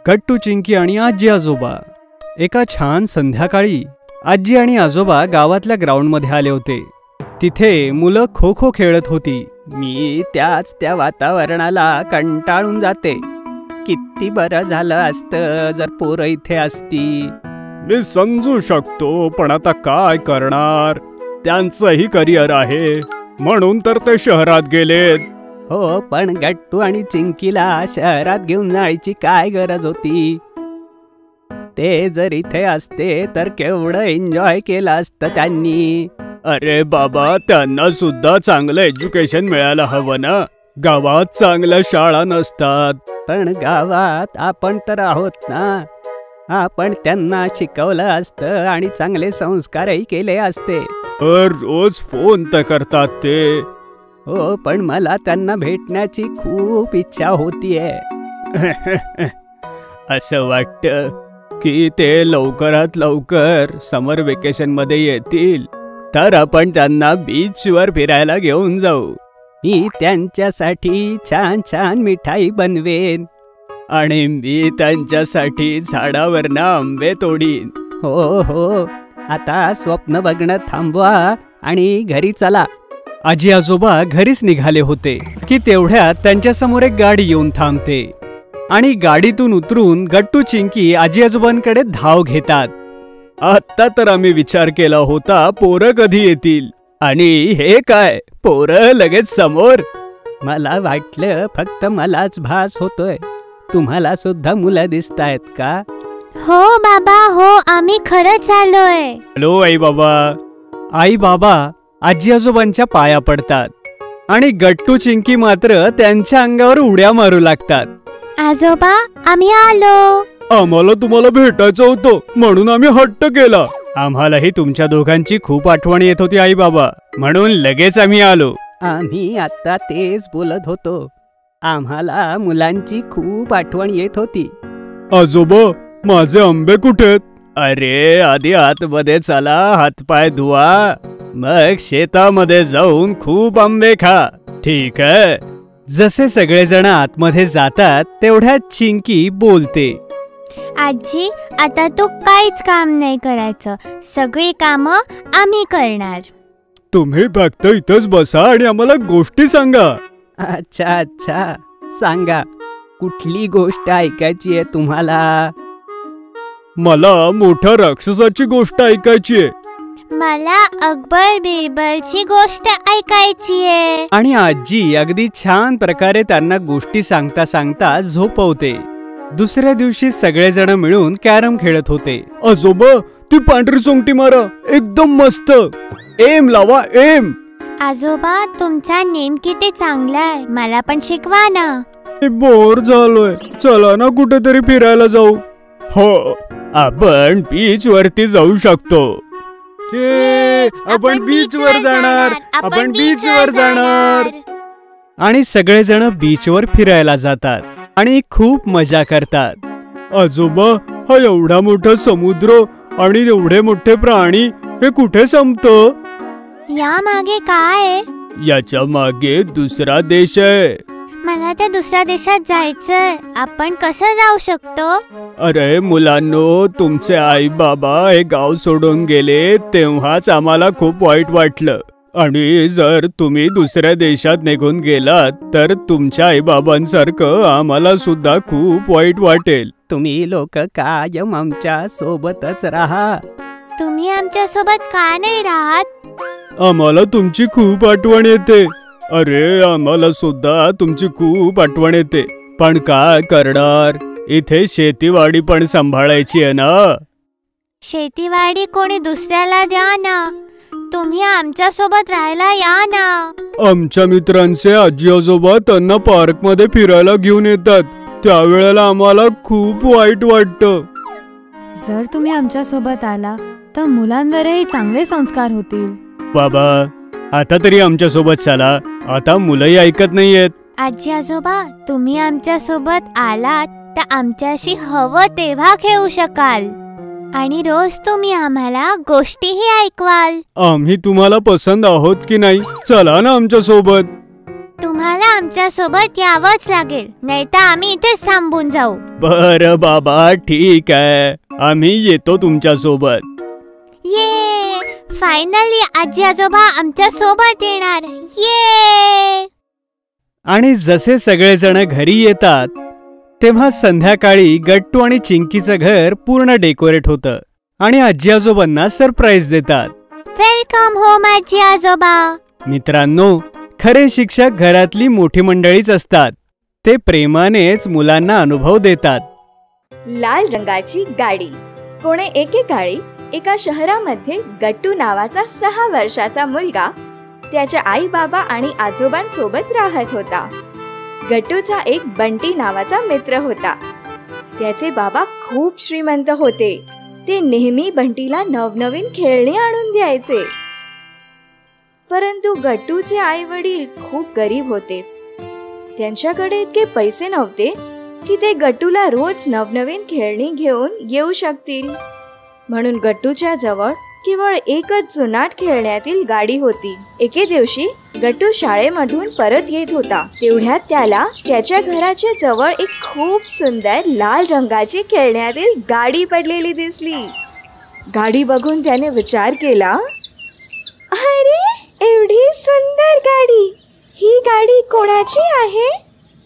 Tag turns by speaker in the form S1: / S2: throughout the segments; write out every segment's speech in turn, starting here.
S1: गट्टू, चिंकी आणि आजी आजोबा. एका छान संध्याकाळी आजी आणि आजोबा गावातल्या ग्राउंडमध्ये आले होते. तिथे मुलं खो खो खेळत होती. मी त्या वातावरणाला कंटाळून जाते. किती बरं झालं असतं जर पोरं इथे असती.
S2: मी समजू शकतो, पण आता काय करणार? त्यांचंही करिअर आहे, म्हणून तर ते शहरात गेलेत.
S1: हो, पण गट्टू आणि चिंकीला शहरात घेऊन जायची काय गरज होती? ते जर इथे असते तर केवढं एन्जॉय केलं असतं त्यांनी.
S2: अरे बाबा, त्यांना सुद्धा चांगलं एज्युकेशन मिळायला हवं ना. गावात चांगल्या शाळा नसतात.
S1: पण गावात आपण तर आहोत ना. आपण त्यांना शिकवलं असतं आणि चांगले संस्कारही केले असते.
S2: रोज फोन तर करतात ते.
S1: हो, पण मला त्यांना भेटण्याची खूप इच्छा होतीये.
S2: असं वाटतं की ते लवकरात लवकर समर वेकेशन मध्ये येतील, तर आपण त्यांना बीचवर फिरायला घेऊन जाऊ.
S1: मी त्यांच्यासाठी छान छान मिठाई बनवेन
S2: आणि मी त्यांच्यासाठी झाडावरनं आंबे तोडीन.
S1: हो हो, आता स्वप्न बघणं थांबवा आणि घरी चला. आजी आजोबा घरीच निघाले होते की तेवढ्यात त्यांच्यासमोर एक गाडी येऊन थांबते आणि गाडीतून उतरून गट्टू, चिंकी आजी आजोबांकडे धाव घेतात.
S2: आता तर आम्ही विचार केला होता पोरं कधी येतील, आणि हे काय, पोरं लगेच समोर.
S1: मला वाटलं फक्त मलाच भास होतोय. तुम्हाला सुद्धा मुलं दिसतायत का?
S3: हो बाबा, हो, आम्ही खरंच आलोय.
S2: हॅलो आई बाबा.
S1: आई बाबा आजी आजोबांच्या पाया पडतात आणि गट्टू, चिंकी मात्र त्यांच्या अंगावर उड्या मारू लागतात.
S3: आजोबा, आम्ही आलो.
S2: आम्हाला तुम्हाला भेटायचं होतं, म्हणून आम्ही हट्ट केला.
S1: आम्हालाही तुमच्या दोघांची खूप आठवण येत होती आई बाबा, म्हणून लगेच आम्ही आलो. आम्ही आता तेच बोलत होतो. आम्हाला मुलांची खूप आठवण येत होती.
S2: आजोबा, माझे आंबे कुठेत?
S1: अरे, आधी आतमध्ये चला, हातपाय धुवा, मग शेतामध्ये जाऊन खूप आंबे खा. ठीक आहे? जसे सगळेजण आतमध्ये जातात तेवढ्यात चिंकी बोलते.
S3: आजी, आता तू काहीच काम नाही करायचं. सगळी कामं आम्ही करणार.
S2: तुम्ही फक्त इथंच बसा आणि आम्हाला गोष्टी सांगा.
S1: अच्छा अच्छा, सांगा. कुठली गोष्ट ऐकायची आहे तुम्हाला?
S2: मला मोठ्या राक्षसाची गोष्ट ऐकायची आहे.
S3: मला अकबर बिरबलची गोष्ट ऐकायची आहे.
S1: आणि आजी अगदी छान प्रकारे त्यांना गोष्टी सांगता सांगता झोपवते. दुसऱ्या दिवशी सगळेजण मिळून कॅरम खेळत होते.
S2: आजोबा, ती पांढरी सोंगटी मारा, एकदम मस्त. एम लावा, एम.
S3: आजोबा, तुमचा नेम किती चांगला आहे. मला पण शिकवा ना.
S2: बोर झालोय, चला ना कुठेतरी फिरायला जाऊ. हो, आपण बीच वरती जाऊ शकतो.
S3: आपण बीचवर जाणार, आपण बीचवर जाणार.
S1: आणि सगळेजण बीचवर फिरायला जातात आणि खूप मजा करतात.
S2: आजोबा, हा एवढा मोठा समुद्र आणि एवढे मोठे प्राणी, हे कुठे संपतं?
S3: या मागे काय आहे?
S2: याच्या मागे दुसरा देश आहे.
S3: मला त्या दुसऱ्या देशात जायचंय. आपण कसं जाऊ शकतो?
S2: अरे मुलांनो, तुमचे आई बाबा हे गाव सोडून गेले तेव्हाच आम्हाला खूप वाईट वाटलं. आणि जर तुम्ही दुसऱ्या देशात निघून गेलात तर तुमच्या आई बाबांसारखं आम्हाला सुद्धा खूप वाईट वाटेल.
S1: तुम्ही लोक कायम आमच्या सोबतच राहा.
S3: तुम्ही आमच्या सोबत का नाही राहत?
S2: आम्हाला तुमची खूप आठवण येते. अरे, आम्हाला सुद्धा तुमची खूप आठवण येते. पण काय करणार, इथे शेतीवाडी पण सांभाळायची आहे ना.
S3: शेतीवाडी कोणी दुसऱ्याला द्या ना. तुम्ही आमच्या सोबत राहायला या ना.
S2: आमच्या मित्रांचे आजी आजोबा त्यांना पार्क मध्ये फिरायला घेऊन येतात. त्यावेळेला आम्हाला खूप वाईट वाटतं.
S4: जर तुम्ही आमच्या सोबत आला तर मुलांवरही चांगले संस्कार होतील.
S2: बाबा, आता तरी आमच्या सोबत चला. आता मुलंही ऐकत नाहीयेत.
S3: आजी आजोबा, तुम्ही आमच्या सोबत आलात तर आमच्याशी हवं तेव्हा खेळू शकाल आणि रोज तुम्ही आम्हाला गोष्टीही ऐकवाल.
S2: आम्ही तुम्हाला पसंत आहोत की नाही? चला ना आमच्या सोबत.
S3: तुम्हाला आमच्या सोबत यावंच लागेल, नाही तर आम्ही इथेच थांबून जाऊ.
S2: बरं बाबा, ठीक आहे, आम्ही येतो तुमच्या सोबत.
S3: ये, फायनली आजी आजोबा आमच्या सोबत येणार. ये.
S1: आणि जसे सगळेजण घरी येतात तेव्हा संध्याकाळी गट्टू आणि चिंकीचं घर पूर्ण डेकोरेट होतं आणि आजी आजोबांना सरप्राईज देतात.
S3: वेलकम होम आजी आजोबा.
S1: मित्रांनो, खरे शिक्षक घरातली मोठी मंडळीच असतात. ते प्रेमानेच मुलांना अनुभव देतात.
S5: लाल रंगाची गाडी. कोणे एकेकाळी एका शहरामध्ये गट्टू नावाचा 6 वर्षाचा मुलगा त्याच्या आई बाबा आणि आजोबांसोबत राहत होता. गट्टूचा एक बंटी नावाचा मित्र होता. त्याचे बाबा खूप श्रीमंत होते. ते नेहमी बंटीला नवनवीन खेळणी आणून द्यायचे. परंतु गट्टूचे आई वडील खूप गरीब होते. त्यांच्याकडे इतके पैसे नव्हते की ते गट्टूला रोज नवनवीन खेळणी घेऊन येऊ शकतील. म्हणून गट्टूच्या जवळ केवळ एकच जुनाट खेळण्यातील गाडी होती. एके दिवशी गट्टू शाळेमधून परत येत होता. तेवढ्यात त्याला त्याच्या घराच्या जवळ एक खूप सुंदर लाल रंगाची खेळण्यातील गाडी पडलेली दिसली. गाडी बघून त्याने विचार केला, अरे, एवढी सुंदर गाडी, ही गाडी कोणाची आहे?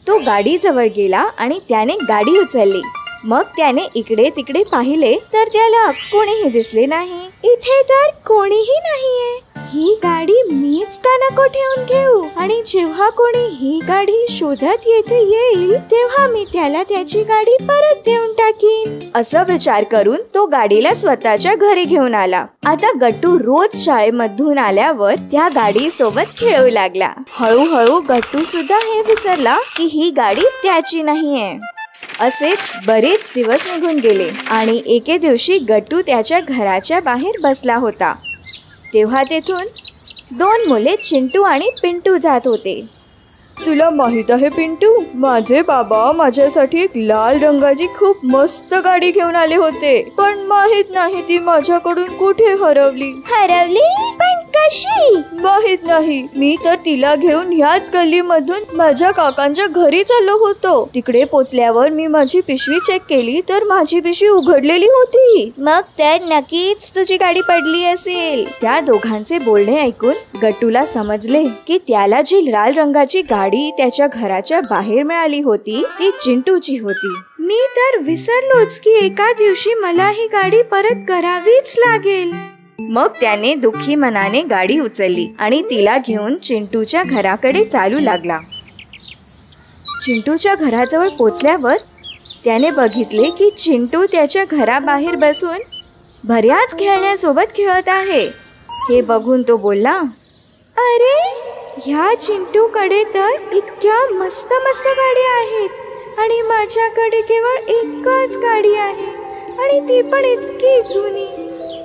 S5: तो गाडी जवळ गेला आणि त्याने गाडी उचलली. मग त्याने इकडे तिकडे पाहिले तर त्याला कोणीही दिसले नाही. इथे तर कोणीही नाहीये. ही गाडी मीच का नको ठेवून घेऊ, आणि जेव्हा कोणी ही गाडी शोधत येथे येईल तेव्हा मी त्याला त्याची गाडी परत देऊन टाकीन. असा विचार करून तो गाडीला स्वतःच्या घरी घेऊन आला. आता गट्टू रोज शाळेमधून आल्यावर त्या गाडी सोबत खेळू लागला. हळूहळू गट्टू सुद्धा हे विसरला की ही गाडी त्याची नाहीये. असेच बरेच दिवस निघून गेले आणि एके दिवशी गट्टू त्याच्या घराच्या बाहेर बसला होता. तेव्हा तेथून 2 मुले चिंटू आणि पिंटू जात होते. तुला माहित आहे पिंटू, माझे बाबा माझ्यासाठी एक लाल रंगाची खूप मस्त गाडी घेऊन आले होते, पण माहित नाही ती माझ्याकडून कुठे हरवली.
S3: हरवली? पण कशी?
S5: माहित नाही. मी तर तिला घेऊन ह्याच गल्लीमधून माझ्या काकांच्या घरी चाललो होतो. तिकडे पोचल्यावर मी माझी पिशवी चेक केली तर माझी पिशवी उघडलेली होती.
S3: मग तर नक्कीच तुझी गाडी पडली असेल.
S5: त्या दोघांचे बोलणे ऐकून गट्टूला समजले की त्याला जी लाल रंगाची गाडी त्याच्या घराच्या बाहेर मिळाली होती ती चिंटूची होती. मी तर विसरलोच की एका दिवशी मला ही गाडी परत करावीच लागेल. मग त्याने दुःखी मनाने गाडी उचलली आणि तिला घेऊन चिंटूच्या घराकडे चालू लागला. चिंटूच्या घराजवळ पोचल्यावर त्याने बघितले की चिंटू त्याच्या घराबाहेर बसून बऱ्याच खेळण्यासोबत खेळत आहे. हे बघून तो बोलला, अरे, ह्या चिंटूकडे तर इतक्या मस्त मस्त गाड्या आहेत आणि माझ्याकडे केवळ एकच गाडी आहे आणि ती पण इतकी जुनी.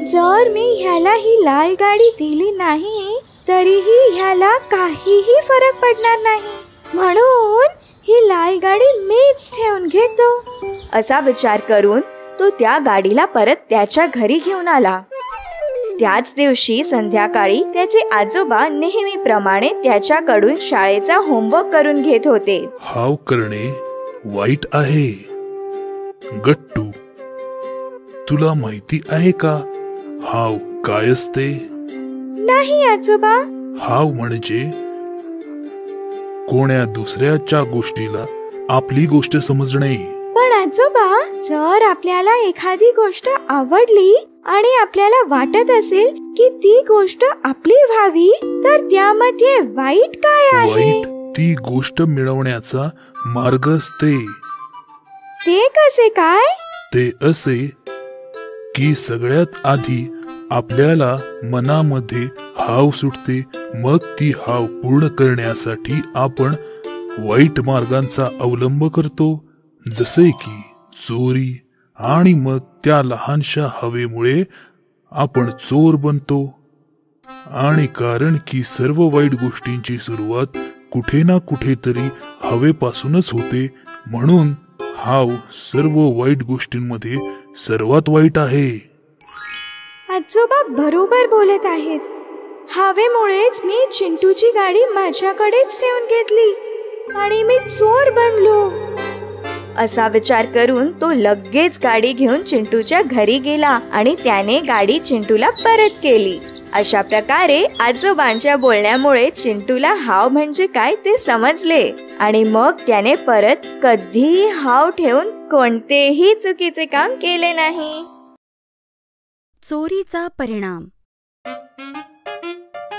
S5: जर मी ह्याला ही लाल गाडी दिली नाही तरीही ह्याला काहीही फरक पडणार नाही, म्हणून ही लाल गाडी मीच ठेवून घेतो. असा विचार करून तो त्या गाडीला परत त्याच्या घरी घेऊन आला. त्याच दिवशी संध्याकाळी त्याचे आजोबा नेहमीप्रमाणे त्याच्याकडून शाळेचा होमवर्क करून घेत होते.
S6: हाव करणे वाईट आहे. गट्टू, तुला माहिती आहे का हाव काय असते?
S5: नाही आजोबा.
S6: हाव म्हणजे कोण्या दुसऱ्याच्या गोष्टीला आपली गोष्ट समजणे.
S5: पण आजोबा, जर आपल्याला एखादी गोष्ट आवडली आणि आपल्याला वाटत असेल की ती गोष्ट आपली व्हावी तर त्यामध्ये वाईट काय आहे?
S6: वाईट ती गोष्ट मिळवण्याचा मार्ग असते.
S5: ते कसे काय?
S6: ते असे की सगळ्यात आधी आपल्याला मनामध्ये हाव सुटते, मग ती हाव पूर्ण करण्यासाठी आपण वाईट मार्गांचा अवलंब करतो, जसे की चोरी, आणि मग त्या लहानशा हवेमुळे आपण चोर बनतो. आणि कारण की सर्व वाईट गोष्टींची सुरुवात कुठे ना कुठेतरी हवेपासूनच होते, म्हणून हाव सर्व वाईट गोष्टींमध्ये सर्वात वाईट आहे.
S5: आजोबा बरोबर बोलत आहेत. हवेमुळेच मी चिंटूची गाडी माझ्याकडेच ठेवून घेतली आणि मी चोर बनलो. असा विचार करून तो लगेच गाडी घेऊन चिंटूच्या घरी गेला आणि त्याने गाडी चिंटूला परत केली. अशा प्रकारे आजोबांच्या बोलण्यामुळे चिंटूला हाव म्हणजे काय ते समजले आणि मग त्याने परत कधीही हाव ठेवून कोणतेही चुकीचे काम केले नाही.
S7: चोरीचा परिणाम.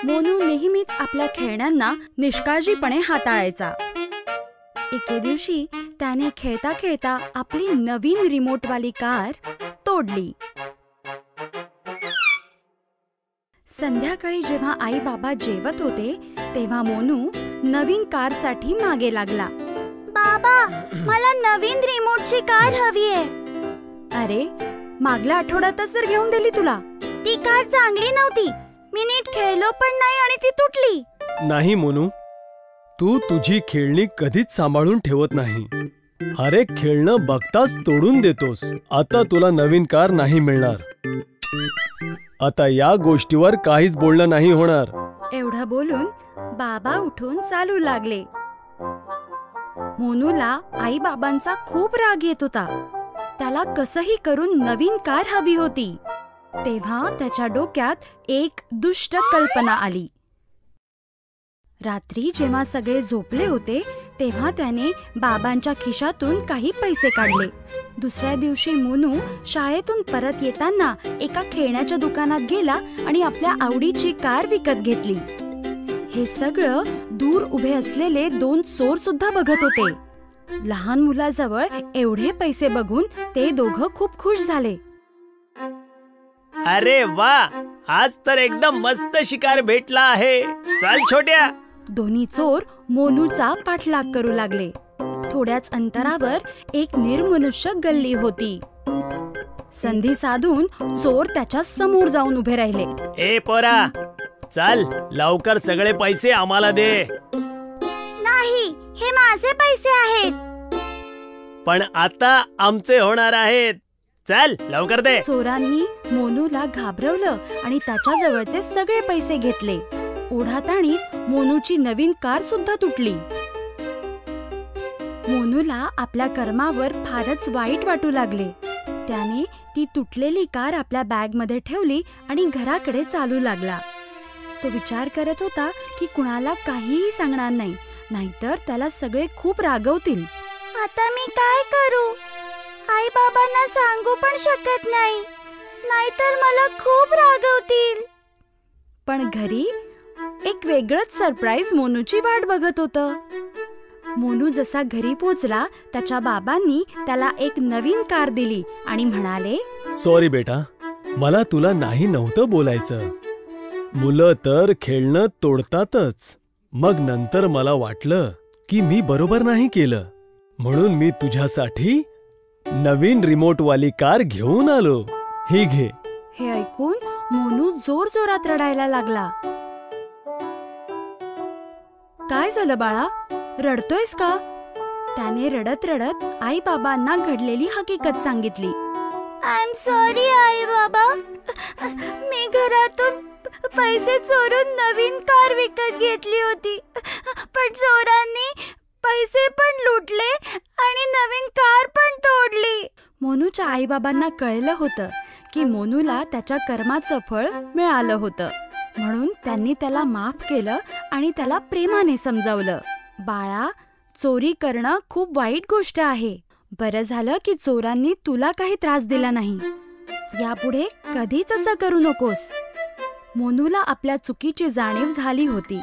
S7: मोनू नेहमीच आपल्या खेळण्यांना निष्काळजीपणे हाताळायचा. एके दिवशी त्याने खेळता खेळता आपली नवीन रिमोटवाली कार तोडली. संध्याकाळी जेव्हा आई बाबा जेवत होते तेव्हा मोनू नवीन कारसाठी मागे लागला. बाबा, मला नवीन रिमोटची कार हवीये. अरे, मागल्या आठवड्यातच तर घेऊन दिली तुला. ती कार चांगली नव्हती. मी नीट खेळलो पण नाही आणि ती तुटली.
S2: नाही मोनू, तू तुझी खेळणी कधीच सांभाळून ठेवत नाही. हर एक खेळणं बघताच तोडून देतोस. आता तुला नवीन कार नाही मिळणार. आता या गोष्टीवर काहीच बोलणं नाही होणार.
S7: एवढं बोलून बाबा उठून चालू लागले. मोनूला आई बाबांचा खूप राग येत होता. त्याला कसंही करून नवीन कार हवी होती. तेव्हा त्याच्या डोक्यात एक दुष्ट कल्पना आली. रात्री जेव्हा सगळे झोपले होते तेव्हा त्याने बाबांच्या खिशातून काही पैसे काढले. दुसऱ्या दिवशी मोनू शाळेतून परत येताना एका खेळण्याच्या दुकानात गेला आणि आपल्या आवडीची कार विकत घेतली. हे सगळं दूर उभे असलेले 2 चोर सुद्धा बघत होते. लहान मुलाजवळ एवढे पैसे बघून ते दोघं खूप खुश झाले.
S2: अरे वा, आज तर एकदम मस्त शिकार भेटला आहे. चल छोट्या.
S7: दोन्ही चोर मोनूचा पाठलाग करू लागले. थोड्याच अंतरावर एक निर्मनुष्य गल्ली होती. संधी साधून चोर त्याच्या समोर जाऊन उभे राहिले.
S2: ए पोरा, चल लवकर सगळे पैसे आम्हाला दे.
S7: नाही, हे माझे पैसे आहेत.
S2: पण आता आमचे होणार आहेत. चल लवकर दे.
S7: चोरांनी मोनूला घाबरवलं आणि त्याच्या जवळचे सगळे पैसे घेतले. ओढाताणी मोनूची नवीन कार सुद्धा तुटली. मोनूला आपल्या कर्मावर फारच वाईट वाटू लागले. त्याने ती तुटलेली कार आपल्या बॅग मध्ये ठेवली आणि घराकडे चालू लागला. तो विचार करत होता की कुणाला काहीही सांगणार नाही, नाहीतर त्याला सगळे खूप रागवतील. आता मी काय करू? आई बाबांना सांगू पण शकत नाही, नाहीतर मला खूप रागवतील. पण घरी एक वेगळंच सरप्राईज मोनूची वाट बघत होतं. मोनू जसा घरी पोचला त्याच्या बाबांनी त्याला एक नवीन कार दिली आणि म्हणाले,
S2: सॉरी बेटा, मला तुला नाही नव्हतं बोलायचं. मुलं तर खेळणं तोडतातच. मग नंतर मला वाटलं की मी बरोबर नाही केलं, म्हणून मी तुझ्यासाठी नवीन रिमोटवाली कार घेऊन आलो. ही घे.
S7: हे ऐकून मोनू जोर जोरात रडायला लागला. काय झालं बाळा, रडतोयस का? त्याने रडत रडत आई बाबांना घडलेली हकीकत सांगितली. आय एम सॉरी आई बाबा, मी घरातून पैसे चोरून नवीन कार विकत घेतली होती, पण चोरांनी पैसे पण लुटले आणि नवीन कार पण तोडली. मोनूच्या आई बाबांना कळलं होतं की मोनूला त्याच्या कर्माचं फळ मिळालं होतं, म्हणून त्यांनी त्याला माफ केलं आणि त्याला प्रेमाने समजावलं. बाळा, चोरी करणं खूप वाईट गोष्ट आहे. बरं झालं की चोरांनी तुला काही त्रास दिला नाही. यापुढे कधीच असं करू नकोस. मोनूला आपल्या चुकीची जाणीव झाली होती.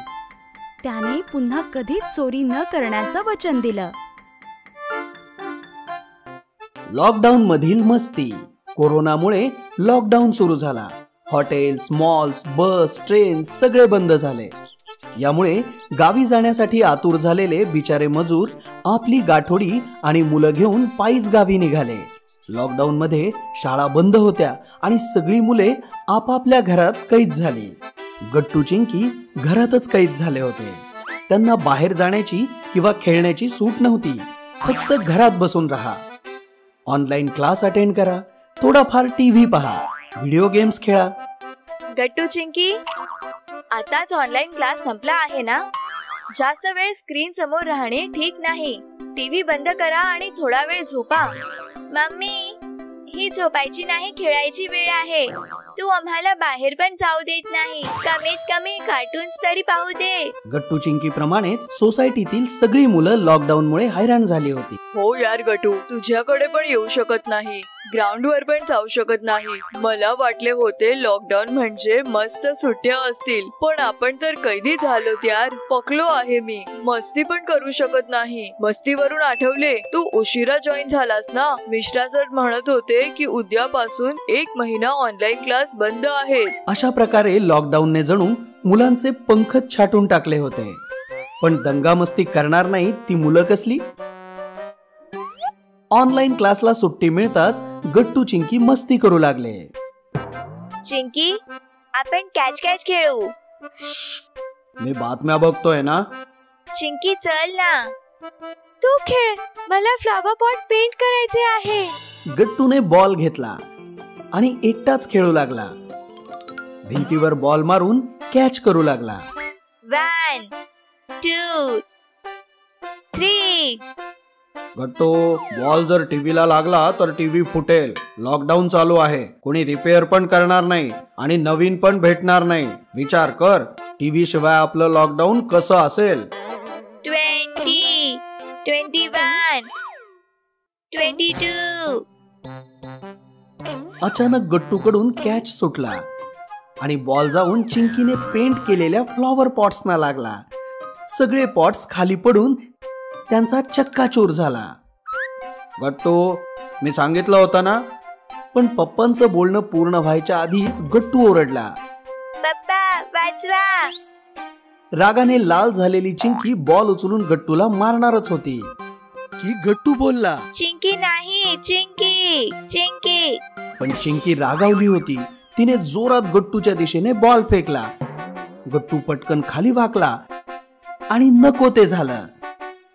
S7: त्याने पुन्हा कधीच चोरी न करण्याचं वचन दिलं.
S8: लॉकडाऊन मधील मस्ती. कोरोनामुळे लॉकडाऊन सुरू झाला. हॉटेल्स, मॉल्स, बस, ट्रेन सगळे बंद झाले. यामुळे गावी जाण्यासाठी आतुर झालेले बिचारे मजूर आपली गाठोडी आणि मुलं घेऊन पायीच गावी निघाले. लॉकडाऊन मध्ये शाळा बंद होत्या आणि सगळी मुले आपापल्या घरात कैद झाली. गट्टू चिंकी घरातच कैद झाले होते. त्यांना बाहेर जाण्याची किंवा खेळण्याची सूट नव्हती. फक्त घरात बसून राहा, ऑनलाईन क्लास अटेंड करा, थोडाफार टीव्ही पहा, व्हिडिओ गेम्स खेळा.
S5: गट्टू चिंकी, आताच ऑनलाईन क्लास संपला आहे ना? जास्त वेळ स्क्रीन समोर राहणे ठीक नाही. टीव्ही बंद करा आणि थोडा वेळ झोपा. मम्मी, ही झोपायची नाही, खेळायची वेळ आहे. तू आम्हाला बाहेर पण जाऊ देत नाही. कमीत कमी कार्टून्स तरी पाहू दे.
S8: गट्टू चिंकी प्रमाणेच सोसायटीतील सगळी मुलं लॉकडाऊन मुळे हैराण झाली होती.
S9: हो यार गटू, तुझ्याकडे पण येऊ शकत नाही, ग्राउंड वर पण जाऊ शकत नाही. मला वाटले होते लॉकडाऊन म्हणजे मस्त सुट्ट्या असतील, पण आपण तर कैदी झालो यार. पकलो आहे मी, मस्ती पण करू शकत नाही. मस्तीवरून आठवले, तू उशिरा जॉईन झालास ना. मिश्रा सर म्हणत होते की उद्यापासून 1 महिना ऑनलाईन क्लास बंद आहेत.
S8: अशा प्रकारे लॉकडाऊनने जणू मुलांचे पंखच छाटून टाकले होते. पण दंगामस्ती करणार नाही ती मुलं कसली. ऑनलाईन क्लासला सुट्टी मिळताच गट्टू चिंकी मस्ती करू लागले.
S5: चिंकी, आपण कॅच कॅच खेळू.
S8: मी बातम्या बघतोय ना.
S5: चिंकी चल ना, तू खेळ. मला फ्लावर पॉट पेंट करायचे आहे.
S8: गट्टूने बॉल घेतला आणि एकटाच खेळू लागला. भिंतीवर बॉल मारून कॅच करू लागला.
S5: 1 2 3.
S8: गट्टू, बॉल जर टीव्हीला लागला तर टीव्ही फुटेल. लॉकडाऊन चालू आहे, कोणी रिपेअर पण करणार नाही आणि नवीन पण भेटणार नाही. विचार कर, टीव्ही शिवाय आपलं लॉकडाऊन कसं असेल.
S5: 20 21 22.
S8: अचानक गट्टूकडून कॅच सुटला आणि बॉल जाऊन चिंकीने पेंट केलेल्या फ्लॉवर पॉट्सना लागला. सगळे पॉट्स खाली पडून त्यांचा चक्काचूर झाला. गट्टू, मी सांगितलं होतं ना. पण पप्पांचं बोलणं पूर्ण व्हायच्या आधीच गट्टू ओरडला,
S5: पप्पा वाचवा.
S8: रागाने लाल झालेली चिंकी बॉल उचलून गट्टूला मारणारच होती की गट्टू बोलला,
S5: चिंकी नाही, चिंकी चिंकी.
S8: पण चिंकी रागावली होती. तिने जोरात गट्टूच्या दिशेने बॉल फेकला. गट्टू पटकन खाली वाकला आणि नको ते झालं.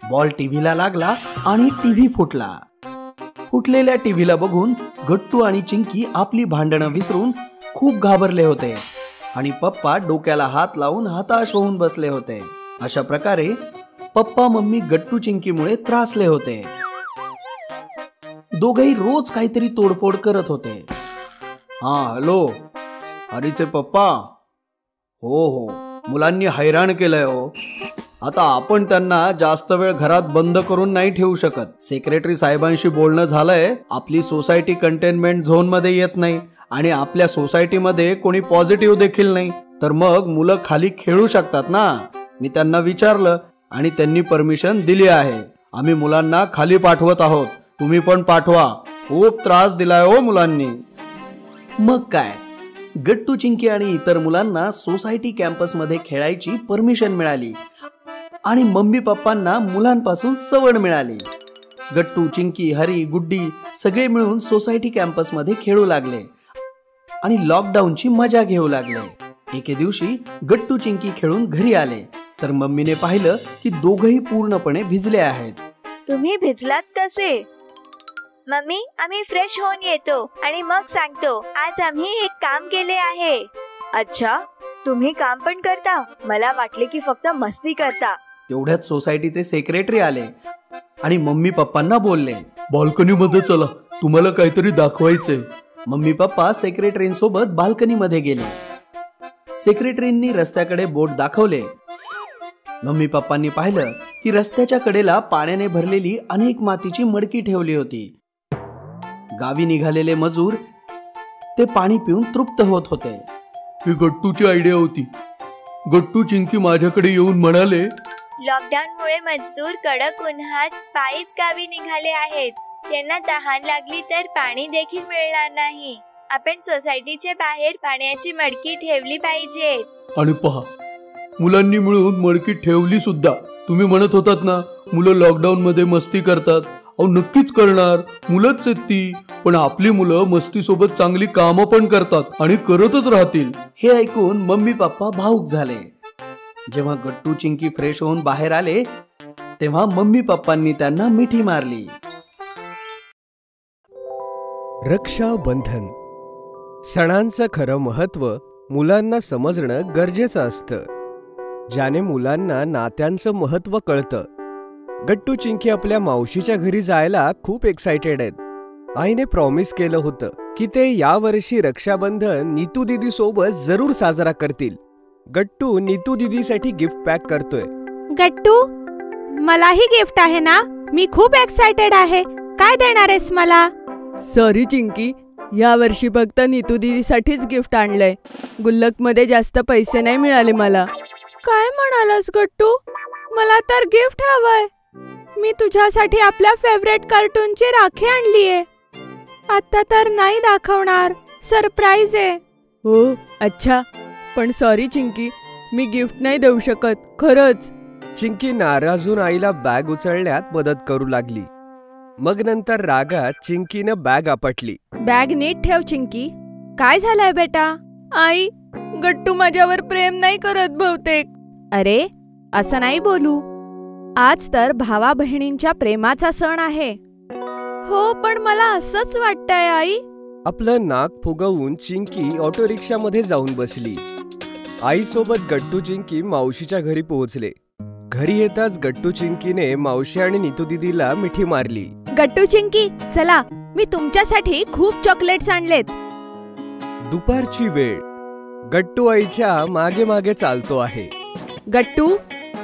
S8: बॉल टीव्हीला लागला आणि टीव्ही फुटला. फुटलेल्या टीव्हीला बघून गट्टू आणि चिंकी आपली भांडणं विसरून खूप घाबरले होते आणि पप्पा डोक्याला हात लावून हताश होऊन बसले होते. अशा प्रकारे पप्पा मम्मी गट्टू चिंकीमुळे त्रासले होते. दोघेही रोज काहीतरी तोडफोड करत होते. हा हॅलो, हरीचे पप्पा. हो हो, मुलांनी हैराण केलंय हो. आता आपण त्यांना जास्त वेळ घरात बंद करून नाही ठेवू शकत. सेक्रेटरी साहेबांशी बोलणं झालंय. आपली सोसायटी कंटेनमेंट झोन मध्ये येत नाही आणि आपल्या सोसायटीमध्ये कोणी पॉझिटिव्ह देखील नाही. तर मग मुलं खाली खेळू शकतात ना. मी त्यांना विचारलं आणि त्यांनी परमिशन दिली आहे. आम्ही मुलांना खाली पाठवत आहोत, तुम्ही पण पाठवा. खूप त्रास दिलाय हो मुलांनी. मग काय, गट्टू चिंकी आणि इतर मुलांना सोसायटी कॅम्पस मध्ये खेळायची परमिशन मिळाली आणि मम्मी पप्पांना मुलांपासून सवड मिळाली. गट्टू, चिंकी, हरी, गुड्डी सगळे मिळून सोसायटी कॅम्पस मध्ये खेळू लागले आणि लॉकडाऊनची मजा घेऊ लागले. एके दिवशी गट्टू चिंकी खेळून घरी आले तर मम्मीने पाहिलं की दोघंही पूर्णपणे भिजले आहेत.
S5: तुम्ही भिजलात कसे? मम्मी, आम्ही फ्रेश होऊन येतो आणि मग सांगतो. आज आम्ही एक काम केले आहे.
S9: अच्छा, तुम्ही काम पण करता? मला वाटले की फक्त मस्ती करता.
S8: तेवढ्यात सोसायटीचे सेक्रेटरी आले आणि मम्मी पप्पांना बोलले, बाल्कनी मध्ये चला, तुम्हाला काहीतरी दाखवायचंय. मम्मी पप्पा सेक्रेटरींसोबत बाल्कनी मध्ये गेले. सेक्रेटरींनी रस्त्याकडे बोट दाखवले. मम्मी पप्पांनी पाहिलं की रस्त्याच्या कडेला पाण्याने भरलेली अनेक मातीची मडकी ठेवली होती. गावी निघालेले मजूर ते पाणी पिऊन तृप्त होत होते.
S6: ही गट्टूची आयडिया होती. गट्टू चिंकी माझ्याकडे येऊन म्हणाले,
S5: लॉकडाऊन मुळे मजदूर कडक उन्हात पायीच गावी निघाले आहेत. त्यांना तहान लागली तर पाणी देखील मिळणार नाही. आपण सोसायटीच्या बाहेर पाण्याची मडकी ठेवली पाहिजे.
S6: आणि पहा, मुलांनी मिळून मडकी ठेवली सुद्धा. तुम्ही म्हणत होतात ना, मुलं लॉकडाऊन मध्ये मस्ती करतात. अहो नक्कीच करणार, मुलंच आहेत ती. पण आपली मुलं मस्ती सोबत चांगली कामं पण करतात आणि करतच राहतील.
S8: हे ऐकून मम्मी पप्पा भावुक झाले. जेव्हा गट्टू चिंकी फ्रेश होऊन बाहेर आले तेव्हा मम्मी पप्पांनी त्यांना मिठी मारली.
S10: रक्षाबंधन सणांचं खरं महत्त्व मुलांना समजणं गरजेचं असतं. ज्याने मुलांना नात्यांचं महत्त्व कळतं. गट्टू चिंकी आपल्या मावशीच्या घरी जायला खूप एक्सायटेड आहेत. आईने प्रॉमिस केलं होतं की ते यावर्षी रक्षाबंधन नीतू दीदी सोबत जरूर साजरा करतील. गट्टू नीतू दीदीसाठी गिफ्ट पॅक करतोय.
S7: गट्टू, मलाही गिफ्ट आहे ना? मी खूप एक्सायटेड आहे. काय देणार आहेस मला?
S9: सॉरी चिंकी, या वर्षी फक्त नीतू दीदीसाठीच गिफ्ट आणलंय. गुल्लकमध्ये जास्त पैसे नाही मिळाले मला.
S7: काय म्हणालास गट्टू? मला तर गिफ्ट हवंय. मी तुझ्यासाठी आपल्या फेवरेट कार्टूनची राखी आणलीये. आता तर नाही दाखवणार, सरप्राईज आहे.
S9: हो अच्छा, पण सॉरी चिंकी, मी गिफ्ट नाही देऊ शकत खरंच.
S10: चिंकी नाराजून आईला बॅग उचलण्यात मदत करू लागली. मग नंतर रागात चिंकीनं बॅग आपटली.
S7: बॅग नीट ठेव चिंकी. काय झालंय बेटा?
S9: आई, गट्टू माझ्यावर प्रेम नाही करत बहुतेक.
S7: अरे असं नाही बोलू. आज तर भावा बहिणींच्या प्रेमाचा सण आहे.
S9: हो, पण मला असंच वाटतंय आई.
S10: आपलं नाक फुगवून चिंकी ऑटो रिक्षामध्ये जाऊन बसली. आईसोबत गट्टू चिंकी मावशीच्या घरी पोहोचले. घरी येताच गट्टू चिंकीने मावशी आणि नीतू दीदीला मिठी मारली.
S7: गट्टू चिंकी, चला, मी तुमच्यासाठी खूप चॉकलेट्स आणलेत.
S10: दुपारची वेळ. गट्टू आईच्या मागे मागे चालतो आहे.
S7: गट्टू,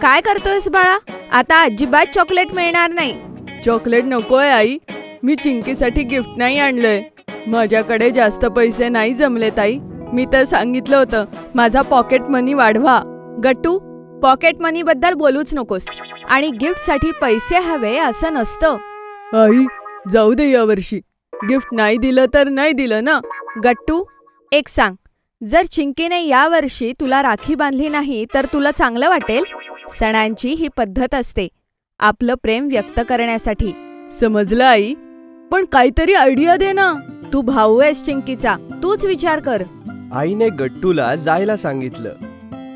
S7: काय करतोयस बाळा? आता अजिबात चॉकलेट मिळणार नाही.
S9: चॉकलेट नकोय आई. मी चिंकीसाठी गिफ्ट नाही आणलंय. माझ्याकडे जास्त पैसे नाही जमलेत आई. मी तर सांगितलं होतं माझा पॉकेट मनी वाढवा.
S7: गट्टू, पॉकेट मनी बद्दल बोलूच नकोस. आणि गिफ्ट साठी पैसे हवे असं नसतं.
S9: आई, जाऊ दे यावर्षी. गिफ्ट नाही दिलं तर नाही दिलं ना.
S7: गट्टू, एक सांग, जर चिंकीने यावर्षी तुला राखी बांधली नाही तर तुला चांगलं वाटेल? सणांची ही पद्धत असते, आपलं प्रेम व्यक्त करण्यासाठी.
S9: समजलं आई, पण काहीतरी आयडिया दे ना.
S7: तू भाऊ आहेस चिंकीचा, तूच विचार कर.
S10: आईने गट्टूला जायला सांगितलं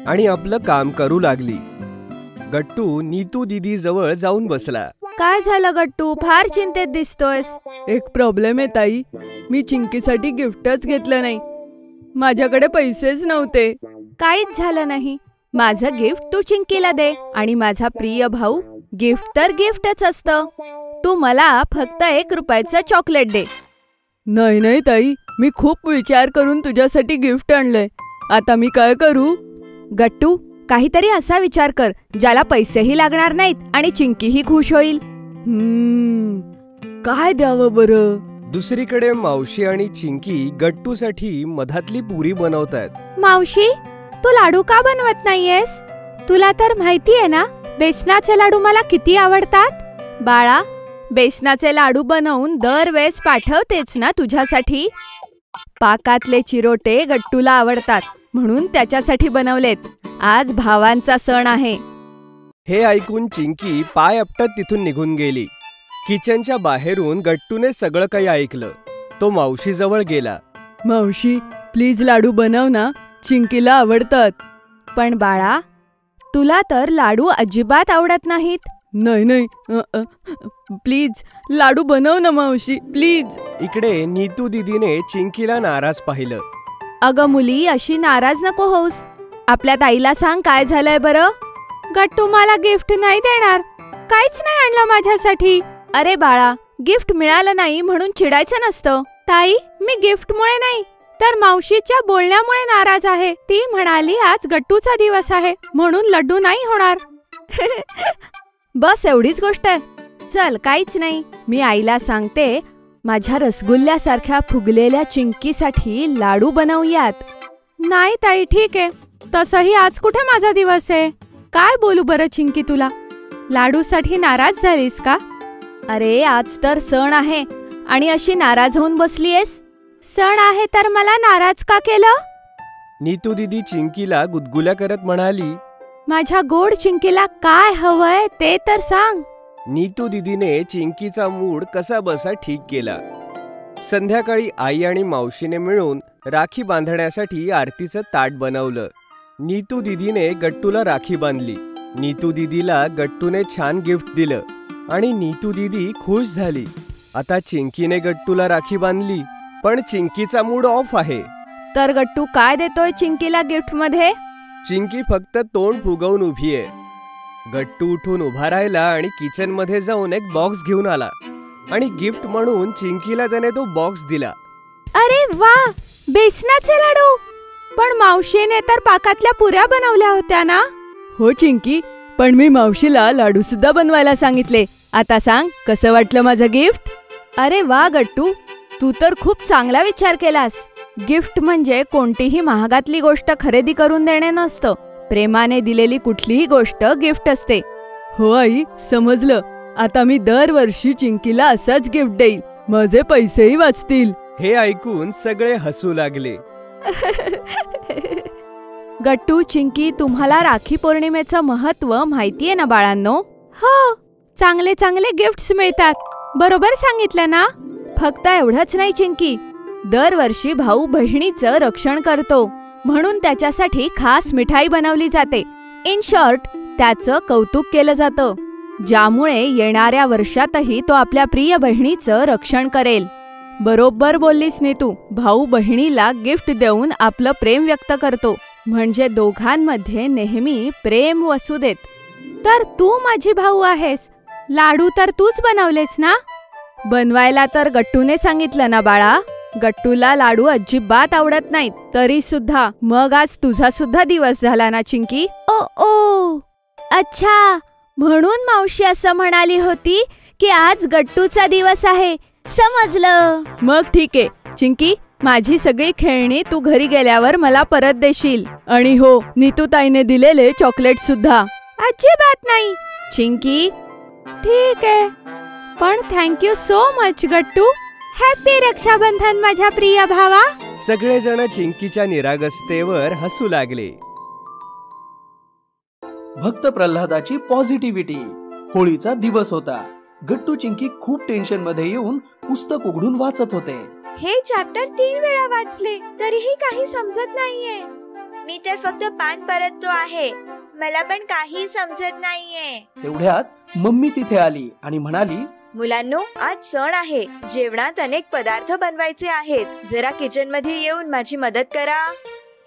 S10: आणि आपलं काम करू लागली. गट्टू नीतू दीदी जवळ जाऊन बसला.
S7: काय झालं गट्टू? फार चिंतेत दिसतोयस.
S9: एक प्रॉब्लेम आहे ताई. मी चिंकीसाठी गिफ्टच घेतलं नाही. माझ्याकडे पैसेच नव्हते.
S7: काहीच झालं नाही. माझं गिफ्ट तू चिंकीला दे. आणि माझा प्रिय भाऊ, गिफ्ट तर गिफ्टच असतं. तू मला फक्त 1 रुपयाचं चॉकलेट दे.
S9: नाही नाही ताई, मी खूप विचार करून तुझ्यासाठी गिफ्ट आणलंय. आता मी काय करू?
S7: गट्टू, काहीतरी असा विचार कर ज्याला पैसेही लागणार नाहीत आणि चिंकीही खुश होईल.
S9: काय द्यावं बरं?
S10: दुसरीकडे मावशी आणि चिंकी गट्टूसाठी मधातली पुरी बनवतायत.
S7: मावशी, तू लाडू का बनवत नाहीयेस? तुला तर माहितीये ना बेसनाचे लाडू मला किती आवडतात. बाळा, बेसनाचे लाडू बनवून दरवेळेस पाठवतेच ना तुझ्यासाठी. पाकातले चिरोटे गट्टूला आवडतात म्हणून त्याच्यासाठी बनवलेत. आज भावांचा सण आहे.
S10: हे ऐकून चिंकी पाय आपटत तिथून निघून गेली. किचनच्या बाहेरून गट्टूने सगळं काही ऐकलं. तो मावशीजवळ गेला.
S9: मावशी, प्लीज लाडू बनव ना, चिंकीला आवडतात.
S7: पण बाळा, तुला तर लाडू अजिबात आवडत नाहीत.
S9: नाही नाही, प्लीज लाडू बनव ना मावशी, प्लीज.
S10: इकडे नीतू दीदीने चिंकीला नाराज पाहिलं.
S7: अगं मुली, अशी नाराज नको होऊस. आपल्या ताईला सांग काय झालंय बरं. गट्टू मला गिफ्ट नाही देणार. काहीच नाही आणलं माझ्यासाठी. अरे बाळा, गिफ्ट मिळालं नाही म्हणून चिडायचं नसतं. ताई, मी गिफ्टमुळे नाही तर मावशीच्या बोलण्यामुळे नाराज आहे. ती म्हणाली आज गट्टूचा दिवस आहे म्हणून लड्डू नाही होणार. बस एवढीच गोष्ट आहे. चल, काहीच नाही. मी आईला सांगते माझ्या रसगुल्ल्यासारख्या फुगलेल्या चिंकीसाठी लाडू बनवूयात. नाही ताई, ठीक आहे. तसंही आज कुठे माझा दिवस आहे. काय बोलू बरं चिंकी तुला? लाडूसाठी नाराज झालीस का? अरे आज तर सण आहे आणि अशी नाराज होऊन बसलीयस. सण आहे तर मला नाराज का केलं?
S10: नीतू दीदी चिंकीला गुदगुल्या करत म्हणाली,
S7: माझ्या गोड चिंकीला काय हवंय ते तर सांग.
S10: नीतू दीदीने चिंकीचा मूड कसा बसा ठीक केला. संध्याकाळी आई आणि मावशीने मिळून राखी बांधण्यासाठी आरतीचं ताट बनवलं. नीतू दीदीने गट्टूला राखी बांधली. नीतू दीदीला गट्टूने छान गिफ्ट दिलं आणि नीतू दीदी खुश झाली. आता चिंकीने गट्टूला राखी बांधली, पण चिंकीचा मूड ऑफ आहे.
S7: तर गट्टू काय देतोय चिंकीला गिफ्ट मध्ये?
S10: चिंकी फक्त तोंड फुगवून उभी आहे. गट्टू उठून उभा राहिला आणि किचन मध्ये जाऊन एक बॉक्स घेऊन आला आणि गिफ्ट म्हणून चिंकीला त्याने तो बॉक्स दिला.
S7: अरे वा, बेसनाचे लाडू. पण मावशीने तर पाकातल्या पुऱ्या बनवल्या होत्या ना?
S11: हो चिंकी, पण मी मावशीला लाडू सुद्धा बनवायला सांगितले. आता सांग, कसं वाटलं माझं गिफ्ट?
S7: अरे वा गट्टू, तू तर खूप चांगला विचार केलास. गिफ्ट म्हणजे कोणतीही महागातली गोष्ट खरेदी करून देणे नसतं. प्रेमाने दिलेली कुठलीही गोष्ट गिफ्ट असते.
S11: हो आई, समजलं. आता मी दरवर्षी चिंकीला असंच गिफ्ट देईल. माझे पैसेही वाचतील.
S10: हे ऐकून सगळे हसू लागले.
S7: गट्टू, चिंकी, तुम्हाला राखी पौर्णिमेचं महत्त्व माहितीये ना बाळांनो? हो, चांगले चांगले गिफ्ट्स मिळतात. बरोबर सांगितलं ना? फक्त एवढंच नाही चिंकी, दरवर्षी भाऊ बहिणीचं रक्षण करतो म्हणून त्याच्यासाठी खास मिठाई बनवली जाते. इन शॉर्ट, त्याचं कौतुक केलं जातं, ज्यामुळे येणाऱ्या वर्षातही तो आपल्या प्रिय बहिणीचं रक्षण करेल. बरोबर बोललीस नीतू. भाऊ बहिणीला गिफ्ट देऊन आपलं प्रेम व्यक्त करतो, म्हणजे दोघांमध्ये नेहमी प्रेम वसू देत. तर तू माझी भाऊ आहेस. लाडू तर तूच बनवलेस ना? बनवायला तर गट्टूने सांगितलं ना बाळा? गट्टूला लाडू अजिबात आवडत नाहीत, तरी सुद्धा मग आज तुझा सुद्धा दिवस झाला ना चिंकी? ओ, अच्छा, म्हणून मावशी असं म्हणाली होती की आज गट्टूचा दिवस आहे. समजलं.
S11: मग ठीक आहे चिंकी, माझी सगळी खेळणी तू घरी गेल्यावर मला परत देशील. आणि हो, नीतू ताईने दिलेले चॉकलेट सुद्धा.
S7: अजिबात नाही चिंकी. ठीक आहे, पण थँक्यू सो मच गट्टू. हॅपी रक्षाबंधन माझ्या प्रिय भावा.
S10: सगळेजण चिंकीच्या निरागसतेवर हसू लागले.
S8: भक्त प्रल्हादाची पॉझिटिव्हिटी. होळीचा दिवस होता. गट्टू चिंकी खूप टेन्शन मध्ये येऊन पुस्तक उघडून वाचत होते.
S5: हे चॅप्टर 3 वेळा वाचले तरीही काही समजत नाहीये.
S3: मी तर फक्त पान परततो आहे. मला पण काही समजत नाहीये.
S8: तेवढ्यात मम्मी तिथे आली आणि म्हणाली,
S5: मुलांनो, आज सण आहे. जेवणात अनेक पदार्थ बनवायचे आहेत. जरा किचन मध्ये येऊन माझी मदत करा.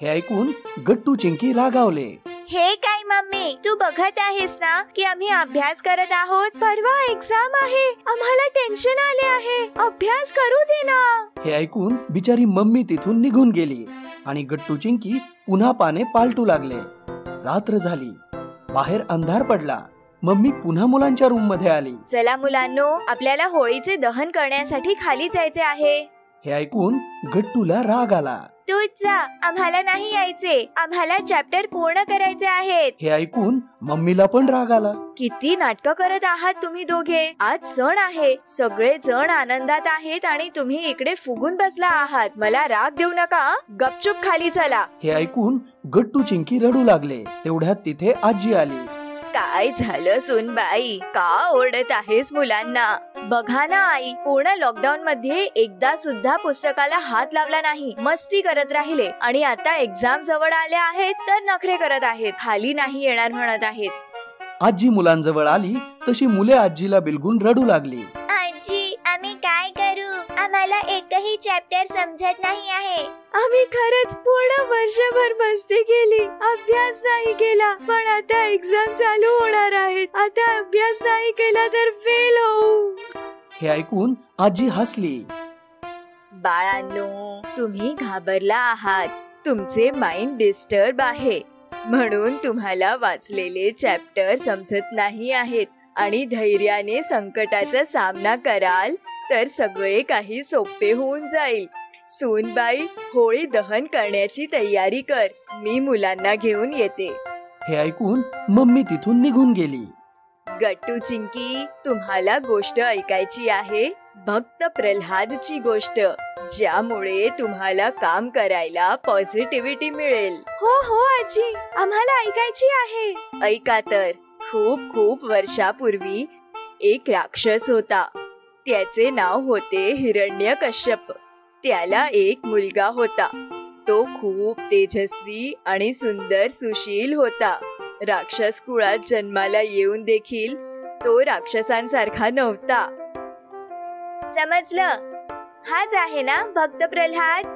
S8: हे ऐकून गट्टू चिंकी रागावले.
S3: हे काय मम्मी, तू बघत आहेस ना की आम्ही अभ्यास करत आहोत?
S5: परवा एक्झाम आहे. आम्हाला टेन्शन आले आहे. अभ्यास करू दे ना.
S8: हे ऐकून बिचारी मम्मी तिथून निघून गेली आणि गट्टू चिंकी पुन्हा पाने पालटू लागले. रात्र झाली. बाहेर अंधार पडला. मम्मी पुन्हा मुलांच्या रूम मध्ये आली.
S5: चला मुलांनो, आपल्याला होळीचे दहन करण्यासाठी खाली जायचे आहे.
S8: हे ऐकून गट्टूला राग आला.
S3: तूच जा, आम्हाला नाही यायचे. आम्हाला चॅप्टर पूर्ण करायचे आहेत.
S8: हे ऐकून मम्मीला पण राग आला.
S5: किती नाटकं करत आहात तुम्ही दोघे. आज सण आहे, सगळे जण आनंदात आहेत आणि तुम्ही इकडे फुगून बसला आहात. मला राग देऊ नका. गपचूप खाली चला.
S8: हे ऐकून गट्टू चिंकी रडू लागले. तेवढ्यात तिथे आजी आली.
S5: काय झालं सुनबाई? का ओरडत आहेस मुलांना? बघा ना आई, पूर्ण लॉकडाऊन मध्ये एकदा सुद्धा पुस्तकाला हात लावला नाही. मस्ती करत राहिले आणि आता एक्झाम जवळ आल्या आहेत तर नखरे करत आहेत. खाली नाही येणार म्हणत आहेत.
S8: आजी मुलांजवळ आली तशी मुले आजीला बिलगून रडू लागली.
S3: आजी, आम्ही काय करू? आम्हाला एकही चॅप्टर समजत नाही आहे.
S5: आम्ही खरंच पूर्ण वर्षभर मस्ती केली, अभ्यास नाही केला. पण आता एक्झाम चालू होणार आहेत. आता अभ्यास नाही केला तर फेल होऊ.
S8: हे ऐकून आजी हसली.
S5: बाळांनो, तुम्ही घाबरला आहात. तुमचे माइंड डिस्टर्ब आहे म्हणून तुम्हाला वाचलेले चॅप्टर समजत नाही आहेत. आणि धैर्याने संकटाचा सामना कराल तर सगळे काही सोपे होऊन जाईल. सूनबाई, होळी दहन करण्याची तयारी कर. मी मुलांना घेऊन येते.
S8: हे ऐकून मम्मी तिथून निघून गेली.
S5: गट्टू चिंकी, तुम्हाला गोष्ट ऐकायची आहे. भक्त प्रल्हादची गोष्ट, ज्यामुळे तुम्हाला काम करायला पॉझिटिव्हिटी मिळेल. हो हो आजी, आम्हाला ऐकायची आहे. ऐका तर. खूप खूप वर्षापूर्वी एक राक्षस होता. त्याचे नाव होते हिरण्यकश्यप. त्याला एक मुलगा होता. तो खूप तेजस्वी आणि सुंदर सुशील होता. राक्षस कुळात जन्माला येऊन देखील तो राक्षसांसारखा नव्हता.
S3: समजलं? हाच आहे ना भक्त प्रल्हाद?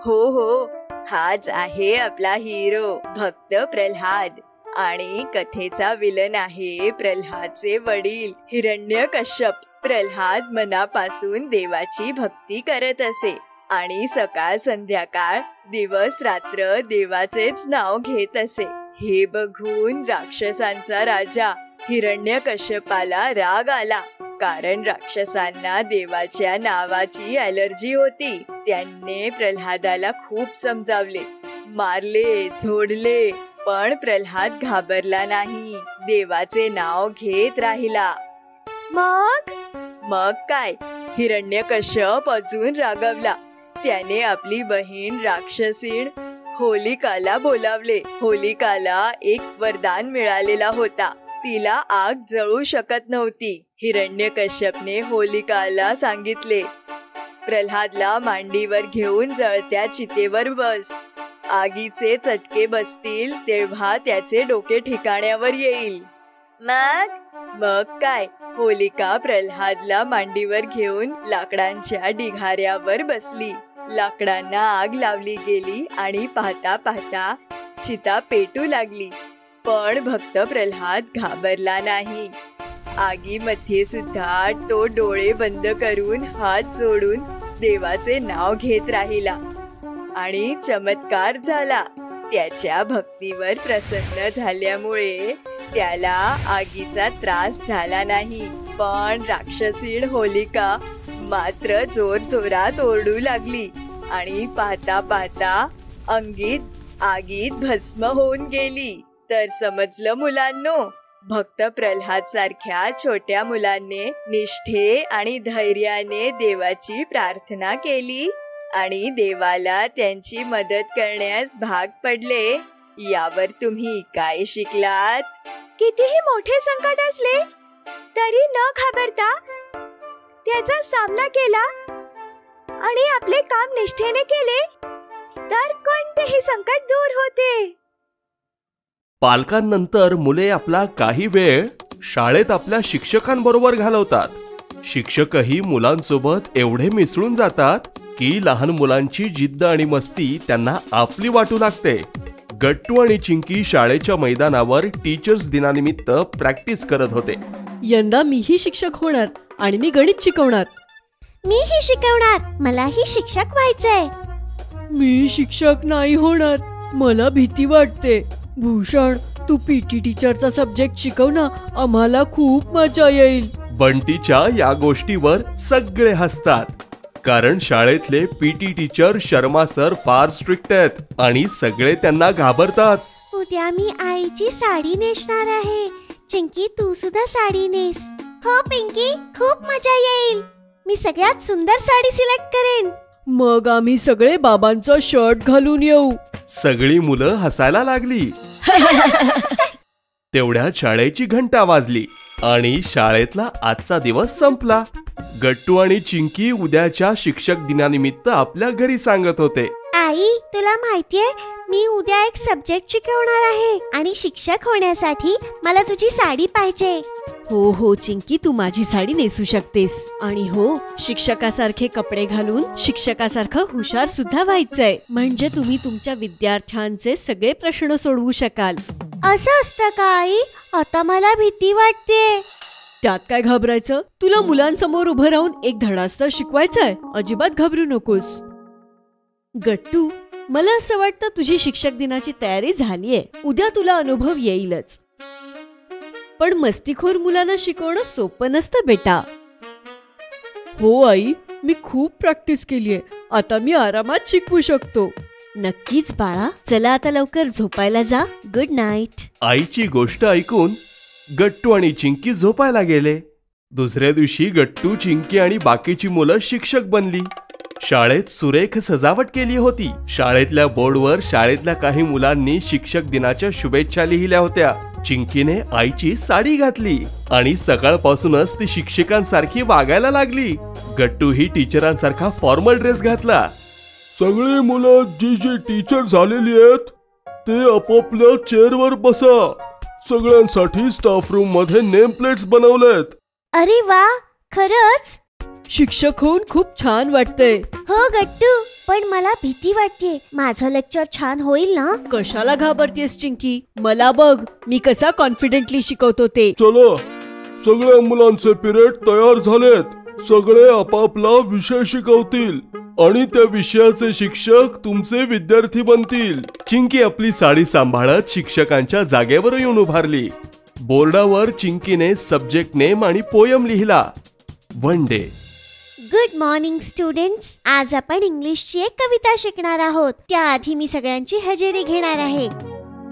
S5: हो हो,
S9: हाच आहे आपला हिरो भक्त प्रल्हाद. आणि कथेचा विलन आहे प्रल्हादचे वडील हिरण्यकश्यप. प्रल्हाद मनापासून देवाची भक्ती करत असे आणि सकाळ संध्याकाळ दिवस रात्र देवाचेच नाव घेत असे. हे बघून राक्षसांचा राजा हिरण्यकश्यपाला राग आला, कारण राक्षसांना देवाच्या नावाची ॲलर्जी होती. त्यांनी प्रल्हादाला खूप समजावले, मारले, झोडले, पण प्रल्हाद घाबरला नाही. देवाचे नाव घेत राहिला. मग काय, हिरण्यकश्यप अजून रागावला. त्याने आपली बहीण राक्षसीण होलिकाला बोलावले. होलिकाला एक वरदान मिळालेला होता, तिला आग जळू शकत नव्हती. हिरण्यकश्यपने होलिकाला सांगितले, प्रल्हादला मांडीवर घेऊन जळत्या चितेवर बस. आगीचे चटके बसतील तेव्हा त्याचे डोके ठिकाण्यावर येईल. मग काय, होलिका प्रल्हादला मांडीवर घेऊन लाकडांच्या ढिगाऱ्यावर बसली. लाकडांना आग लावली गेली आणि पाहता पाहता चिता पेटू लागली. पण भक्त प्रल्हाद घाबरला नाही. आगीमध्ये सुद्धा तो डोळे बंद करून हात जोडून देवाचे नाव घेत राहिला आणि चमत्कार झाला. त्याच्या भक्तीवर प्रसन्न झाल्यामुळे त्याला आगीचा त्रास झाला नाही. पण राक्षसीण होलिका मात्र जोर जोरात ओरडू लागली आणि पाहता पाहता आगीत भस्म होऊन गेली. तर समजलं मुलांनो, भक्त प्रल्हाद सारख्या छोट्या मुलांनी निष्ठे आणि धैर्याने देवाची प्रार्थना केली आणि देवाला त्यांची मदत करण्यास भाग पडले. यावर तुम्ही काय शिकलात?
S5: कितीही मोठे संकट असले तरी न घाबरता त्याचा सामना केला आणि आपले काम निष्ठेने केले तर कोणतेही संकट दूर होते.
S12: पालकांनंतर मुले आपला काही वेळ शाळेत आपल्या शिक्षकांबरोबर घालवतात. शिक्षकही मुलांसोबत एवढे मिसळून जातात की लहान मुलांची जिद्द आणि मस्ती त्यांना आपली वाटू लागते. गट्टू आणि चिंकी शाळेच्या मैदानावर टीचर्स दिनानिमित्त प्रॅक्टिस करत होते.
S11: यंदा मीही शिक्षक होणार आणि मी गणित शिकवणार.
S3: मीही शिकवणार, मलाही शिक्षक व्हायचंय.
S11: मी शिक्षक नाही होणार, मला भीती वाटते. भूषण, तू पीटी टीचरचा सब्जेक्ट शिकव ना, आम्हाला खूप मजा येईल.
S12: बंटीच्या या गोष्टीवर सगळे हसतात, कारण शाळेतले पीटी टीचर शर्मा सर फार स्ट्रिक्ट आहेत आणि सगळे त्यांना घाबरतात.
S3: उद्या मी आईची साडी नेसणार आहे. चिंकी, तू सुद्धा साडी नेस. हो पिंकी, खूप मजा येईल. मी सगळ्यात सुंदर साडी सिलेक्ट करेन.
S11: मग आम्ही सगळे बाबांचा शर्ट घालून येऊ.
S12: सगळी मुलं हसायला लागली. तेवढ्यात शाळेची घंटा वाजली आणि शाळेतला आजचा दिवस संपला. गट्टू आणि चिंकी उद्याच्या शिक्षक दिनानिमित्त आपल्या घरी सांगत होते,
S3: आई, तुला माहितीये, मी उद्या एक सब्जेक्ट शिकवणार आहे आणि शिक्षक होण्यासाठी मला तुझी साडी पाहिजे.
S11: हो हो चिंकी, तू माझी साडी नेसू शकतेस. आणि हो, शिक्षकासारखे कपडे घालून शिक्षकासारखं हुशार सुद्धा व्हायचंय, म्हणजे तुम्ही तुमच्या विद्यार्थ्यांचे सगळे प्रश्न सोडवू शकाल.
S3: असं असतं का आई? आता मला भीती वाटते.
S11: त्यात काय घाबरायचं? तुला मुलांसमोर उभं राहून एक धडाच तर शिकवायचाय. अजिबात घाबरू नकोस. गट्टू, मला असं वाटतं तुझी शिक्षक दिनाची तयारी झालीये. उद्या तुला अनुभव येईलच. पण मस्तीखोर मुलांना शिकवणं सोपं नसतं बेटा. हो आई, मी खूप प्रॅक्टिस केलीये. आता मी आरामात शिकवू शकतो. नक्कीच बाळा. चला आता लवकर झोपायला जा. Good night.
S12: आईची गोष्ट ऐकून गट्टू आणि चिंकी झोपायला गेले. दुसऱ्या दिवशी गट्टू, चिंकी आणि बाकीची मुलं शिक्षक बनली. शाळेत सुरेख सजावट केली होती. शाळेतल्या बोर्डवर शाळेतल्या काही मुलांनी शिक्षक दिनाच्या शुभेच्छा लिहिल्या होत्या. चिंकीने आईची साडी घातली आणि सकाळपासूनच ती शिक्षकांसारखी वागायला लागली. गट्टू ही टीचरांसारखा फॉर्मल ड्रेस घातला.
S6: सगळे मुलं जी जी टीचर झालेली आहेत ते आपापल्या चेअरवर बसा. सगळ्यांसाठी स्टाफ रूम मध्ये नेम प्लेट्स बनवलेत.
S3: अरे वा, खरंच
S11: शिक्षक होऊन खूप छान वाटतंय.
S3: हो गट्टू,
S13: पण मला भीती वाटते. माझं लेक्चर छान होईल ना?
S11: कशाला घाबरतेस चिंकी? मला बघ, मी कसा कॉन्फिडेंटली शिकवतो ते.
S12: चलो, सगळ्या मुलांचे पिरियड तयार झालेत. सगळे आपापला विषय शिकवतील आणि त्या विषयाचे शिक्षक तुमचे विद्यार्थी बनतील. चिंकी आपली साडी सांभाळत शिक्षकांच्या जागेवर येऊन उभारली. बोर्डावर चिंकीने सब्जेक्ट नेम आणि पोयम लिहिला. One day.
S13: Good morning students. आज आपण इंग्लिशची एक कविता शिकणार आहोत. त्याआधी मी सगळ्यांची हजेरी घेणार आहे.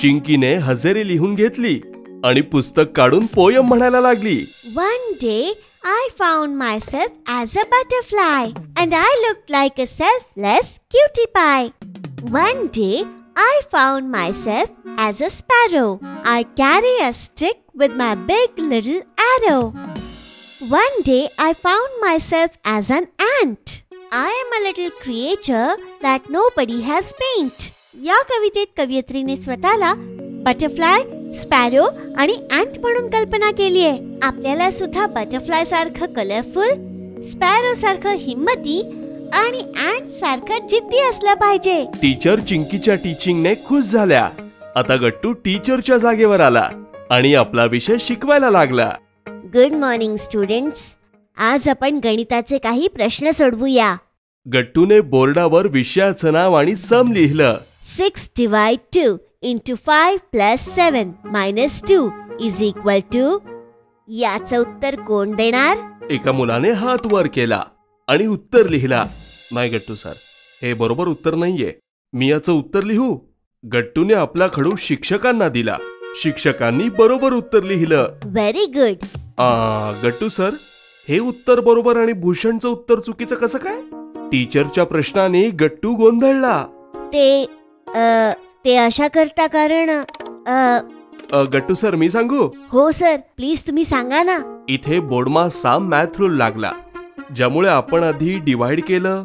S12: चिंकीने हजेरी लिहून घेतली आणि पुस्तक काढून पोयम म्हणायला लागली.
S13: One day I found myself as a butterfly and I looked like a selfless cutie pie. One day I found myself as a sparrow. I carry a stick with my big little arrow. One day I found myself as an ant. I am a little creature that nobody has paint. या कवितेत कवयित्रीने स्वतःला butterfly, sparrow आणि ॲन्ट म्हणून कल्पना केली आहे. आपल्याला सुद्धा बटरफ्लाय सारखं कलरफुल, स्पॅरो सारखं हिम्मती आणि ॲन्ट सारखं जिद्दी असलं पाहिजे.
S12: टीचर चिंकीच्या टीचिंगने खुश झाल्या. आता गट्टू टीचरच्या जागेवर आला आणि आपला विषय शिकवायला लागला.
S13: Good morning students. आज आपण गणिताचे काही प्रश्न सोडवूया.
S12: गट्टूने बोर्डावर विषयाचं नाव आणि सम लिहिलं.
S13: 6 divide 2 into 5 plus 7 minus 2 is equal to. याचं उत्तर कोण देणार?
S12: एका मुलाने हात वर केला आणि उत्तर लिहिला. नाही गट्टू सर, हे बरोबर उत्तर नाहीये. मी याचं उत्तर लिहू? गट्टूने आपला खडू शिक्षकांना दिला. शिक्षकांनी बरोबर उत्तर लिहिलं.
S13: Very good.
S12: गट्टू सर, हे उत्तर बरोबर आणि भूषणचं उत्तर चुकीचं कसं काय? टीचरच्या प्रश्नाने गट्टू गोंधळला.
S13: ते अशा करता कारण
S12: गट्टू सर, मी सांगू?
S13: हो सर, प्लीज तुम्ही सांगा ना.
S12: इथे बोर्डमा साम मॅथ रूल लागला, ज्यामुळे आपण आधी डिवाइड केलं,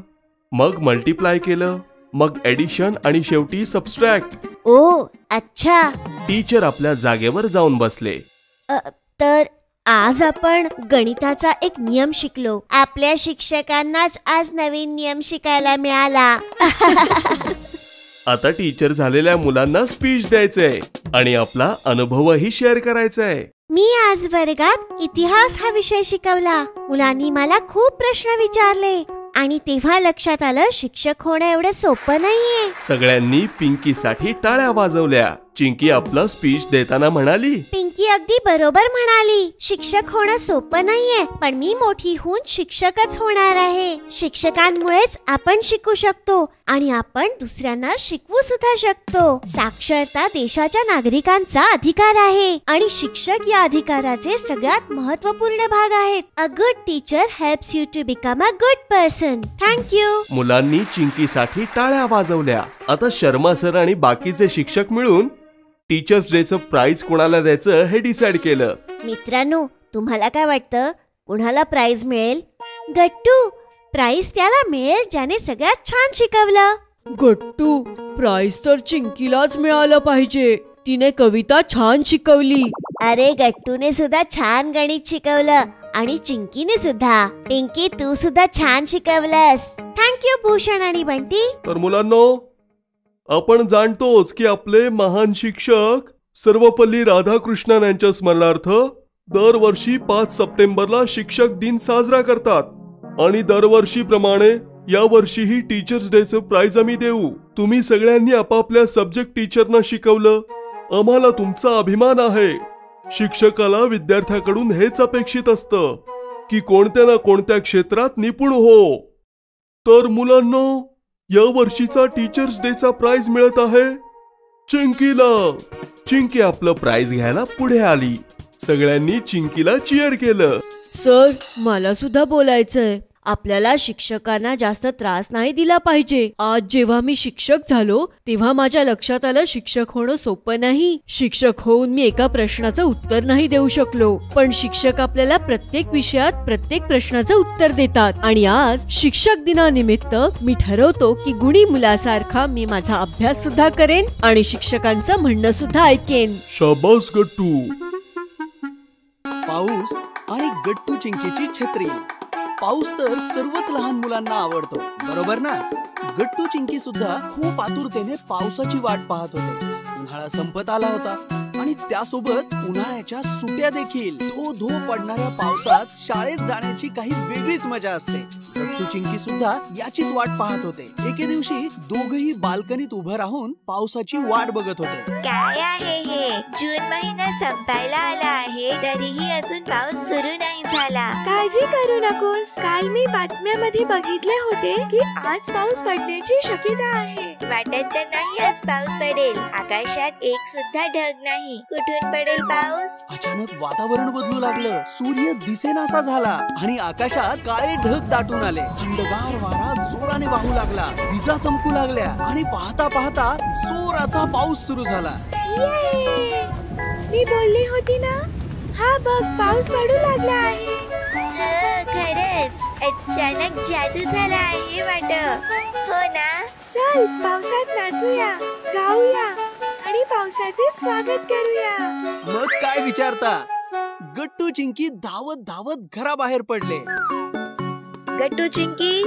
S12: मग मल्टिप्लाय केलं, मग एडिशन आणि शेवटी सबस्ट्रॅक्ट.
S13: ओ अच्छा.
S12: टीचर आपल्या जागेवर जाऊन बसले.
S13: तर आज आपण गणिताचा एक नियम शिकलो. आपल्या शिक्षकांनाच आज नवीन नियम शिकायला मिळाला.
S12: आता टीचर झालेल्या मुलांना स्पीच द्यायचंय आणि आपला अनुभवही शेअर करायचाय.
S13: मी आज वर्गात इतिहास हा विषय शिकवला. मुलांनी मला खूप प्रश्न विचारले आणि तेव्हा लक्षात आलं शिक्षक होणं एवढं सोपं नाहीये.
S12: सगळ्यांनी पिंकीसाठी टाळ्या वाजवल्या. चिंकी आपलं स्पीच देताना म्हणाली,
S13: पिंकी अगदी बरोबर म्हणाली. शिक्षक होणं सोपं नाहीये, पण मी मोठी होऊन शिक्षकच होणार आहे. शिक्षकांमुळेच आपण शिकू शकतो आणि आपण दुसऱ्यांना शिकवू सुद्धा शकतो. साक्षरता देशाच्या नागरिकांचा अधिकार आहे आणि शिक्षक या अधिकाराचे सगळ्यात महत्त्वपूर्ण भाग आहेत. A good teacher helps you to become a good person. Thank you.
S12: मुलांनी चिंकीसाठी टाळ्या वाजवल्या. आता शर्मा सर आणि बाकीचे शिक्षक मिळून टीचर्स डेचं प्राइज कोणाला द्यायचं हे डिसाइड केलं.
S13: मित्रांनो, तुम्हाला काय वाटतं, कोणाला प्राइज मिळेल? गट्टू. प्राइज त्याला मिळेल ज्याने सगळ्यात छान शिकवलं.
S11: गट्टू, प्राइज तर चिंकीलाच मिळालं पाहिजे. तिने कविता छान शिकवली.
S13: अरे गट्टूने सुद्धा छान गणित शिकवलं आणि चिंकीने सुद्धा. पिंकी, तू सुद्धा छान शिकवलंस. थँक्यू भूषण आणि बंटी.
S12: तर मुलांनो, आपण जाणतोच की आपले महान शिक्षक सर्वपल्ली राधाकृष्णन यांच्या स्मरणार्थ दरवर्षी 5 सप्टेंबरला शिक्षक दिन साजरा करतात आणि दरवर्षीप्रमाणे या वर्षीही टीचर्स डेचं प्राइज आम्ही देऊ. तुम्ही सगळ्यांनी आपापल्या सब्जेक्ट टीचरना शिकवलं. आम्हाला तुमचा अभिमान आहे. शिक्षकाला विद्यार्थ्याकडून हेच अपेक्षित असतं की कोणत्या ना कोणत्या क्षेत्रात निपुण हो. तर मुलांनो, या वर्षीचा टीचर्स डेचा प्राइज मिळत आहे चिंकीला. चिंकी आपलं प्राइज घ्यायला पुढे आली. सगळ्यांनी चिंकीला चीअर केलं.
S11: सर, मला सुद्धा बोलायचंय. आपल्याला शिक्षकांना जास्त त्रास नाही दिला पाहिजे. आज जेव्हा मी शिक्षक झालो तेव्हा माझ्या लक्षात आलं शिक्षक होणं सोपं नाही. शिक्षक होऊन मी एका प्रश्नाचं उत्तर नाही देऊ शकलो, पण शिक्षक आपल्याला प्रत्येक विषयात प्रत्येक प्रश्नाचं उत्तर देतात. आणि आज शिक्षक दिनानिमित्त मी ठरवतो की गुणी मुलासारखा मी माझा अभ्यास सुद्धा करेन आणि शिक्षकांचं म्हणणं सुद्धा ऐकेन.
S12: शाबास गट्टू.
S8: पाऊस आणि गट्टू चिंकीची छत्री. पाऊस तर सर्वच लहान मुलांना आवडतो, बरोबर ना? गट्टू चिंकी सुद्धा खूप आतुरतेने पावसाची वाट पाहत होते. उन्हाळा संपत आला होता आणि त्यासोबत उन्हाळ्याच्या सुट्या देखील. धो धो पडणाऱ्या पावसात शाळेत जाण्याची काही वेगळीच मजा असते. गट्टू चिंकी सुद्धा याचीच वाट पाहत होते. एके दिवशी दोघही बाल्कनीत उभं राहून पावसाची वाट बघत होते.
S13: काय आहे हे? जून महिना संपायला आला आहे, तरीही अजून पाऊस सुरू नाही झाला.
S7: काळजी करू नकोस, काल मी बातम्यामध्ये बघितले होते की आज पाऊस पडण्याची शक्यता आहे.
S13: वाटत तर नाही आज पाऊस पडेल. आकाशात एक सुद्धा ढग नाही. कुठून पडेल पाऊस?
S8: अचानक वातावरण बदलू लागलं. सूर्य दिसेनासा झाला आणि आकाशात काळे ढग दाटून आले. थंडगार वारा जोराने वाहू लागला. विजा चमकू लागल्या आणि पाहता पाहता जोराचा पाऊस सुरू झाला.
S7: मी बोलली होती ना, हा बघ पाऊस पडू लागला आहे.
S13: खरंच अचानक जादू झाला आहे वाटत, हो ना?
S7: चल पावसात नाचूया, गाऊया आणि पावसाचे स्वागत करूया.
S8: मग काय विचारता, गट्टू चिंकी धावत धावत घराबाहेर पडले.
S5: गट्टू चिंकी,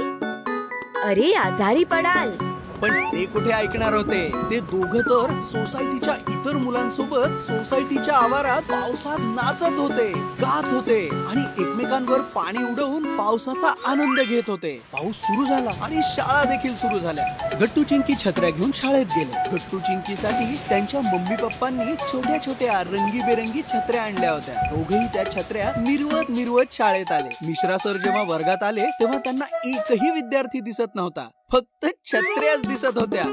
S5: अरे आजारी पडाल.
S8: पण ते कुठे ऐकणार होते. ते दोघं तर सोसायटीच्या इतर मुलांसोबत सोसायटीच्या आवारात पावसात नाचत होते, गात होते आणि एकमेकांवर पाणी उडवून पावसाचा आनंद घेत होते. पाऊस सुरू झाला आणि शाळा देखील सुरू झाल्या. गट्टू चिंकी छत्र्या घेऊन शाळेत गेले. गट्टू चिंकीसाठी त्यांच्या मम्मी पप्पांनी छोट्या छोट्या रंगीबेरंगी छत्र्या आणल्या होत्या. दोघही त्या छत्र्या मिरवत मिरवत शाळेत आले. मिश्रा सर जेव्हा वर्गात आले तेव्हा त्यांना एकही विद्यार्थी दिसत नव्हता, फक्त छत्र्याच दिसत होत्या.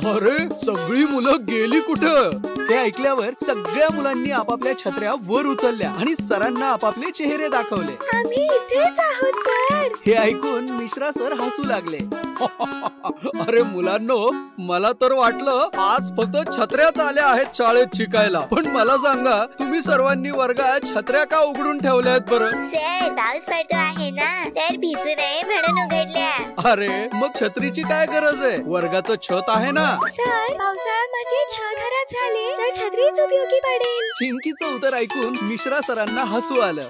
S6: अरे सगळी मुलं गेली कुठं?
S8: ते ऐकल्यावर सगळ्या मुलांनी आपापल्या छत्र्या वर उचलल्या आणि सरांना आपापले चेहरे दाखवले.
S7: आम्ही इथेच आहोत सर.
S8: हे ऐकून मिश्रा सर हसू लागले.
S6: अरे मुलांनो, मला तर वाटलं आज फक्त छत्र्याच आल्या आहेत शाळेत शिकायला. पण मला सांगा, तुम्ही सर्वांनी वर्गात छत्र्या का उघडून ठेवल्या आहेत बरं?
S13: सर पाऊस पडतो आहे ना, तर भिजू नये म्हणून उघडल्या.
S6: अरे मग छत्रीची काय गरज आहे? वर्गाचं छत आहे ना.
S7: सर पावसाळ्यामध्ये छत खराब झाली तर छत्रीच उपयोगी पडेल.
S8: चिंकीचं उत्तर ऐकून मिश्रा सरांना हसू आलं.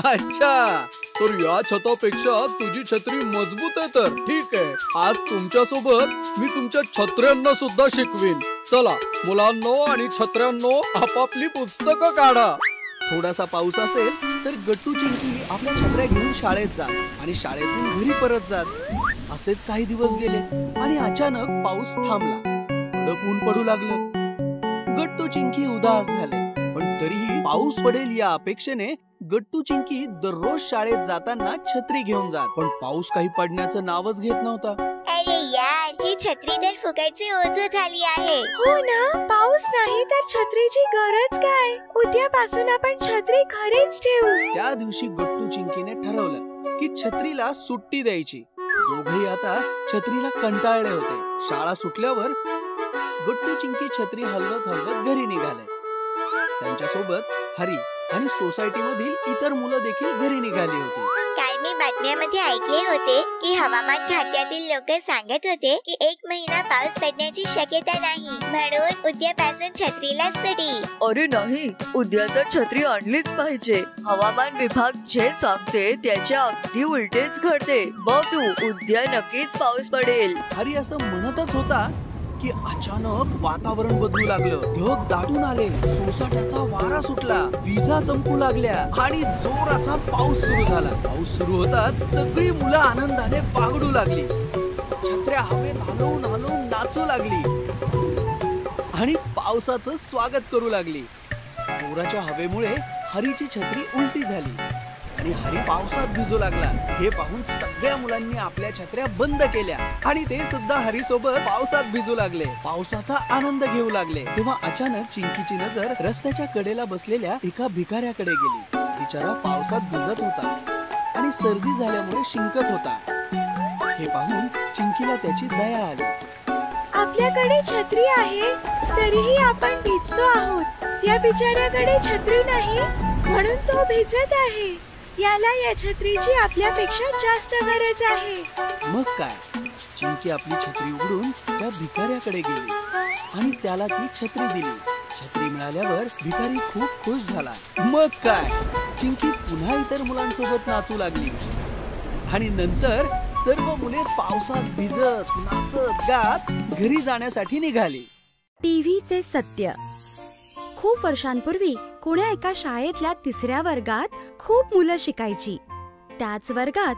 S6: अच्छा, तर या छतापेक्षा तुझी छत्री मजबूत आहे तर ठीक आहे. आज तुमच्या सोबत मी तुमच्या छत्र्यांना सुद्धा शिकवीन. चला मुलांनो आणि छत्र्यांनो, आपापली पुस्तकं काढा.
S8: थोडासा पाऊस असेल तर गट्टू चिंकी आपल्या छत्र्या घेऊन शाळेत जात आणि शाळेतून घरी परत जात. असेच काही दिवस गेले आणि अचानक पाऊस थांबला. कडक ऊन पडू लागलं. गट्टू चिंकी उदास झाले. पण तरीही पाऊस पडेल या अपेक्षेने गट्टू चिंकी दररोज शाळेत जाताना छत्री घेऊन जात. पण पाऊस काही पडण्याचं नावच घेत नव्हता.
S13: अरे यार, ही छत्री तर फुकटची ओझो झाली आहे.
S7: हो ना, पाऊस नाही तर छत्रीची गरज काय? उद्यापासून आपण छत्री घरीच ठेवू.
S8: त्या दिवशी गट्टू चिंकीने ठरवलं की छत्रीला सुट्टी द्यायची. दोघही आता छत्रीला कंटाळले होते. शाळा सुटल्यावर गट्टू चिंकी छत्री हलवत हलवत घरी निघाले. त्यांच्यासोबत हरी आणि सोसायटी मधील इतर मुलं देखील घरी निघाली होती.
S13: काल मी बातम्यामध्ये ऐकले होते की हवामान खात्यातील लोक सांगत होते की 1 महिना पाऊस पडण्याची शक्यता नाही, म्हणून उद्यापासून छत्रीला सुटी.
S9: अरे नाही, उद्या तर छत्री आणलीच पाहिजे. हवामान विभाग जे सांगते त्याच्या अगदी उलटेच घडते. बघ तू, उद्या नक्कीच पाऊस पडेल.
S8: हरी असं म्हणतच होता की अचानक वातावरण बदलू लागलं. ढग दाटून आले. सोसाट्याचा वारा सुटला. विजा चमकू लागल्या आणि जोराचा पाऊस सुरू झाला. पाऊस सुरू होताच सगळी मुलं आनंदाने बागडू लागली. छत्र्या हवेत हलवून हलवून नाचू लागली आणि पावसाचं स्वागत करू लागली. जोराच्या हवेमुळे हरीची छत्री उलटी झाली आणि हरी पावसात भिजू लागला. हे पाहून सगळ्या मुलांनी आपल्या छत्र्या बंद केल्या आणि ते सुद्धा हरी सोबत पावसात भिजू लागले. पावसाचा आनंद घेऊ लागले. तेव्हा अचानक चिंकीची नजर रस्त्याच्या कडेला बसलेल्या एका भिकाऱ्याकडे गेली. बिचारा पावसात भिजत होता आणि सर्दी झाल्यामुळे शिंकत होता. हे पाहून चिंकीला त्याची दया आली.
S7: आपल्याकडे छत्री आहे तरीही आपण भिजतो आहोत. या बिचाऱ्याकडे छत्री नाही म्हणून तो भिजत आहे. याला या छत्रीची आपल्यापेक्षा जास्त गरज आहे.
S8: मग काय, चिंकी आपली छत्री उघडून त्या भिकाऱ्याकडे गेली आणि त्याला ती छत्री दिली. छत्री मिळाल्यावर भिकारी खूप खुश झाला. मग काय, चिंकी पुन्हा इतर मुलांसोबत नाचू लागली आणि नंतर सर्व मुले पावसात भिजत नाचत गात घरी जाण्यासाठी निघाली.
S7: टीव्हीचे सत्य. खूप वर्षांपूर्वी कोण्या एका शाळेतल्या 3ऱ्या वर्गात खूप मुलं शिकायची. त्याच वर्गात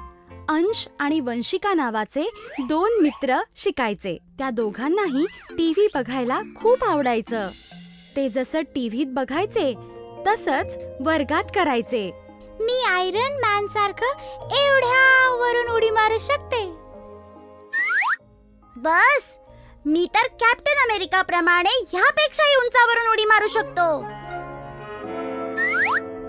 S7: अंश आणि वंशिका नावाचे 2 मित्र शिकायचे. त्या दोघांनाही टीव्ही बघायला खूप आवडायचं. ते जसं टीव्हीत बघायचे तसंच वर्गात करायचे.
S3: मी आयरन मॅन सारखं एवढ्या वरून उडी मारू शकते.
S13: बस, मी तर कॅप्टन अमेरिका प्रमाणे ह्यापेक्षाही उंचावरून उडी मारू शकतो.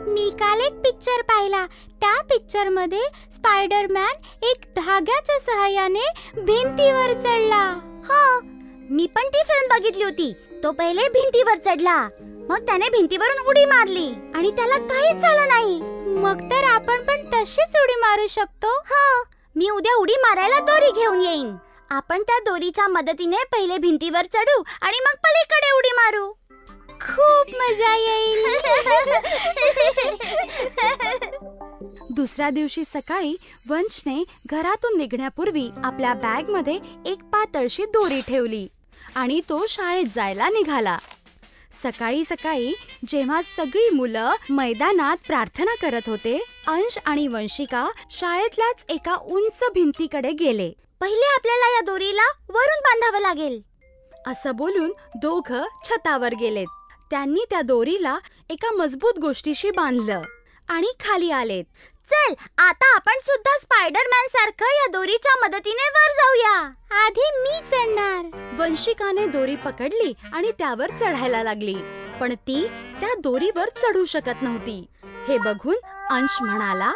S3: मी काल एक पिक्चर पाहिला. त्या पिक्चर मध्ये स्पायडरमॅन एक धाग्याच्या सहाय्याने भिंतीवर चढला.
S13: हो, मी पण ती फिल्म बघितली होती. तो पहिले भिंतीवर चढला, मग त्याने भिंतीवरून उडी मारली आणि त्याला काहीच झालं नाही.
S3: मग तर आपण पण तशीच उडी मारू शकतो.
S13: हो, मी उद्या उडी मारायला दोरी घेऊन येईन. आपण त्या दोरीच्या मदतीने पहिले भिंतीवर चढू आणि मग पलीकडे उडी मारू.
S3: खूप मजा येईल.
S7: दुसऱ्या दिवशी सकाळी वंशने घरातून निघण्यापूर्वी आपल्या बॅगमध्ये एक पातळशी दोरी ठेवली आणि तो शाळेत जायला निघाला. सकाळी सकाळी जेव्हा सगळी मुलं मैदानात प्रार्थना करत होते, अंश आणि वंशिका शाळेतल्याच एका उंच भिंतीकडे गेले.
S13: पहिले आपल्याला या दोरीला वरून बांधावं लागेल,
S7: असं बोलून दोघं छतावर गेलेत. त्यांनी त्या दोरीला एका मजबूत गोष्टीशी बांधलं आणि खाली आलेत.
S13: चल, आता आपण सुद्धा स्पायडरमॅन सारखं या दोरीच्या मदतीने वर जाऊया.
S3: आधी मी चढणार.
S7: वंशिकाने दोरी पकडली आणि त्यावर चढायला लागली, पण ती त्या दोरीवर चढू शकत नव्हती. हे बघून अंश म्हणाला,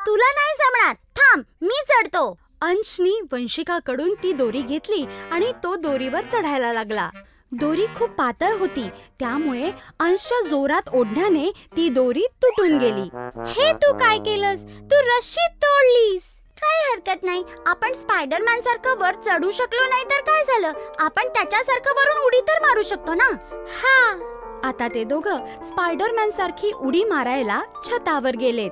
S13: तुला नाही जमणार, थांब, मी चढतो.
S7: अंशनी वंशिकाकडून ती दोरी घेतली आणि तो दोरीवर चढायला लागला. दोरी खूप पातळ होती, त्यामुळे अंशच्या जोरात ओढण्याने ती दोरी तुटून गेली.
S3: हे तू काय केलंस? तू रस्सी तोडलीस.
S13: काही हरकत नाही, आपण स्पायडरमॅन सारखं वर चढू शकलो नाही तर काय झालं, आपण त्याच्यासारखं वरून उडी तर मारू शकतो ना.
S7: हा, आता ते दोघं स्पायडरमॅन सारखी उडी मारायला छतावर गेलेत.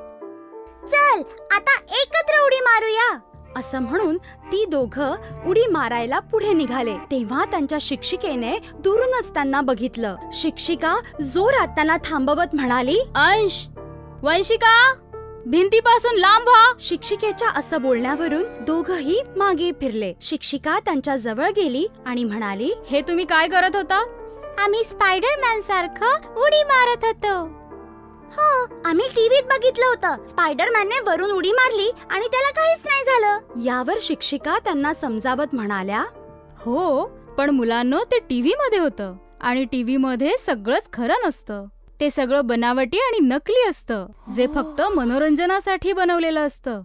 S13: चल, आता एकत्र उडी मारूया,
S7: असं म्हणून ती दोघं उडी मारायला पुढे निघाले. तेव्हा त्यांच्या शिक्षिकेने दुरूनच त्यांना बघितलं. शिक्षिका जोरात त्यांना थांबवत म्हणाली,
S4: अंश, वंशिका, भिंतीपासून लांब व्हा.
S7: शिक्षिकेच्या असं बोलण्यावरून दोघंही मागे फिरले. शिक्षिका त्यांच्या जवळ गेली आणि म्हणाली,
S4: हे तुम्ही काय करत होता?
S3: आम्ही स्पायडरमॅन सारखं उडी मारत होतो.
S13: हो, आम्ही टीव्हीत बघितलं होतं. स्पायडरमॅनने वरून उडी मारली आणि त्याला काहीच नाही झालं.
S7: यावर शिक्षिका त्यांना समजावत म्हणाल्या,
S4: हो, पण मुलांनो, ते टीव्ही मध्ये होतं आणि टीव्ही मध्ये सगळंच खरं नसतं. ते सगळं बनावटी आणि नकली असतं, जे फक्त मनोरंजनासाठी बनवलेलं असतं.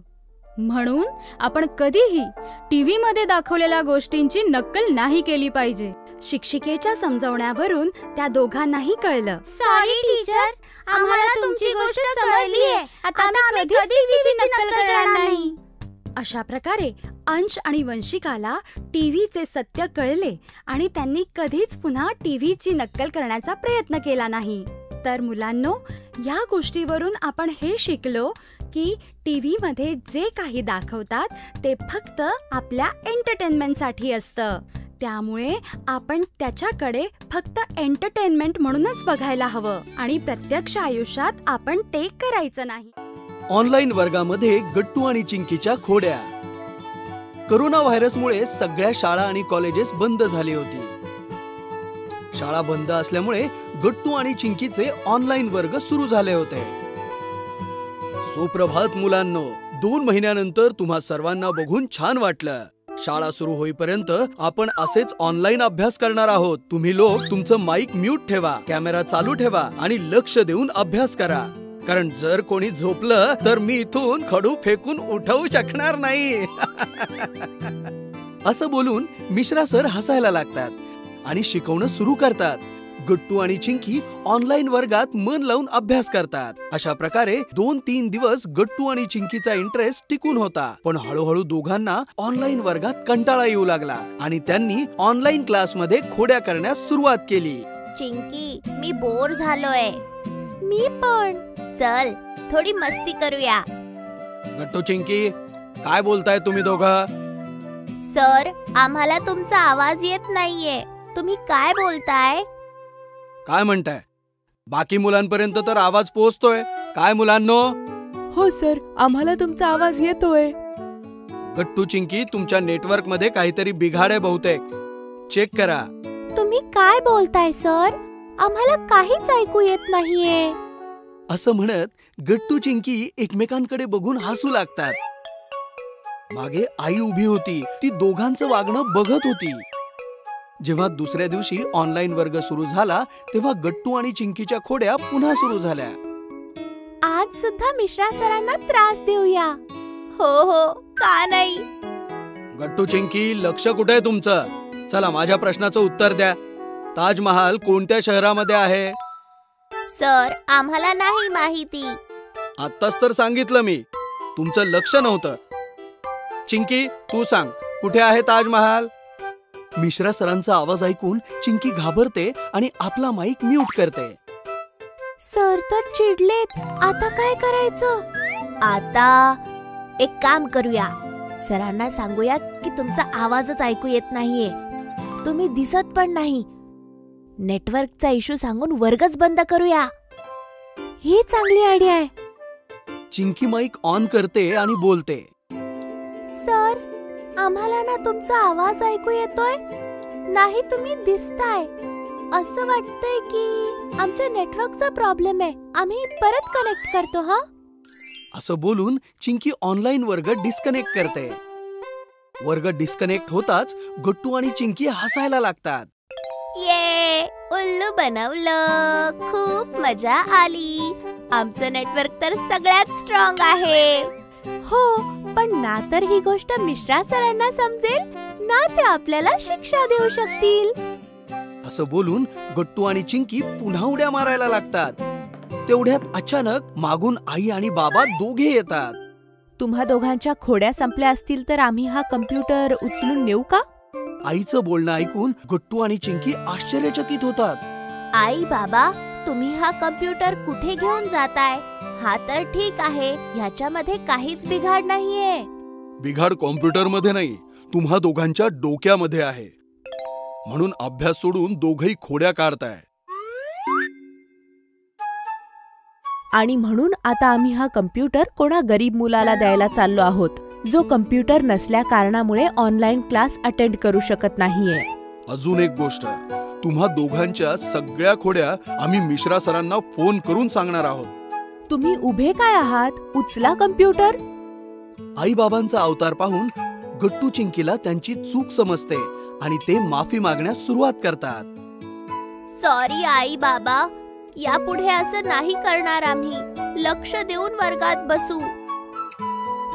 S4: म्हणून आपण कधीही टीव्ही मध्ये दाखवलेल्या गोष्टींची नक्कल नाही केली पाहिजे.
S7: शिक्षिकेच्या समजावण्यावरून त्या दोघांनाही कळलं.
S13: सॉरी टीचर, आम्हाला तुमची गोष्ट समजलीये. आता आम्ही कधीच टीव्हीची नक्कल करणार नाही.
S7: अशा प्रकारे अंश आणि वंशिकाला टीव्हीचे सत्य कळले आणि त्यांनी कधीच पुन्हा टीव्हीची नक्कल करण्याचा प्रयत्न केला नाही. तर मुलांनो, या गोष्टीवरून आपण हे शिकलो की टीव्ही मध्ये जे काही दाखवतात ते फक्त आपल्या एंटरटेनमेंटसाठी असतं. त्यामुळे आपण त्याच्याकडे फक्त एंटरटेनमेंट म्हणूनच बघायला हवं आणि प्रत्यक्ष आयुष्यात आपण ते करायचं नाही.
S8: ऑनलाईन वर्गामध्ये गट्टू आणि चिंकीच्या खोड्या. कोरोना व्हायरसमुळे सगळ्या शाळा आणि कॉलेजेस बंद झाली होती. शाळा बंद असल्यामुळे गट्टू आणि चिंकीचे ऑनलाईन वर्ग सुरू झाले होते. सुप्रभात मुलांनो, 2 महिन्यानंतर तुम्हा सर्वांना बघून छान वाटलं. शाळा सुरू होईपर्यंत आपण असेच ऑनलाईन अभ्यास करणार आहोत. तुम्ही लोक तुमचं माईक म्यूट ठेवा, कॅमेरा चालू ठेवा आणि लक्ष देऊन अभ्यास करा. कारण जर कोणी झोपलं तर मी इथून खडू फेकून उठवू शकणार नाही. असं बोलून मिश्रा सर हसायला लागतात आणि शिकवणं सुरू करतात. गट्टू आणि चिंकी ऑनलाईन वर्गात मन लावून अभ्यास करतात. अशा प्रकारे 2-3 दिवस गट्टू आणि चिंकीचा इंटरेस्ट टिकून होता. पण हळूहळू दोघांना ऑनलाईन वर्गात कंटाळा येऊ लागला आणि त्यांनी ऑनलाईन क्लासमध्ये खोड्या करण्यास सुरुवात केली.
S13: चिंकी, मी बोर झालोय. मी पण. चल थोडी मस्ती करूया.
S8: गट्टू चिंकी, काय बोलताय तुम्ही दोघं?
S13: सर, आम्हाला तुमचा आवाज येत नाहीये. तुम्ही काय बोलताय?
S8: काय म्हणताय? बाकी मुलांपर्यंत तर आवाज पोहोचतोय. काय मुलांनो?
S14: हो सर, आम्हाला तुमचा आवाज येतोय.
S8: गट्टू चिंकी, तुमच्या नेटवर्क मध्ये काहीतरी बिघाड आहे बहुतेक. चेक करा.
S13: तुम्ही काय बोलताय सर? आम्हाला काहीच ऐकू येत नाहीये.
S8: असं म्हणत गट्टू चिंकी एकमेकांकडे बघून हसू लागतात. मागे आई उभी होती. ती दोघांचं वागणं बघत होती. जेव्हा दुसऱ्या दिवशी ऑनलाईन वर्ग सुरू झाला तेव्हा गट्टू आणि चिंकीच्या खोड्या पुन्हा सुरू झाल्या.
S13: आज सुद्धा मिश्रा सरांना त्रास देऊया. हो हो, का नाही.
S8: गट्टू चिंकी, लक्ष कुठे आहे तुमचं? चला माझ्या प्रश्नाचं उत्तर द्या. ताजमहाल कोणत्या शहरामध्ये आहे?
S13: सर, आम्हाला नाही माहिती.
S8: आत्ताच तर सांगितलं मी. तुमचं लक्ष नव्हतं. चिंकी, तू सांग, कुठे आहे ताजमहाल? मिश्रा सरांचा आवाज ऐकून चिंकी घाबरते आणि आपला माईक म्यूट करते.
S13: सर तर चिडलेत. आता काय करायचं? आता एक काम करूया. सरांना सांगूया की तुमचा आवाजच ऐकू येत नाहीये. तुम्ही दिसत पण नाही. नेटवर्कचा इश्यू सांगून वर्गच बंद करूया. ही चांगली आयडिया आहे.
S8: चिंकी माईक ऑन करते आणि बोलते.
S13: सर, आम्हाला ना तुमचा आवाज ऐकू येतोय, नाही तुम्ही दिसताय. असं वाटतंय की आमच्या नेटवर्कचा प्रॉब्लेम आहे. आम्ही परत कनेक्ट करतो. हा,
S8: असं बोलून चिंकी ऑनलाईन वर्ग डिस्कनेक्ट करते. वर्ग डिस्कनेक्ट होताच गट्टू आणि चिंकी हसायला लागतात.
S13: ये, उल्लू बनवलं. खूप मजा आली. आमचं नेटवर्क तर सगळ्यात स्ट्रॉंग आहे. हो, पण ना तर ही गोष्ट मिश्रा सरांना समजेल, ना ते आपल्याला शिक्षा देऊ शकतील.
S8: असं बोलून गट्टू आणि चिंकी पुन्हा उड्या मारायला लागतात. तेवढ्यात अचानक मागून आई आणि बाबा दोघे येतात.
S7: तुम्हा दोघांच्या खोड्या संपल्या असतील तर आम्ही हा कम्प्युटर उचलून नेऊ का?
S8: आईचं बोलणं ऐकून गट्टू आणि चिंकी आश्चर्यचकित होतात.
S13: आई बाबा, तुम्ही हा कम्प्युटर कुठे घेऊन जाताय? हा तर ठीक आहे, ह्याच्यामध्ये काहीच बिघाड नाहीये.
S6: बिघाड कॉम्प्युटर मध्ये नाही, तुम्हा दोघांच्या डोक्यामध्ये आहे. म्हणून अभ्यास सोडून दोघही खोड्या काढताय.
S7: आणि म्हणून आता आम्ही हा कम्प्युटर कोणा गरीब मुलाला द्यायला चाललो आहोत, जो कम्प्युटर नसल्या कारणामुळे ऑनलाईन क्लास अटेंड करू शकत नाहीये.
S6: अजून एक गोष्ट, तुम्हा दोघांच्या सगळ्या खोड्या आम्ही मिश्रा सरांना फोन करून सांगणार आहोत.
S7: तुम्ही उभे काय आहात? उचला कम्प्युटर.
S8: आई बाबांचा अवतार पाहून गट्टू चिंकीला त्यांची चूक समजते आणि ते माफी मागण्यास सुरुवात करतात.
S13: सॉरी आई बाबा, यापुढे असं नाही करणार. आम्ही लक्ष देऊन वर्गात बसू.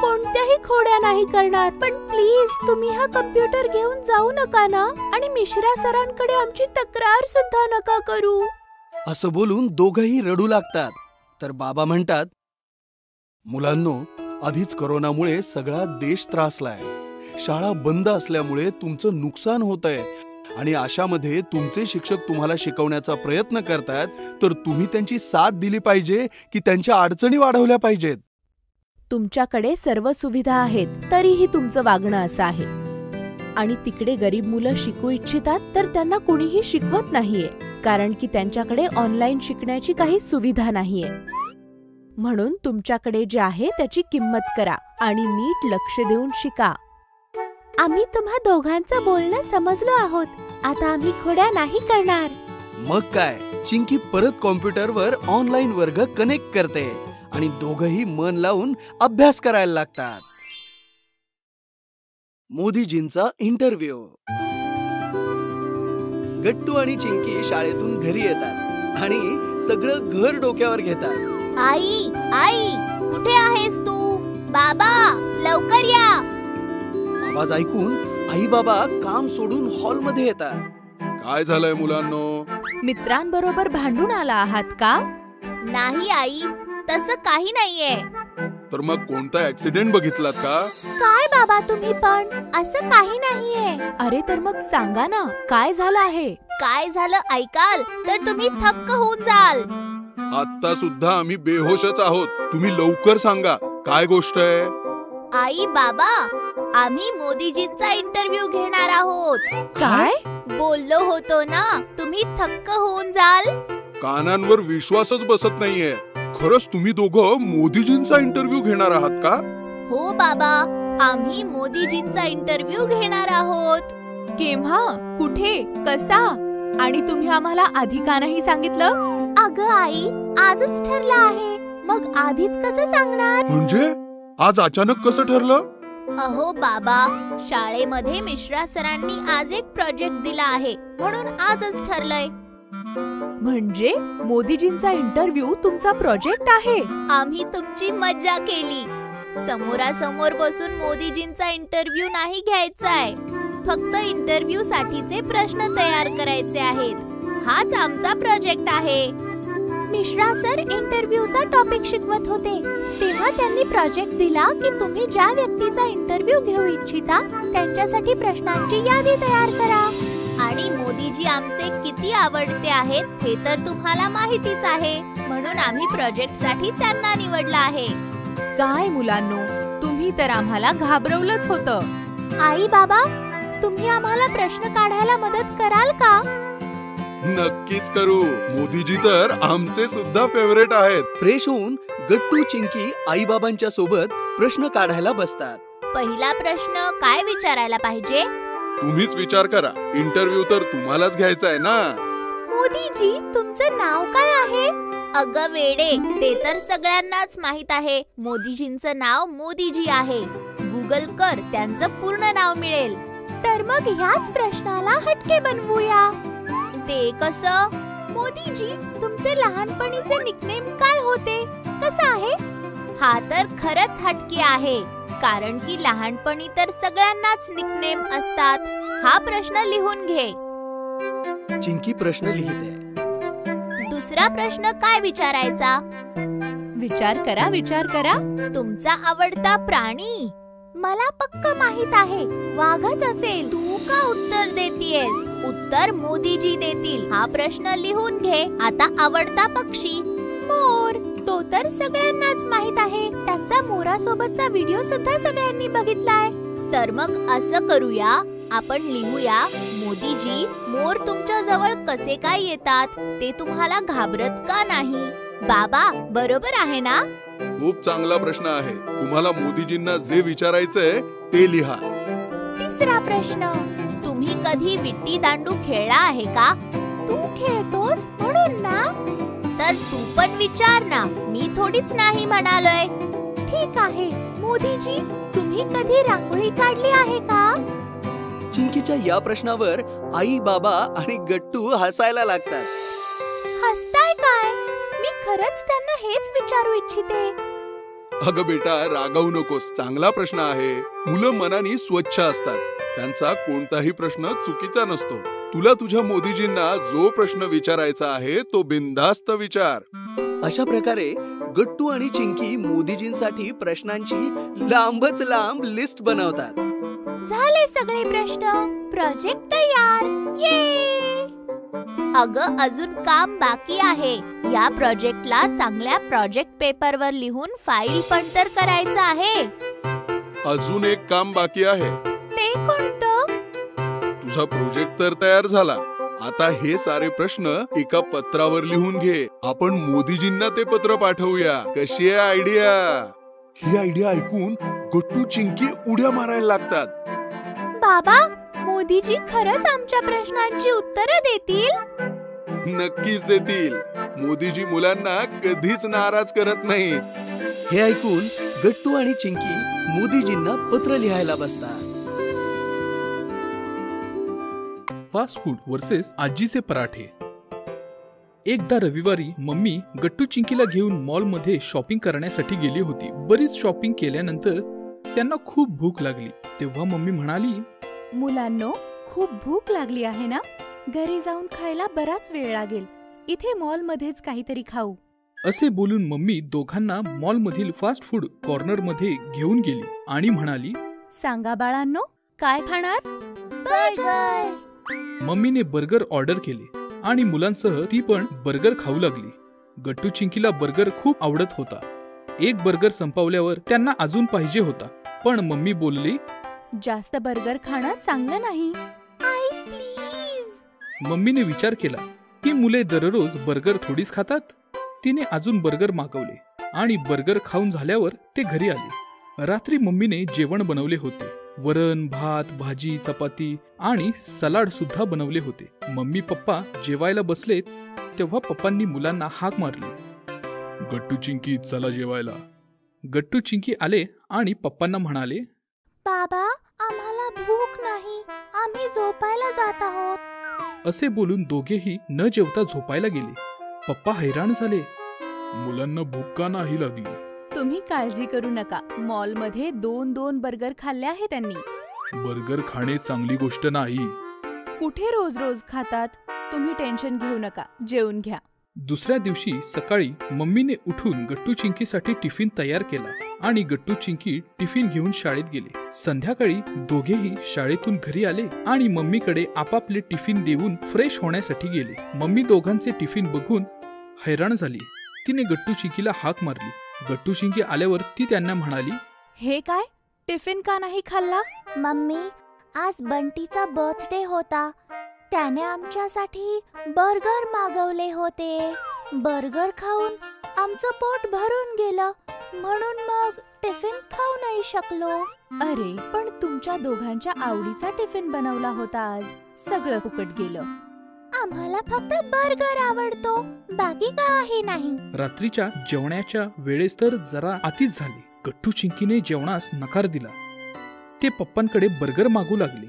S13: कोणत्याही खोड्या नाही करणार. पण प्लीज तुम्ही हा कम्प्युटर घेऊन जाऊ नका ना, आणि मिश्रा सरांकडे आमची तक्रार सुद्धा नका करू.
S8: असं बोलून दोघही रडू लागतात. तर बाबा म्हणतात,
S6: मुलांनो, आधीच कोरोनामुळे सगळा देश त्रासलाय. शाळा बंद असल्यामुळे तुमचं नुकसान होतंय आणि अशामध्ये तुमचे शिक्षक तुम्हाला शिकवण्याचा प्रयत्न करतायत, तर तुम्ही त्यांची साथ दिली पाहिजे की त्यांच्या अडचणी वाढवल्या पाहिजेत.
S7: तुमच्याकडे सर्व सुविधा आहेत, तरीही तुमचं वागणं असं आहे. आणि तिकडे गरीब मुलं शिकू इच्छितात तर त्यांना कुणीही शिकवत नाहीये, कारण की त्यांच्याकडे ऑनलाईन शिकण्याची काही सुविधा नाहीये. म्हणून तुमच्याकडे जे आहे त्याची किंमत करा आणि नीट लक्ष देऊन शिका.
S13: आम्ही तुम्हा दोघांचं बोलणं समजलो आहोत. आता आम्ही खोड्या नाही करणार.
S8: मग काय, चिंकी परत कॉम्प्युटरवर ऑनलाईन वर्ग कनेक्ट करते आणि दोघही मन लावून अभ्यास करायला लागतात. मोदीजींचा इंटरव्ह्यू. गट्टू आणि चिंकी शाळेतून घरी येतात आणि सगळं घर डोक्यावर घेतात.
S13: आई, आई, कुठे आहेस तू? बाबा, लवकर या.
S8: आवाज ऐकून आई बाबा काम सोडून हॉलमध्ये येतात.
S6: काय झालंय मुलांनो?
S7: मित्रांबरोबर भांडून आला आहात का?
S13: नाही आई, तसं काही नाहीये.
S6: तर मग कोणता ऍक्सिडेंट बघितलात का?
S13: काय बाबा तुम्ही पण, असं काही नाहीये.
S7: अरे तर मग सांगा ना, काय झालं आहे?
S13: काय झालं ऐकाल तर तुम्ही थक्क होऊन जाल.
S6: आता सुद्धा आम्ही बेहोशच आहोत. तुम्ही लवकर सांगा, काय गोष्ट आहे?
S13: आई बाबा, आम्ही मोदीजींचा इंटरव्ह्यू घेणार आहोत.
S14: काय?
S13: बोललो होतो ना, तुम्ही थक्क होऊन जाल.
S6: कानांवर विश्वासच बसत नाहीये. खरंच तुम्ही दोघं मोदीजींचा इंटरव्ह्यू घेणार आहात का?
S13: हो बाबा, आम्ही मोदीजींचा इंटरव्ह्यू घेणार आहोत.
S14: केव्हा, कुठे, कसा आणि तुम्ही आम्हाला आधी का नाही सांगितलं?
S13: अगं आई, आजच ठरलं आहे, मग आधीच कसं सांगणार?
S6: म्हणजे आज अचानक कसं ठरलं?
S13: अहो बाबा, शाळेमध्ये मिश्रा सरांनी आज एक प्रोजेक्ट दिला आहे, म्हणून आजच ठरलंय.
S14: म्हणजे मोदीजींचा इंटरव्ह्यू तुमचा प्रोजेक्ट आहे?
S13: आम्ही तुमची मज्जा केली. समोरासमोर बसून मोदीजींचा इंटरव्ह्यू नाही घ्यायचाय, फक्त इंटरव्ह्यू साठीचे प्रश्न तयार करायचे आहेत. हाच आमचा प्रोजेक्ट आहे. मिश्रा सर इंटरव्ह्यूचा टॉपिक शिकवत होते, तेव्हा त्यांनी प्रोजेक्ट दिला की तुम्ही ज्या व्यक्तीचा इंटरव्ह्यू घेऊ इच्छिता त्यांच्यासाठी प्रश्नांची यादी तयार करा. आणि मोदीजी आमचे किती आवडते आहेत हे तर तुम्हाला माहितीच आहे, म्हणून आम्ही प्रोजेक्टसाठी त्यांना निवडलं आहे.
S14: काय मुलांनो, तुम्ही तर आम्हाला घाबरवलंच होतं.
S13: आई बाबा, तुम्ही आम्हाला प्रश्न काढायला मदत कराल का?
S6: नक्कीच करू. मोदीजी तर आमचे सुद्धा फेवरेट आहेत.
S8: फ्रेश होऊन गट्टू चिंकी आई बाबांच्या सोबत प्रश्न काढायला बसतात.
S13: पहिला प्रश्न काय विचारायला पाहिजे?
S6: तुम्हीच विचार करा. इंटरव्ह्यू तर तुम्हालाच घ्यायचा आहे ना.
S13: मोदीजी, तुमचं नाव काय आहे? अगं वेडे, ते तर सगळ्यांनाच माहित आहे. मोदीजींचं नाव मोदीजी आहे. गुगल कर, त्यांचं पूर्ण नाव मिळेल. तर मग ह्याच प्रश्नाला हटके बनवूया. ते कसं? मोदीजी, तुमचे लहानपणीचे निकनेम काय होते? कसं आहे? हा तर खरंच हटके आहे, कारण की लहानपणी तर सगळ्यांनाच निकनेम असतात. हा प्रश्न लिहून घे.
S8: चिंकी प्रश्न लिहिते.
S13: दुसरा प्रश्न काय विचारायचा?
S14: विचार करा, विचार करा.
S13: तुमचा आवडता प्राणी? मला पक्क माहित आहे, वाघच असेल. तू का उत्तर देतीयेस? उत्तर मोदीजी देतील. हा प्रश्न लिहून घे. आता आवडता पक्षी? मोर. तो तर सगळ्यांनाच माहित आहे. त्यांचा मोरासोबतचा व्हिडिओ सुद्धा सगळ्यांनी बघितलाय. तर मग असं करूया, आपण लिहूया, मोदीजी, मोर तुमच्या जवळ कसे काय येतात? ते तुम्हाला घाबरत का नाही? बाबा, बरोबर आहे ना?
S6: खूप चांगला प्रश्न आहे. तुम्हाला मोदीजींना जे विचारायचंय ते लिहा.
S13: तिसरा प्रश्न, तुम्ही कधी विट्टी दांडू खेळला आहे का? तू खेळतोस म्हणून ना? तर तू पण विचार ना, मी थोडीच नाही म्हणालोय. ठीक आहे. मोदीजी, तुम्ही कधी रांगोळी काढली आहे का?
S8: चिंकीच्या या प्रश्नावर आई बाबा आणि गट्टू हसायला लागतात.
S13: हसताय काय? मी खरंच त्यांना हेच विचारू इच्छिते.
S6: अगं बेटा, रागावू नकोस. चांगला प्रश्न आहे. मुलं मनाने स्वच्छ असतात. त्यांचा कोणताही प्रश्न चुकीचा नसतो. तुला तुझ्या मोदीजींना जो प्रश्न विचारायचा आहे तो बिनधास्त विचार.
S8: अशा प्रकारे गट्टू आणि चिंकी मोदीजींसाठी प्रश्नांची लांबच लांब लिस्ट बनवतात.
S13: झाले सगळे प्रश्न. प्रोजेक्ट तयार. ये! अगं, अजून काम बाकी आहे. या प्रोजेक्टला चांगल्या प्रोजेक्ट पेपरवर लिहून फाईल पण तर करायचं आहे.
S6: अजून एक काम बाकी आहे.
S13: ते कोणतं?
S6: तुझा प्रोजेक्ट तर तयार झाला. आता हे सारे प्रश्न एका पत्रावर लिहून घे. आपण मोदीजींना ते पत्र पाठवूया. कशी आहे आयडिया? ही आयडिया ऐकून गट्टू चिंकी उड्या मारायला लागतात.
S13: बाबा, मोदीजी खरंच आमच्या प्रश्नांची उत्तरं देतील?
S6: नक्कीच देतील. मोदीजी मुलांना कधीच नाराज करत नाहीत.
S8: हे ऐकून गट्टू आणि चिंकी मोदीजींना पत्र लिहायला बसतात.
S15: फास्ट फूड वर्सेस आजीचे पराठे. एकदा रविवारी मम्मी गट्टू चिंकीला घेऊन मॉल मध्ये शॉपिंग करण्यासाठी गेली होती. बरीच शॉपिंग केल्यानंतर त्यांना खूप भूक लागली. तेव्हा मम्मी म्हणाली,
S7: मुलांनो, खूप भूक लागली आहे ना? घरी जाऊन खायला बराच वेळ लागेल. इथे मॉल मध्येच काहीतरी खाऊ.
S15: असे बोलून मम्मी दोघांना मॉल मधील फास्ट फूड कॉर्नर मध्ये घेऊन गेली आणि म्हणाली,
S7: सांगा बाळांनो, काय खाणार?
S13: बर्गर.
S15: मम्मीने बर्गर ऑर्डर केले आणि मुलांसह ती पण बर्गर खाऊ लागली. गट्टू चिंकीला बर्गर खूप आवडत होता. एक बर्गर संपवल्यावर त्यांना अजून पाहिजे होता, पण मम्मी बोलली,
S14: जास्त बर्गर खाणं चांगलं नाही. आई प्लीज.
S15: मम्मीने विचार केला की मुले दररोज बर्गर थोडीच खातात. तिने अजून बर्गर मागवले आणि बर्गर खाऊन झाल्यावर ते घरी आले. रात्री मम्मीने जेवण बनवले होते. वरण, भात, भाजी, चपाती आणि सलाड सुद्धा बनवले होते. मम्मी पप्पा जेवायला बसलेत तेव्हा पप्पांनी मुलांना हाक मारली,
S6: गट्टू चिंकी चला जेवायला.
S15: गट्टू चिंकी आले आणि पप्पांना म्हणाले,
S7: बाबा आम्हाला भूक नाही, आम्ही झोपायला जात आहोत.
S15: असे बोलून दोघेही न जेवता झोपायला गेले. पप्पा हैराण झाले.
S6: मुलांना भूक का नाही लागली?
S14: तुम्ही काळजी करू नका, मॉलमध्ये 2 बर्गर खाल्ले आहे त्यांनी.
S6: बर्गर खाणे चांगली गोष्ट नाही.
S14: कुठे रोज रोज खातात? तुम्ही टेन्शन घेऊ नका, जेवून घ्या.
S15: दुसऱ्या दिवशी सकाळी मम्मीने उठून गट्टू चिंकीसाठी टिफिन तयार केला आणि गट्टू चिंकी टिफिन घेऊन शाळेत गेले. संध्याकाळी दोघेही शाळेतून घरी आले आणि मम्मीकडे आपापले टिफिन देऊन फ्रेश होण्यासाठी गेले. मम्मी दोघांचे टिफिन बघून हैराण झाली. तिने गट्टू चिंकीला हाक मारली. गट्टू चिंकी आल्यावर ती त्यांना म्हणाली,
S14: हे काय, टिफिन का नाही खाल्ला?
S7: मम्मी, आज बंटीचा बर्थडे होता, त्याने आमच्यासाठी बर्गर मागवले होते. बर्गर खाऊन आमचं पोट भरून गेलं, म्हणून मग टिफिन खाऊ नाही शकलो.
S14: अरे, पण तुमच्या दोघांच्या आवडीचा टिफिन बनवला होता आज, सगळं फुकट गेलं.
S7: आम्हाला फक्त बर्गर आवडतो, बाकी काही नाही.
S15: रात्रीच्या जेवणाच्या वेळेस तर जरा आतीच झाले. गट्टू चिंकीने जेवणास नकार दिला. ते पप्पांकडे बर्गर मागू लागले.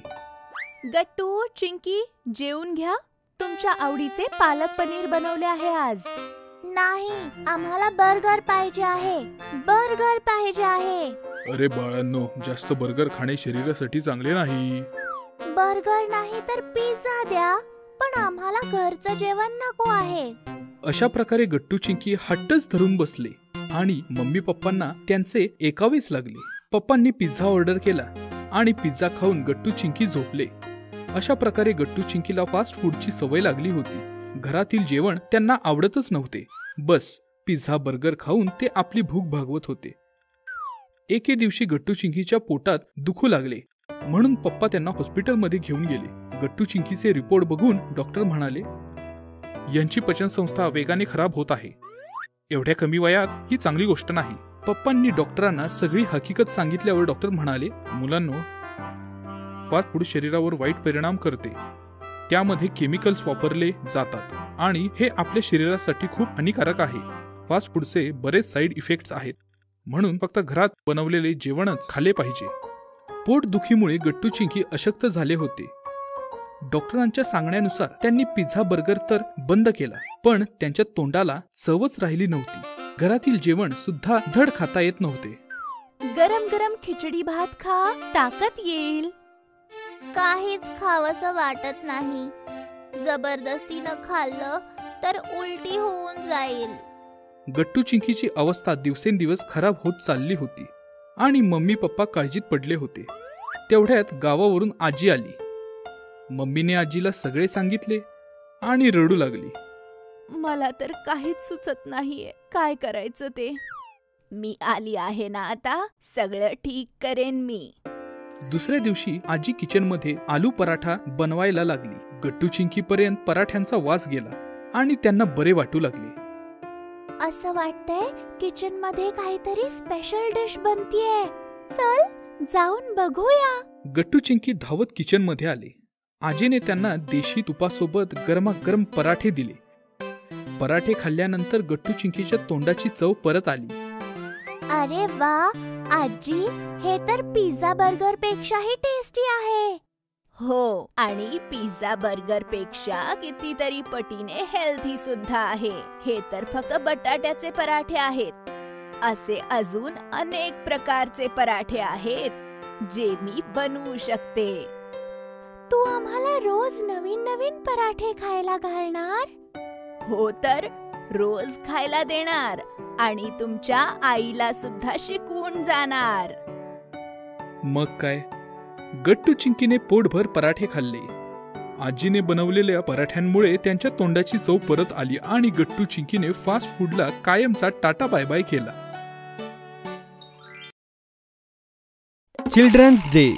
S14: गट्टू, चिंकी, जेवून घ्या, तुमच्या आवडीचे पालक पनीर बनवले आहे आज.
S7: नाही, आम्हाला बर्गर पाहिजे आहे, बर्गर पाहिजे आहे.
S6: अरे बाळांनो, जास्त बर्गर खाणे शरीरासाठी चांगले नाही.
S7: बर्गर नाही तर पिझ्झा द्या, पण आम्हाला घरचं जेवण नको आहे.
S15: अशा प्रकारे गट्टू चिंकी हट्टच धरून बसले आणि मम्मी पप्पांना त्यांचे ऐकावेच लागले. पप्पांनी पिझ्झा ऑर्डर केला आणि पिझ्झा खाऊन गट्टू चिंकी झोपले. अशा प्रकारे गट्टू चिंकीला फास्ट फूडची सवय लागली होती. घरातील जेवण त्यांना आवडतच नव्हते. बस पिझ्झा बर्गर खाऊन ते आपली भूक भागवत होते. एके दिवशी गट्टू चिंकीच्या पोटात दुखू लागले, म्हणून पप्पा त्यांना हॉस्पिटलमध्ये घेऊन गेले. गट्टू चिंकीचे रिपोर्ट बघून डॉक्टर म्हणाले, यांची पचनसंस्था वेगाने खराब होत आहे. एवढ्या कमी वयात ही चांगली गोष्ट नाही. पप्पांनी डॉक्टरांना सगळी हकीकत सांगितल्यावर डॉक्टर म्हणाले, मुलांनो, फास्ट फूड शरीरावर वाईट परिणाम करते. त्यामध्ये केमिकल्स वापरले जातात आणि हे आपल्या शरीरासाठी खूप हानिकारक आहे. फास्ट फूडचे बरेच साईड इफेक्ट्स आहेत, म्हणून फक्त घरात बनवलेले जेवणच खाल्ले पाहिजे. पोटदुखीमुळे गट्टू चिंकी अशक्त झाले होते. डॉक्टरांच्या सांगण्यानुसार त्यांनी पिझ्झा बर्गर तर बंद केला, पण त्यांच्या तोंडाला चवच राहिली नव्हती. घरातील जेवण सुद्धा धड खाता येत नव्हते.
S14: गरम गरम खिचडी भात खा, ताकद येईल.
S7: काहीच खावंसं वाटत नाही. जबरदस्तीनं खाल्लं तर उलटी होऊन जाईल.
S15: गट्टू चिंकीची अवस्था दिवसेंदिवस खराब होत चालली होती आणि मम्मी पप्पा काळजीत पडले होते. तेवढ्यात गावावरून आजी आली. मम्मीने आजीला सगळे सांगितले आणि रडू लागली.
S14: मला तर काहीच सुचत नाहीये, काय करायचं ते. मी आली आहे ना आता, सगळं ठीक करेन मी.
S15: दुसऱ्या दिवशी आजी किचन मध्ये आलू पराठा बनवायला लागली. गट्टू चिंकीपर्यंत पराठ्यांचा वास गेला आणि त्यांना बरे वाटू लागले.
S7: असं वाटतंय किचन मध्ये काहीतरी स्पेशल डिश बनतीये. चल जाऊन बघूया.
S15: गट्टू चिंकी धावत किचन मध्ये आले. आजीने त्यांना देशी तुपासोबत गरमागरम पराठे दिले. पराठे खाल्ल्यानंतर गट्टू चिंकीच्या तोंडाची चव परत आली.
S7: अरे वा आजी, हे तर पिझ्झा बर्गर पेक्षाही टेस्टी आहे.
S14: हो, आणि पिझ्झा बर्गर पेक्षा कितीतरी पटीने हेल्थी सुद्धा आहे. हे तर फक्त बटाट्याचे पराठे आहेत. असे अजून अनेक प्रकारचे पराठे आहेत जे मी बनवू शकते.
S7: तू आम्हाला रोज नवीन नवीन पराठे खायला घालणार?
S14: हो, तर रोज खायला देणार आणि तुमच्या आईला सुद्धा शिकवून जाणार.
S15: मग काय, गट्टू चिंकीने पोटभर पराठे खाल्ले आजीने बनवलेल्या पराठ्यांमुळे त्यांच्या तोंडाची चव परत आली आणि गट्टू चिंकीने फास्ट फूडला कायमचा टाटा बाय बाय केला.
S1: Children's day.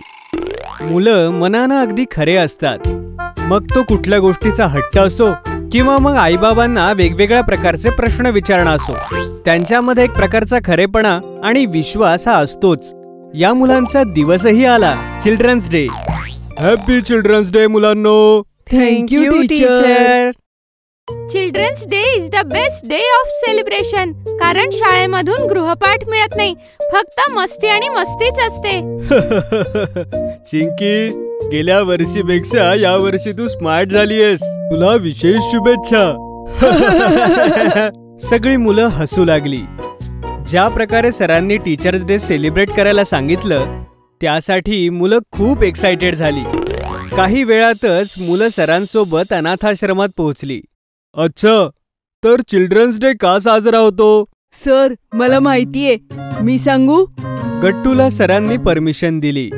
S1: मुलं मनानं अगदी खरे असतात. मग तो कुठल्या गोष्टीचा हट्ट असो किंवा मग आईबाबांना वेगवेगळ्या प्रकारचे प्रश्न विचारणं असो, त्यांच्यामध्ये एक प्रकारचा खरेपणा आणि विश्वास हा असतोच. या मुलांचा दिवसही आला, children's day.
S2: Happy children's day मुलांनो.
S11: Thank you teacher.
S16: Children's day is the best day of celebration. कारण शाळेमधून गृहपाठ मिळत नाही, फक्त मस्ती आणि मस्तीच असते.
S2: चिंकी, गेल्या वर्षीपेक्षा या वर्षी तू स्मार्ट झालीयस. तुला विशेष शुभेच्छा.
S1: सगळी मुलं हसू लागली. ज्या प्रकारे सरांनी टीचर्स डे सेलिब्रेट करायला सांगितलं त्यासाठी मुलं खूप एक्साइटेड झाली. काही वेळातच मुलं सरांसोबत अनाथाश्रमात पोहोचली.
S2: अच्छा, तर चिल्ड्रन्स डे का साजरा होतो?
S11: सर, मला माहितीये, मी सांगू?
S1: गट्टूला सरांनी परमिशन दिली.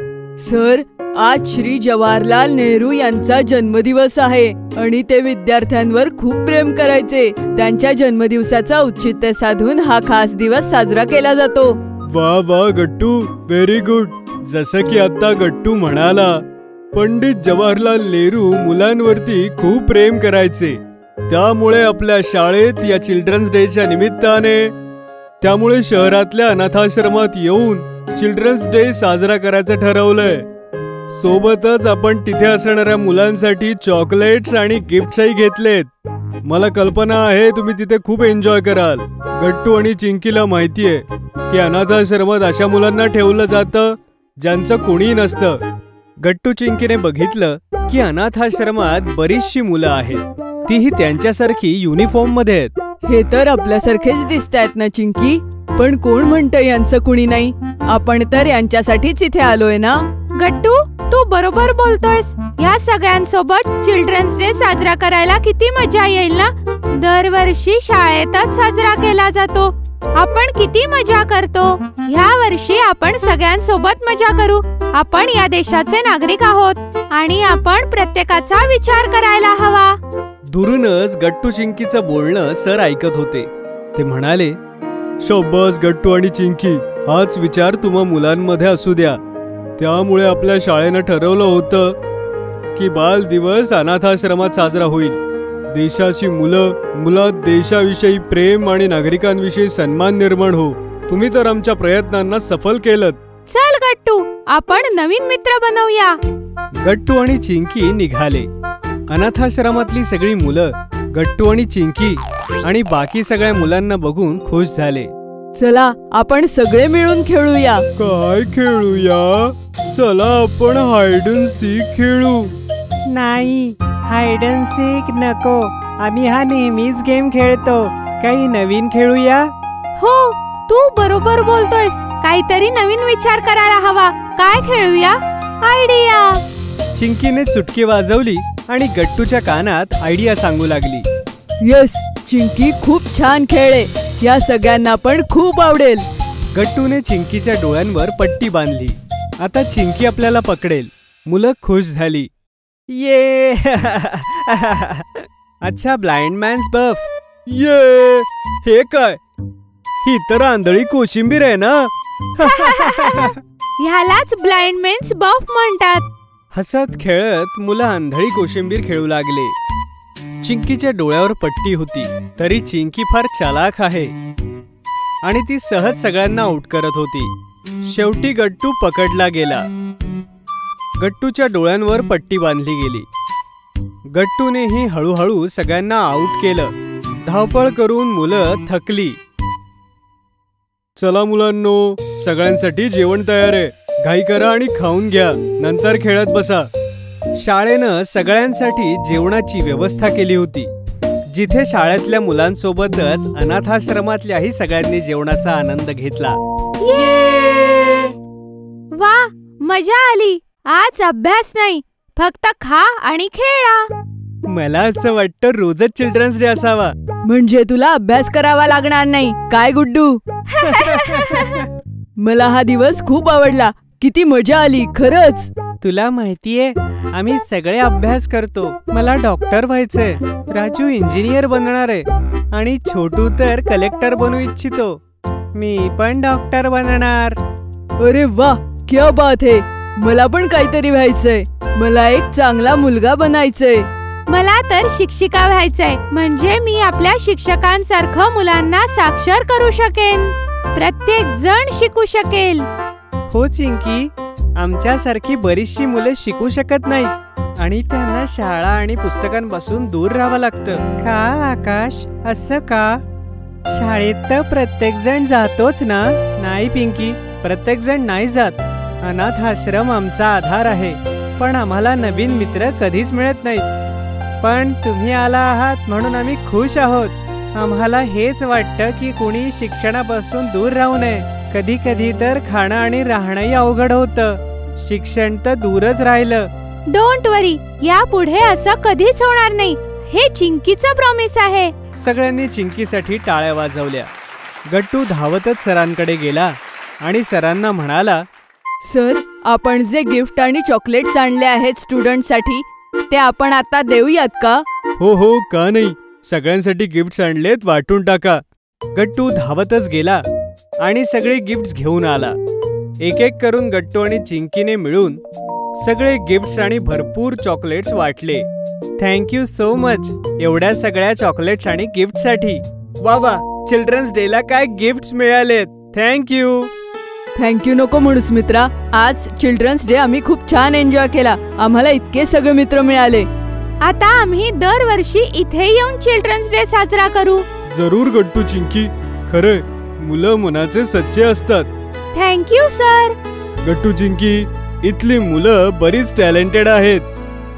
S11: सर, आज श्री जवाहरलाल नेहरू यांचा जन्मदिवस आहे आणि ते विद्यार्थ्यांवर खूप प्रेम करायचे. त्यांच्या जन्मदिवसाचा औचित्य साधून हा खास दिवस साजरा केला जातो.
S2: वा वा गट्टू, व्हेरी गुड. जसं की आता गट्टू म्हणाला, पंडित जवाहरलाल नेहरू मुलांवरती खूप प्रेम करायचे. त्यामुळे आपल्या शाळेत या चिल्ड्रन्स डेच्या निमित्ताने त्यामुळे शहरातल्या अनाथाश्रमात येऊन चिल्ड्रन्स डे साजरा करायचं ठरवलंय. सोबतच आपण तिथे असणाऱ्या मुलांसाठी चॉकलेट्स आणि गिफ्ट्सही घेतलेत. मला कल्पना आहे तुम्ही तिथे खूप एन्जॉय कराल. गट्टू आणि चिंकीला माहितीये की अनाथाश्रमात अशा मुलांना ठेवलं जातं ज्यांचं कोणी नसतं. गट्टू चिंकीने बघितलं की अनाथाश्रमात बरीचशी मुलं आहेत, तीही त्यांच्यासारखी युनिफॉर्म मध्ये आहेत.
S11: हे तर आपल्यासारखेच दिसतायत ना चिंकी, पण कोण म्हणतं यांचं कुणी नाही? आपण तर यांच्यासाठीच इथे आलोय ना.
S16: गट्टू, तू बरोबर बोलतोयस. या सगळ्यांसोबत चिल्ड्रन्स डे साजरा करायला किती मजा येईल ना. दरवर्षी शाळेतच साजरा केला जातो. आपण किती मजा करतो. ह्या वर्षी आपण सगळ्यांसोबत मजा करू. आपण या देशाचे नागरिक आहोत आणि आपण प्रत्येकाचा विचार करायला हवा.
S1: दुरूनच गट्टू चिंकीचं बोलणं सर ऐकत होते. ते म्हणाले,
S2: शाबास गट्टू आणि चिंकी, हाच विचार तुम्हा मुलांमध्ये असू द्या. त्यामुळे आपल्या शाळेनं ठरवलं होतं की बाल दिवस अनाथाश्रमात साजरा होईल. देशाची मुलात देशाविषयी प्रेम आणि नागरिकांविषयी सन्मान निर्माण हो. तुम्ही तर आमच्या प्रयत्नांना सफल केलं.
S16: चल गट्टू, आपण नवीन मित्र बनवूया.
S1: गट्टू आणि चिंकी निघाले. अनाथाश्रमातली सगळी मुलं गट्टू आणि चिंकी आणि बाकी सगळ्या मुलांना बघून खुश झाले.
S11: चला, आपण सगळे मिळून खेळूया.
S2: काय खेळूया? चला आपण हाइड अँड सीक खेळू.
S17: नाही, हाइड अँड सीक नको. आम्ही हा नेहमीच गेम खेळतो. काही नवीन खेळूया.
S16: हो, तू बरोबर बोलतोयस. काहीतरी नवीन विचार करायला हवा. काय खेळूया? आयडिया.
S1: चिंकीने चुटकी वाजवली आणि गट्टूच्या कानात आयडिया सांगू लागली.
S11: यस, चिंकी खूप छान खेळले. या सगळ्यांना पण खूप आवडेल.
S1: गट्टूने चिंकीच्या डोळ्यांवर पट्टी बांधली. आता चिंकी आपल्याला पकडेल. मुलं खुश झाली. ये अच्छा, ब्लाइंड मॅन्स बफ.
S2: ये, हे काय? ही तर आंधळी कोशिंबीर आहे ना.
S16: ह्यालाच ब्लाइंड मॅन्स बफ म्हणतात.
S1: हसत खेळत मुलं आंधळी कोशिंबीर खेळू लागले. चिंकीच्या डोळ्यावर पट्टी होती, तरी चिंकी फार चालाख आहे आणि ती सहज सगळ्यांना आउट करत होती. शेवटी गट्टू पकडला गेला. गट्टूच्या डोळ्यांवर पट्टी बांधली गेली. गट्टूनेही हळूहळू सगळ्यांना आउट केलं. धावपळ करून मुलं थकली.
S2: चला मुलांनो, सगळ्यांसाठी जेवण तयार आहे. घाई करा आणि खाऊन घ्या, नंतर खेळत बसा.
S1: शाळेनं सगळ्यांसाठी जेवणाची व्यवस्था केली होती. जिथे शाळेतल्या मुलांसोबतच अनाथाश्रमातल्याही सगळ्यांनी जेवणाचा आनंद घेतला.
S16: वा, मजा आली. आज अभ्यास नाही, फक्त खा आणि खेळा.
S1: मला असं वाटतं रोजच चिल्ड्रन्स डे असावा.
S11: म्हणजे तुला अभ्यास करावा लागणार नाही काय गुड्डू? मला हा दिवस खूप आवडला. किती मजा आली खरंच.
S17: तुला माहितीये आम्ही सगळे अभ्यास करतो. मला डॉक्टर व्हायचंय, राजू इंजिनियर बनणार आहे आणि छोटू तर कलेक्टर बनू इच्छितो. मी पण डॉक्टर बनणार.
S18: अरे वा, क्या बात है. मला पण काहीतरी व्हायचंय. मला एक चांगला मुलगा बनायचंय.
S16: मला तर शिक्षिका व्हायचंय, म्हणजे मी आपल्या शिक्षकांसारखं मुलांना साक्षर करू शकेन. प्रत्येक जण शिकू शकेल.
S17: हो चिंकी, आमच्यासारखी बरीचशी मुलं शिकू शकत नाहीत आणि त्यांना शाळा आणि पुस्तकांपासून दूर राहावं लागतं. का आकाश, असं का? शाळेत तर प्रत्येक जण जातोच ना. नाही पिंकी, प्रत्येक जण नाही जात. अनाथ आश्रम आमचा आधार आहे, पण आम्हाला नवीन मित्र कधीच मिळत नाहीत. पण तुम्ही आला आहात म्हणून आम्ही खुश आहोत. आम्हाला हेच वाटतं की कुणी शिक्षणापासून दूर राहू नये. कधी कधी तर खाणं आणि राहणंही अवघड होतं. शिक्षण तर दूरच राहिलं.
S16: डोंट वरी, यापुढे असं कधीच होणार नाही. हे चिंकीचं प्रॉमिस आहे.
S1: सगळ्यांनी चिंकीसाठी टाळ्या वाजवल्या. गट्टू धावतच सरांकडे गेला आणि सरांना म्हणाला,
S18: सर, आपण जे गिफ्ट आणि चॉकलेट्स आणले आहेत स्टुडंटसाठी, ते आपण आता देऊयात का?
S1: हो हो, का नाही. सगळ्यांसाठी गिफ्ट्स आणलेत, वाटून टाका. गट्टू धावतच गेला आणि सगळे गिफ्ट्स घेऊन आला. एक एक करून गट्टू आणि चिंकीने मिळून सगळे गिफ्ट्स आणि भरपूर चॉकलेट्स वाटले.
S17: थँक्यू सो मच एवढ्या सगळ्या चॉकलेट्स आणि गिफ्टसाठी.
S1: वा वा, चिल्ड्रन्स डेला काय गिफ्ट्स मिळालेत. थँक्यू.
S18: थँक्यू नको म्हणूस मित्रा. आज चिल्ड्रन्स डे आम्ही खूप छान एन्जॉय केला. आम्हाला इतके सगळे मित्र मिळाले.
S16: आता आम्ही दरवर्षी इथे येऊन चिल्ड्रन्स डे साजरा करू.
S1: जरूर गट्टू चिंकी, खरंय मुलं मनाचे सच्चे असतात.
S16: Thank you sir.
S1: गट्टू चिंकी, इथली मुलं बरीच टॅलेंटेड आहेत.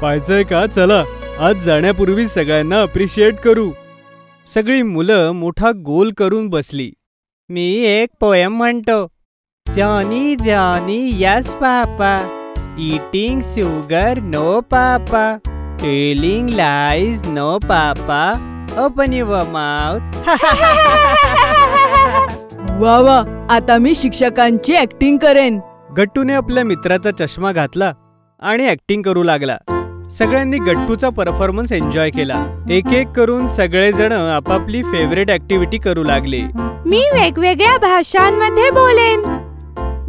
S1: पाहायचंय का? चला आज जाण्यापूर्वी सगळ्यांना अप्रिशिएट करू. सगळी मुलं मोठा गोल करून बसली.
S17: मी एक पोएम म्हणतो. Johnny Johnny yes papa, eating sugar no papa, telling lies no papa, open your mouth.
S18: वा वा, आता मी शिक्षकांची ऍक्टिंग करेन.
S1: गट्टूने आपल्या मित्राचा चष्मा घातला आणि ऍक्टिंग करू लागला. सगळ्यांनी गट्टूचा परफॉर्मन्स एन्जॉय केला. एक एक करून सगळेजण आपापली फेवरेट ऍक्टिव्हिटी करू लागले.
S16: मी वेगवेगळ्या भाषांमध्ये बोलेन.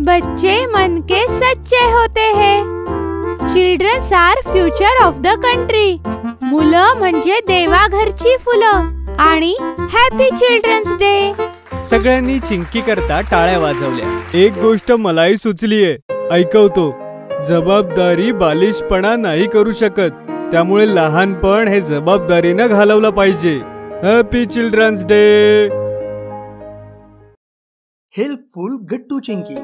S16: बच्चे मन के सच्चे होते हैं. Children's are future of the country. मुलं म्हणजे देवाघरची फुलं. आणि हॅपी चिल्ड्रन्स डे.
S1: सगळ्यांनी चिंकी करता टाळ्या वाजवल्या. एक गोष्ट मलाही सुचलीये, ऐकवतो. जबाबदारी बालिशपणा नाही करू शकत, त्यामुळे लहानपण हे जबाबदारीनं घालवलं पाहिजे. Happy children's day.
S8: Helpful Gattu Chinki.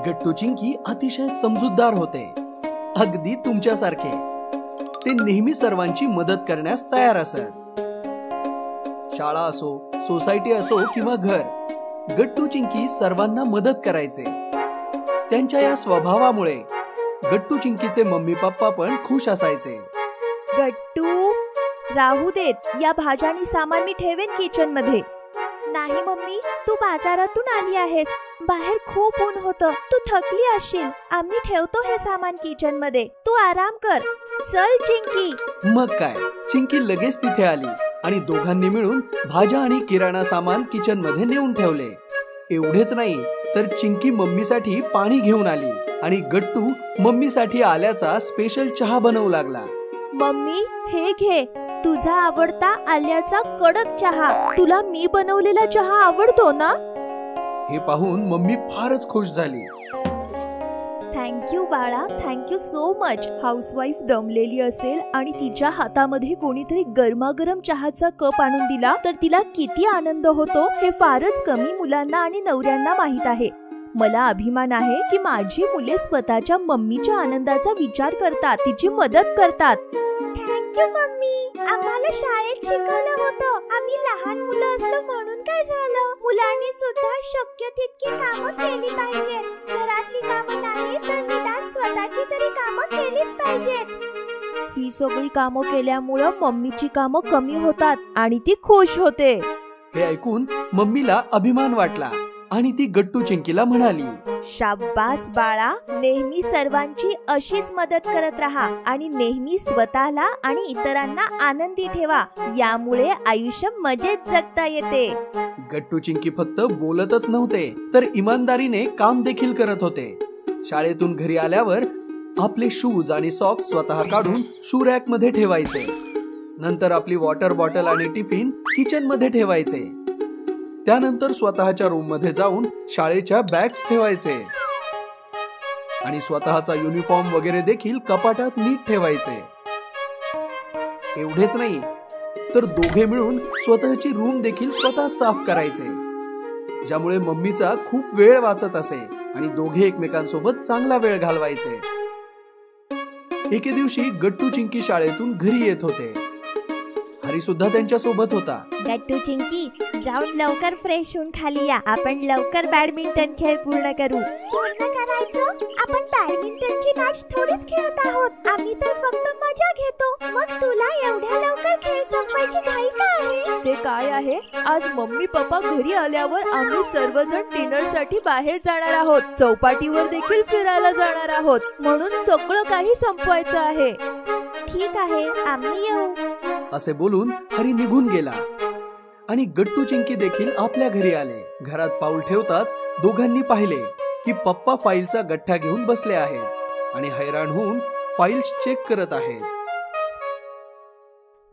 S8: Gattu Chinki अतिशय समजूतदार होते, अगदी तुमच्यासारखे. ते नेहमी सर्वांची मदत करण्यास तयार असत. शाळा असो, सोसायटी असो किंवा घर, गट्टू चिंकी सर्वांना मदत करायचे. त्यांच्या या स्वभावामुळे गट्टू चिंकीचे मम्मी पप्पा पण खुश असायचे.
S14: गट्टू, राहू देत. या भाज्या आणि सामान मी ठेवेन किचन मध्ये. नाही मम्मी, तू बाजारातून आली आहेस. बाहेर खूप ऊन होतं. तू थकली असशील. आम्ही ठेवतो हे सामान किचन मध्ये. तू आराम कर. चल चिंकी.
S8: मग काय, चिंकी लगेच तिथे आली आणि दोघांनी मिळून भाज्या आणि किराणा सामान किचन मध्ये नेऊन ठेवले. एवढेच नाही तर चिंकी मम्मीसाठी पाणी घेऊन आली आणि गट्टू मम्मीसाठी आल्याचा स्पेशल चहा बनवू लागला.
S14: मम्मी, हे घे, तुझा आवडता आल्याचा कडक चहा. तुला मी बनवलेला चहा आवडतो ना?
S8: हे पाहून मम्मी फारच खुश झाली.
S14: थँक्यू बाळा, थँक्यू सो मच. हाऊसवाईफ दमलेली असेल आणि तिच्या हातामध्ये कोणीतरी गरमागरम चहाचा कप आणून दिला तर तिला किती आनंद होतो हे फारच कमी मुलांना आणि नवऱ्यांना माहित आहे. मला अभिमान आहे की माझी मुले स्वतःच्या मम्मीच्या आनंदाचा विचार करतात, तिची मदत करतात.
S13: Thank you mummy. आम्हाला शाळेत शिकवलं होतं. आम्ही लहान मुलं असलो म्हणून काय झालं, मुलांनी सुद्धा शक्य तितकी कामं केली पाहिजेत. घरातली कामं नाही तर निदान स्वतःची तरी कामं केलीच पाहिजेत.
S14: ही सगळी कामं केल्यामुळं मम्मीची कामं कमी होतात आणि ती खुश होते.
S8: हे ऐकून मम्मीला अभिमान वाटला आणि ती गट्टू चिंकीला म्हणाली,
S14: शाब्बास बाळा, नेहमी सर्वांची अशीच मदत करत राहा आणि नेहमी स्वतःला आणि इतरांना आनंदी ठेवा. यामुळे आयुष्य मजेत जगता येते.
S8: गट्टू चिंकी फक्त बोलतच नव्हते तर इमानदारीने काम देखील करत होते. शाळेतून घरी आल्यावर आपले शूज आणि सॉक्स स्वतः काढून शू रॅक मध्ये ठेवायचे. नंतर आपली वॉटर बॉटल आणि टिफिन किचन मध्ये ठेवायचे. त्यानंतर स्वतःच्या रूम मध्ये जाऊन शाळेच्या बॅग्स ठेवायचे आणि स्वतःचा युनिफॉर्म वगैरे देखील कपाटात नीट ठेवायचे. एवढेच नाही तर दोघे मिळून स्वतःची रूम देखील स्वतः साफ करायचे, ज्यामुळे मम्मीचा खूप वेळ वाचत असे आणि दोघे एकमेकांसोबत चांगला वेळ घालवायचे. एके दिवशी गट्टू चिंकी शाळेतून घरी येत होते. हरी सुद्धा त्यांच्या सोबत होता.
S13: गट्टू चिंकी, जाऊन लवकर फ्रेश होऊन खाली या. आपण लवकर बॅडमिंटन खेळ पूर्ण करू. पूर्ण करायचं? आपण बॅडमिंटनची मॅच थोडीच खेळत आहोत. आम्ही तर फक्त मजा घेतो. मग तुला एवढ्या लवकर खेळ संपवायची घाई का आहे?
S9: ते काय आहे, आज मम्मी पप्पा घरी आल्यावर आम्ही सर्वजण डिनर साठी बाहेर जाणार आहोत. चौपाटीवर देखील फिरायला जाणार आहोत. म्हणून सगळं काही संपवायचं आहे.
S13: ठीक आहे, आम्ही येऊ
S8: असे बोलून हरी निघून गेला आणि गट्टू चिंकी देखील आपल्या घरी आले. घरात पाऊल ठेवताच दोघांनी पाहिले की पप्पा फाईलचा गठ्ठा घेऊन बसले आहेत आणि हैराण होऊन फाईल्स चेक करत आहेत.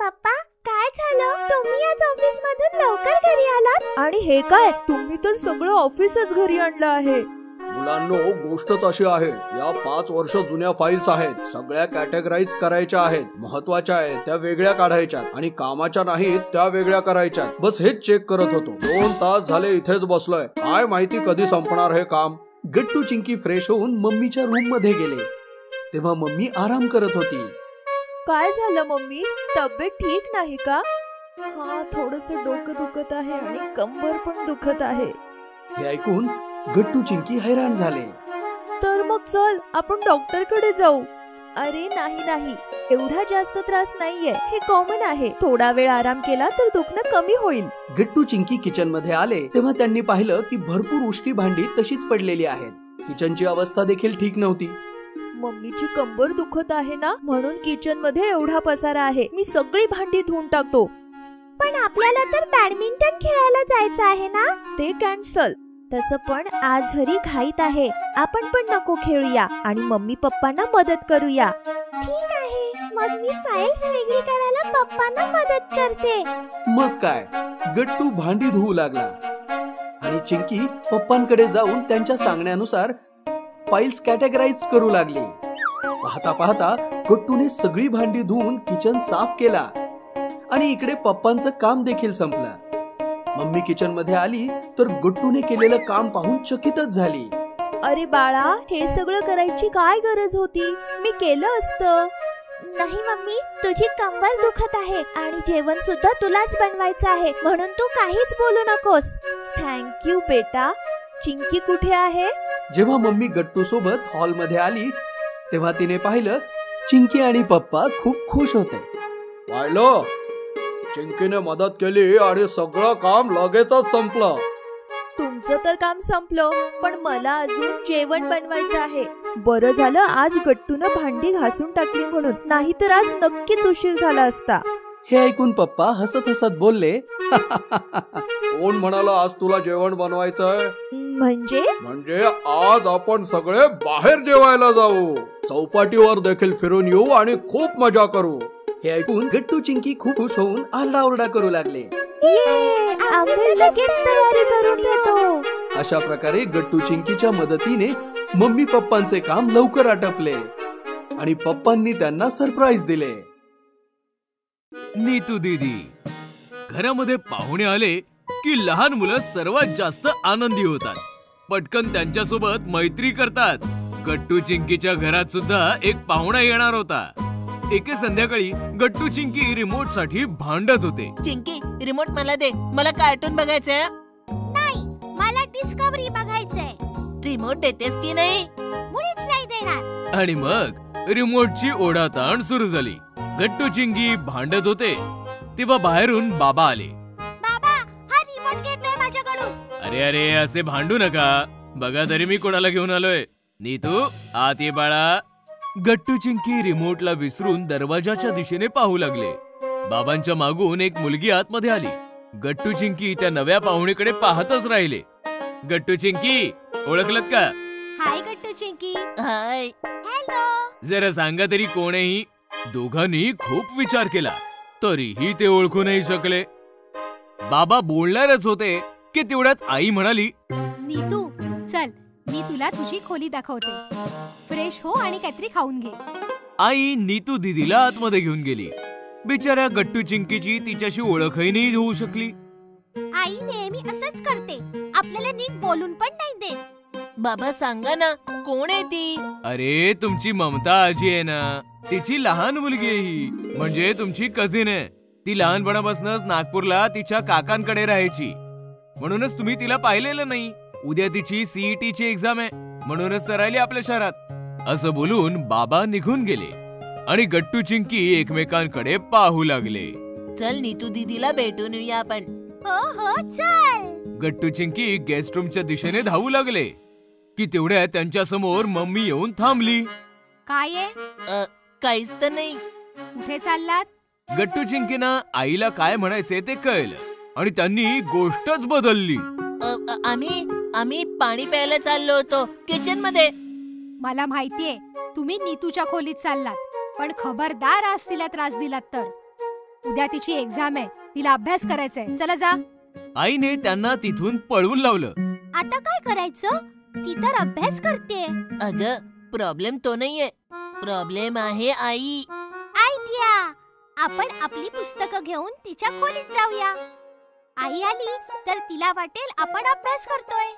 S13: पप्पा, काय झालं? तुम्ही आज ऑफिस मधून लवकर घरी आलात?
S9: आणि हे काय, तुम्ही तर सगळं ऑफिसच घरी आणलं आहे.
S8: मुलांनो, गोष्टच अशी आहे, या 5 वर्ष जुन्या फाईल्स आहेत. सगळ्या कॅटेगराईज करायच्या आहेत. महत्वाच्या आहेत त्या वेगळ्या काढायच्या आणि कामाच्या नाहीत त्या वेगळ्या करायच्या. बस हेच चेक करत होतो. 2 तास झाले इथेच बसलोय. काय माहिती कधी संपणार हे काम. गट्टू चिंकी फ्रेश होऊन मम्मीच्या रूम मध्ये गेले तेव्हा मम्मी आराम करत होती.
S9: काय झालं मम्मी, तब्येत ठीक नाही का? हा, थोडस डोकं दुखत आहे आणि कंबर पण दुखत आहे.
S8: हे ऐकून गट्टू चिंकी हैराण झाले.
S9: तर मग चल आपण डॉक्टर कडे जाऊ. अरे नाही, एवढा जास्त त्रास नाहीये, हे कॉमन आहे. थोडा वेळ आराम केला तर दुखणं कमी होईल.
S8: गट्टू चिंकी किचन मध्ये आले तेव्हा त्यांनी पाहिलं की भरपूर उष्टी भांडी तशीच पडलेली आहेत. किचनची अवस्था देखील ठीक नव्हती.
S9: मम्मीची कंबर दुखत आहे ना, म्हणून किचन मध्ये एवढा पसारा आहे. मी सगळी भांडी धुवून टाकतो.
S13: पण आपल्याला तर बॅडमिंटन खेळायला जायचं आहे ना.
S9: ते कॅन्सल.
S14: तसं पण आज हरी घाईत आहे. आपण पण नको खेळूया आणि मम्मी पप्पांना मदत करूया.
S13: ठीक आहे, मग मी फाईल्स वेगळी करायला पप्पांना मदत करते.
S8: मग काय, गट्टू भांडी धुवू लागला आणि चिंकी पप्पांकडे जाऊन त्यांच्या सांगण्यानुसार फाईल्स कॅटेगराईज करू लागली. पाहता पाहता गट्टूने सगळी भांडी धुवून किचन साफ केला आणि इकडे पप्पांचं काम देखील संपलं. मम्मी किचन मध्ये आली तर गट्टूने केलेलं काम पाहून चकितच झाली.
S9: अरे बाळा, हे सगळं करायची काय गरज होती? मी केलं असतं.
S13: नाही मम्मी, तुझी कंबर दुखत आहे आणि जेवण सुद्धा तुलाच बनवायचं आहे, म्हणून तू काहीच बोलू नकोस.
S9: थँक्यू बेटा. चिंकी कुठे आहे?
S8: जेव्हा मम्मी गट्टू सोबत हॉल मध्ये आली तेव्हा तिने पाहिलं चिंकी आणि पप्पा खूप खुश होते. पाहिलं, चिंकीने मदत केली आणि सगळं काम लगेचच संपलं.
S9: तुमचं तर काम संपलं, पण मला अजून जेवण बनवायचं आहे. बरं झालं आज गट्टूनं भांडी घासून टाकली म्हणून, नाहीतर आज नक्कीच उशीर झाला असता.
S8: हे ऐकून पप्पा हसत हसत बोलले, कोण म्हणाला आज तुला जेवण बनवायचंय? म्हणजे आज आपण सगळे बाहेर जेवायला जाऊ, चौपाटीवर देखील फिरून येऊ आणि खूप मजा करू. हे ऐकून गट्टू चिंकी खूप खुश होऊन आरडाओरडा करू लागले.
S13: आम्ही लगेच तयारी करून येतो.
S8: अशा प्रकारे गट्टू चिंकीच्या मदतीने मम्मी पप्पांचे काम लवकर आटपले आणि पप्पांनी त्यांना सरप्राईज दिले.
S19: नीतू दीदी, घरामध्ये पाहुणे आले की लहान मुलं सर्वात जास्त आनंदी होतात. पटकन त्यांच्यासोबत मैत्री करतात. गट्टू चिंकीच्या घरात सुद्धा एक पाहुणा येणार होता. एके संध्याकाळी गट्टू चिंकी रिमोट साठी भांडत होते.
S20: चिंकी, रिमोट मला दे, मला कार्टून बघायचंय.
S13: नाही, मला डिस्कव्हरी बघायचंय.
S20: रिमोट देतेस की नाही?
S13: मुळीच नाही देणार.
S19: आणि मग रिमोटची ओढाताण सुरू झाली. गट्टू चिंकी भांडत होते तेव्हा बाहेरून बाबा आले.
S13: बाबा, हा रिमोट घेतोय माझ्याकडून.
S19: अरे अरे असे भांडू नका. बघा तरी मी कोणाला घेऊन आलोय. नीतू आत ये बाळा. गट्टू चिंकी रिमोटला विसरून दरवाजाच्या दिशेने पाहू लागले. बाबांच्या मागून एक मुलगी आतमध्ये आली. गट्टू चिंकी त्या नव्या पाहुणीकडे पाहतच राहिले. गट्टू चिंकी ओळखलत का?
S13: हाय गट्टू चिंकी. हाय. हॅलो.
S19: जरा सांगा तरी कोण आहे ही? दोघांनी खूप विचार केला तरीही ते ओळखू नाही शकले. बाबा बोलणारच होते की तेवढ्यात आई म्हणाली,
S21: नीतू चल मी तुला तुझी खोली दाखवते. फ्रेश हो आणि काहीतरी खाऊन घे.
S19: आई नीतू दीदीला आतमध्ये घेऊन गेली. बिचाऱ्या गट्टू चिंकीची तिच्याशी ओळखही नाही होऊ शकली.
S13: आई नेहमी असंच करते, आपल्याला नीट बोलून पण नाही देत.
S20: बाबा सांगा ना कोण आहे ती?
S19: अरे तुमची ममता आजी आहे ना, तिची लहान मुलगी आहे ही, म्हणजे तुमची कझिन आहे. ती लहानपणापासूनच नागपूरला तिच्या काकांकडे राहायची, म्हणूनच तुम्ही तिला पाहिलेलं नाही. उद्या तिची CET ची एक्झाम आहे, म्हणूनच तर राहिली आपल्या शहरात. असं बोलून बाबा निघून गेले आणि गट्टू चिंकी एकमेकांकडे पाहू लागले.
S20: चल नीतू दीदीला भेटून येऊया आपण.
S13: हो हो चल.
S19: गट्टू चिंकी गेस्ट रूमच्या दिशेने धावू लागले की तेवढ्या त्यांच्या समोर मम्मी येऊन थांबली.
S21: काय आहे?
S20: काहीच तर नाही.
S21: कुठे चाललात?
S19: गट्टू चिंकीना आईला काय म्हणायचे ते कळलं आणि त्यांनी गोष्टच बदलली.
S20: आम्ही पाणी प्यायला चाललो होतो किचन मध्ये.
S21: मला माहितीये तुम्ही नीतूच्या खोलीत चाललात, पण खबरदार आज तिला त्रास दिलात तर. उद्या तिची एक्झाम आहे, तिला अभ्यास करायचाय. चला जा.
S19: आईने त्यांना तिथून पळवून लावलं.
S13: आता काय करायचं? ती तर अभ्यास करते.
S20: अगं प्रॉब्लेम तो नाहीये, प्रॉब्लेम आहे आई.
S13: आयडिया. आपण आपली पुस्तकं घेऊन तिच्या खोलीत जाऊया. आई आली तर तिला वाटेल आपण अभ्यास करतोय,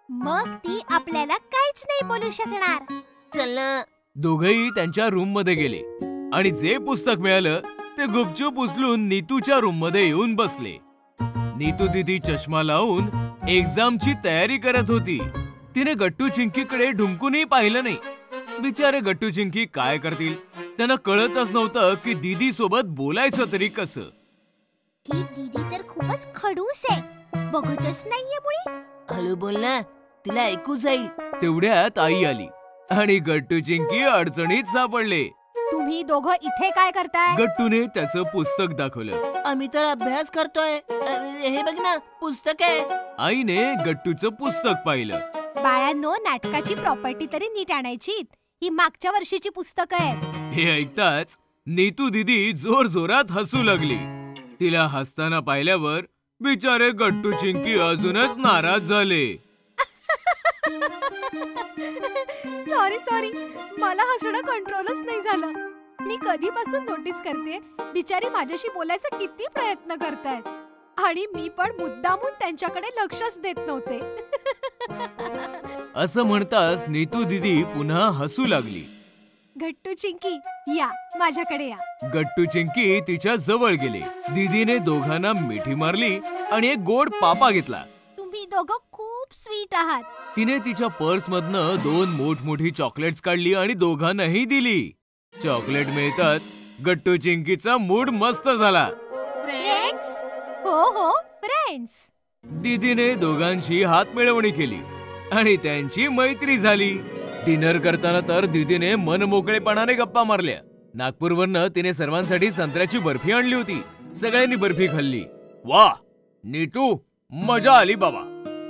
S13: मग ती आपल्याला काहीच नाही बोलू शकणार.
S20: चल ना.
S19: दोघेही त्यांच्या रूम मध्ये गेले आणि जे पुस्तक मिळालं ते गुपचूप उचलून नीतूच्या रूम मध्ये येऊन बसले. नीतू दीदी चष्मा लावून एक्झामची तयारी करत होती. तिने गट्टू चिंकीकडे ढुंकूनही पाहिलं नाही. बिचारे गट्टू चिंकी काय करतील, त्यांना कळतच नव्हतं की दीदी सोबत बोलायचं तरी कसं.
S13: ही दीदी तर खूपच खडूस आहे, बघतच नाहीये मुळी.
S20: हळू बोल ना, तिला ऐकू जाईल.
S19: तेवढ्यात आई आली आणि गट्टू चिंकी अडचणीत सापडले.
S21: तुम्ही दोघं इथे काय करताय?
S19: गट्टूने त्याचं पुस्तक दाखवलं.
S20: आम्ही तर अभ्यास करतोय. हे बघ ना पुस्तक आहे.
S19: आईने गट्टूचं पुस्तक पाहिलं.
S21: बाळांनो, नाटकाची प्रॉपर्टी तरी नीट आणायची. ही मागच्या वर्षीची पुस्तकं आहेत.
S19: हे ऐकताच नीतू दीदी जोर जोरात हसू लागली. तिला हसताना पाहिल्यावर बिचारे गट्टू चिंकी अजूनच नाराज झाले.
S21: सॉरी मला हसणं कंट्रोलच नाही झालं. मी कधीपासून नोटीस करते बिचारी माझ्याशी बोलायचा किती प्रयत्न करतायत आणि मी पण मुद्दामून त्यांच्याकडे लक्षच देत नव्हते.
S19: असं म्हणताच नीतू दीदी पुन्हा हसू लागली.
S21: गट्टू चिंकी या माझ्याकडे या.
S19: गट्टू चिंकी तिच्या जवळ गेले. दीदीने दोघांना मिठी मारली आणि एक गोड पापा घेतला.
S13: तुम्ही दोघं खूप स्वीट आहात.
S19: तिने तिच्या पर्स मधनं 2 मोठमोठी चॉकलेट्स काढली आणि दोघांनाही दिली. चॉकलेट मिळताच गट्टू चिंकीचा मूड मस्त झाला.
S21: फ्रेंड्स? हो फ्रेंड्स.
S19: दीदीने दोघांशी हात मिळवणी केली आणि त्यांची मैत्री झाली. डिनर करताना तर दीदीने मन मोकळेपणाने गप्पा मारल्या. नागपूरवरनं तिने सर्वांसाठी संत्र्याची बर्फी आणली होती. सगळ्यांनी बर्फी खाल्ली. वा नीतू, मजा आली बाबा.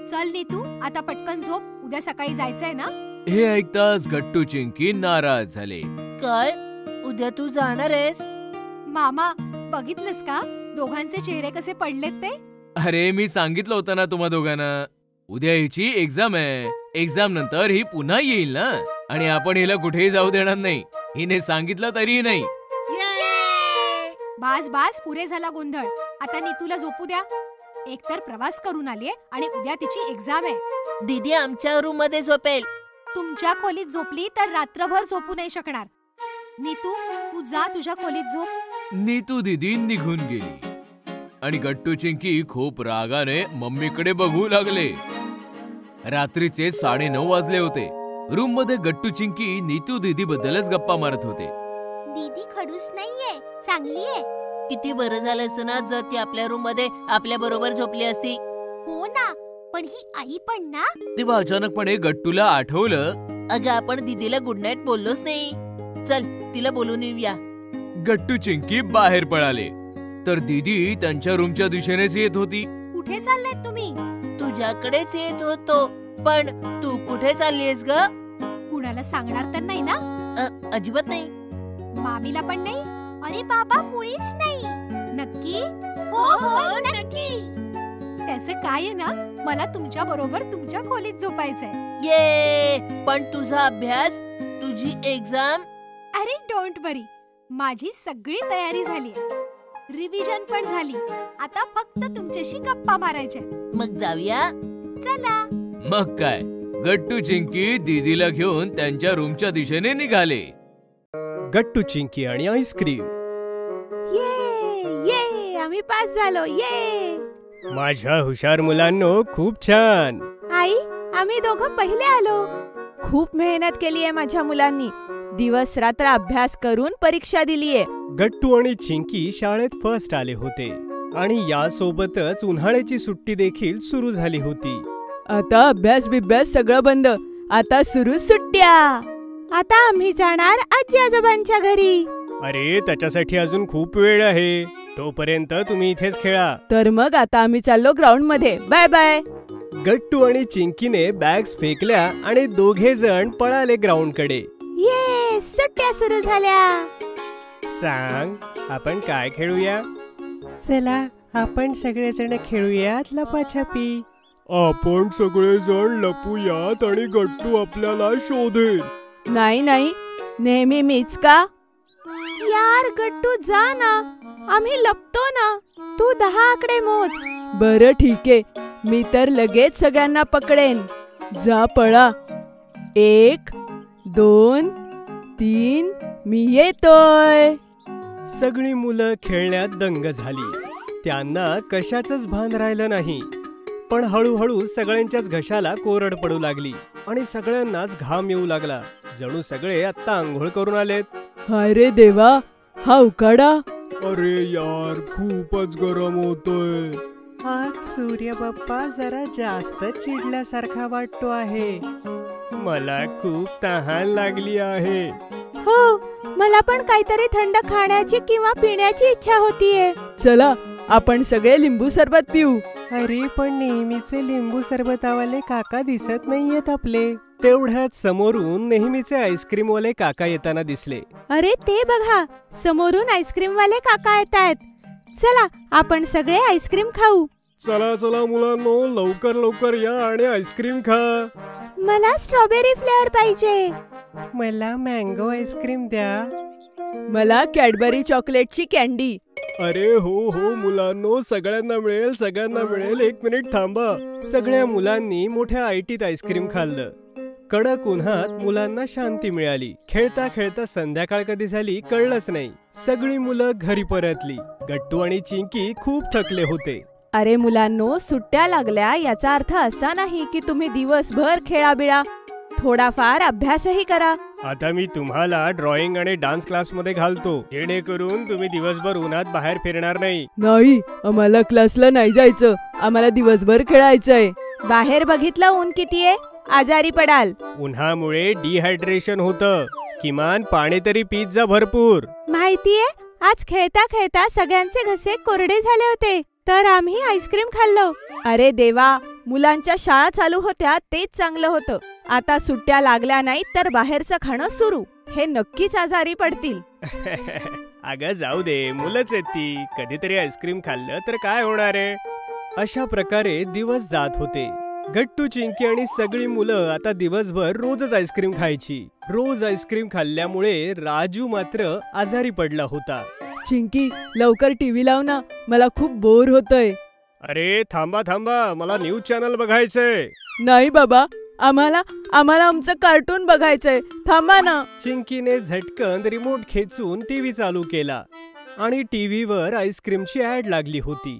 S21: चल नीतू, आता पटकन झोप, उद्या सकाळी जायचंय ना.
S19: हे ऐकताच गट्टू चिंकी नाराज झाले.
S20: काय उद्या तू जाणार आहेस?
S21: मामा बघितलंस का दोघांचे चेहरे कसे पडलेत ते?
S19: अरे मी सांगितलं होतं ना तुम्हा दोघांना, उद्या हिची एक्झाम आहे. एक्झाम नंतर ही पुन्हा येईल ना, आणि आपण हिला कुठेही जाऊ देणार नाही. हिने सांगितलं तरीही नाही.
S21: बास पुरे झाला गोंधळ. आता नीतूला झोपू द्या. एकतर प्रवास करून आलीये आणि उद्या तिची एक्झाम आहे.
S20: दीदी आमच्या रूम मध्ये झोपेल.
S21: तुमच्या खोलीत झोपली तर रात्रभर झोपू नाही शकणार. नीतू तू जा तुझ्या खोलीत झोप.
S19: नीतू दीदी निघून गेली आणि गट्टू चिंकी खूप रागाने मम्मीकडे बघू लागले. रात्रीचे 9:30 वाजले होते. रूम मध्ये गट्टू चिंकी नीतू दीदी बद्दलच गप्पा मारत होते.
S13: दीदी खडूस नाहीये, चांगली आहे.
S20: किती बरं झालं असं ना जर ती आपल्या रूम मध्ये आपल्या बरोबर झोपली असती.
S13: हो ना,
S21: पण ही आई पण ना.
S19: तेव्हा अचानकपणे गट्टूला आठवलं,
S20: अगं आपण दीदीला गुड नाईट बोललोच नाही. चल तिला बोलून येऊया.
S19: गट्टू चिंकी बाहेर पळाले तर दीदी त्यांच्या रूमच्या दिशेनेच येत होती.
S21: कुठे चाललेत तुम्ही?
S20: तुझ्याकडेच येत होतो, पण तू कुठे चाललीस ग?
S21: कुणाला सांगणार तर नाही ना?
S20: अजिबात नाही.
S21: मामीला पण नाही? अरे बाबा मुळीच नाही. नक्की? हो हो नक्की. त्याचं काय आहे ना, मला तुमच्या बरोबर तुमच्या खोलीत झोपायचंय.
S20: ये पण तुझा अभ्यास, तुझी एक्झाम?
S21: अरे डोंट वरी, माझी सगळी तयारी झाली. रिव्हिजन पण झाली. आता फक्त तुमच्याशी गप्पा मारायच्या.
S20: मग जाऊया.
S21: चला.
S19: मग काय, गट्टू चिंकी दीदीला घेऊन त्यांच्या रूमच्या दिशेने निघाले.
S1: गट्टू चिंकी आणि आईस्क्रीम.
S16: ये आम्ही पास झालो. ये
S17: माझ्या हुशार मुलांनो, खूप छान.
S16: आई, आम्ही दोघं पहिले आलो. खूप मेहनत केली आहे माझ्या मुलांनी. दिवस रात्र अभ्यास करून परीक्षा दिलीये.
S1: गट्टू आणि चिंकी शाळेत फर्स्ट आले होते आणि यासोबतच उन्हाळ्याची सुट्टी देखील सुरू झाली होती.
S18: आता अभ्यास बिभ्यास सगळं बंद. आता सुरू सुट्ट्या.
S16: आता आम्ही जाणार आजी आजोबांच्या घरी.
S17: अरे त्याच्यासाठी अजून खूप वेळ आहे. तोपर्यंत तुम्ही इथेच खेळा.
S18: तर मग आता आम्ही चाललो ग्राउंड मध्ये. Bye bye.
S1: गट्टू आणि चिंकीने बॅग्स फेकल्या आणि दोघे जण पळाले ग्राउंड कडे.
S16: ये सुट्ट्या सुरू झाल्या.
S17: सांग, आपण काय खेळूया?
S1: चला आपण सगळेजण खेळूयात लपाछपी.
S2: आपण सगळेजण लपूयात आणि गट्टू आपल्याला शोधेल.
S18: नाही नाही, नेहमी मीच का?
S16: यार गट्टू जा ना, आम्ही लपतो ना. तू 10 आकडे मोज.
S18: बरं ठीक आहे, मी तर लगेच सगळ्यांना पकडेन. जा पळा. 1 2 3 मी येतोय.
S1: सगळी मुलं खेळण्यात दंग झाली. त्यांना कशाचंच भान राहिलं नाही. पण हळूहळू सगळ्यांच्याच घशाला कोरड पडू लागली आणि सगळ्यांनाच घाम येऊ लागला. जणू सगळे आता आंघोळ करून आलेत.
S18: हाय रे देवा, हा उकाडा.
S2: अरे यार, खूपच गरम होतोय.
S1: आज सूर्य बाप्पा जरा जास्त चिडल्यासारखा वाटतो आहे.
S17: मला खूप तहान लागली आहे.
S16: हो, मला पण काहीतरी थंड खाण्याची किंवा पिण्याची इच्छा होतीये.
S18: चला आपण सगळे लिंबू सरबत पिऊ.
S1: अरे पण नेहमीचे लिंबू सरबतावाले काका दिसत नाहीयेत आपले. तेवढ्यात समोरून नेहमीचे आईस्क्रीम वाले काका येताना दिसले.
S16: अरे ते बघा, समोरून आईस्क्रीम वाले काका येतायत. चला आपण सगळे आईस्क्रीम खाऊ.
S2: चला चला मुलांनो, लवकर लवकर या आणि आईस्क्रीम खा.
S16: मला स्ट्रॉबेरी फ्लेवर पाहिजे.
S1: मला मँगो आईस्क्रीम द्या.
S18: मला कॅडबरी चॉकलेटची कॅन्डी.
S2: अरे हो हो मुलांनो, सगळ्यांना मिळेल, सगळ्यांना मिळेल. 1 मिनिट थांबा.
S1: सगळ्या मुलांनी मोठ्या आयटीत आईस्क्रीम खाल्लं. कडक उन्हात मुलांना शांती मिळाली. खेळता खेळता संध्याकाळ कधी झाली कळलंच नाही. सगळी मुलं घरी परतली. गट्टू आणि चिंकी खूप थकले होते.
S16: अरे मुलांनो, सुट्ट्या लागल्या याचा अर्थ असा नाही की तुम्ही दिवसभर खेळा बिळा. थोडाफार अभ्यासही करा.
S17: आता मी तुम्हाला ड्रॉइंग आणि डान्स क्लास मध्ये घालतो, जेणेकरून तुम्ही दिवसभर उन्हात बाहेर फिरणार नाही.
S18: नाही, आम्हाला क्लासला नाही जायचं. आम्हाला दिवसभर खेळायचंय.
S16: बाहेर बघितलं ऊन किती आहे, आजारी पडाल.
S17: उन्हामुळे डिहायड्रेशन होतं. किमान पाणी तरी पीत जा भरपूर.
S16: माहितीये, आज खेळता खेळता सगळ्यांचे घसे कोरडे झाले होते, तर आम्ही आईस्क्रीम खाल्लो. अरे देवा, मुलांच्या शाळा चालू होत्या तेच चांगलं होतं. आता सुट्ट्या लागल्या नाहीत तर बाहेरचं खाणं सुरू. हे नक्कीच आजारी पडतील.
S17: अगं जाऊ दे, मुलंच आहेत ती. कधीतरी आईस्क्रीम खाल्लं तर काय होणार आहे.
S1: अशा प्रकारे दिवस जात होते. गट्टू, चिंकी आणि सगळी मुलं आता दिवसभर रोजच आईस्क्रीम खायची. रोज आईस्क्रीम खाल्ल्यामुळे राजू मात्र आजारी पडला होता.
S18: चिंकी, लवकर टीव्ही लाव ना, मला खूप बोर होतंय.
S17: अरे थांबा थांबा, मला न्यूज चॅनल बघायचंय.
S18: नाही बाबा, आम्हाला आमचं कार्टून बघायचंय. थांबा ना.
S1: चिंकीने झटकन रिमोट खेचून टीव्ही चालू केला आणि टीव्हीवर आईस्क्रीमची ऍड लागली होती.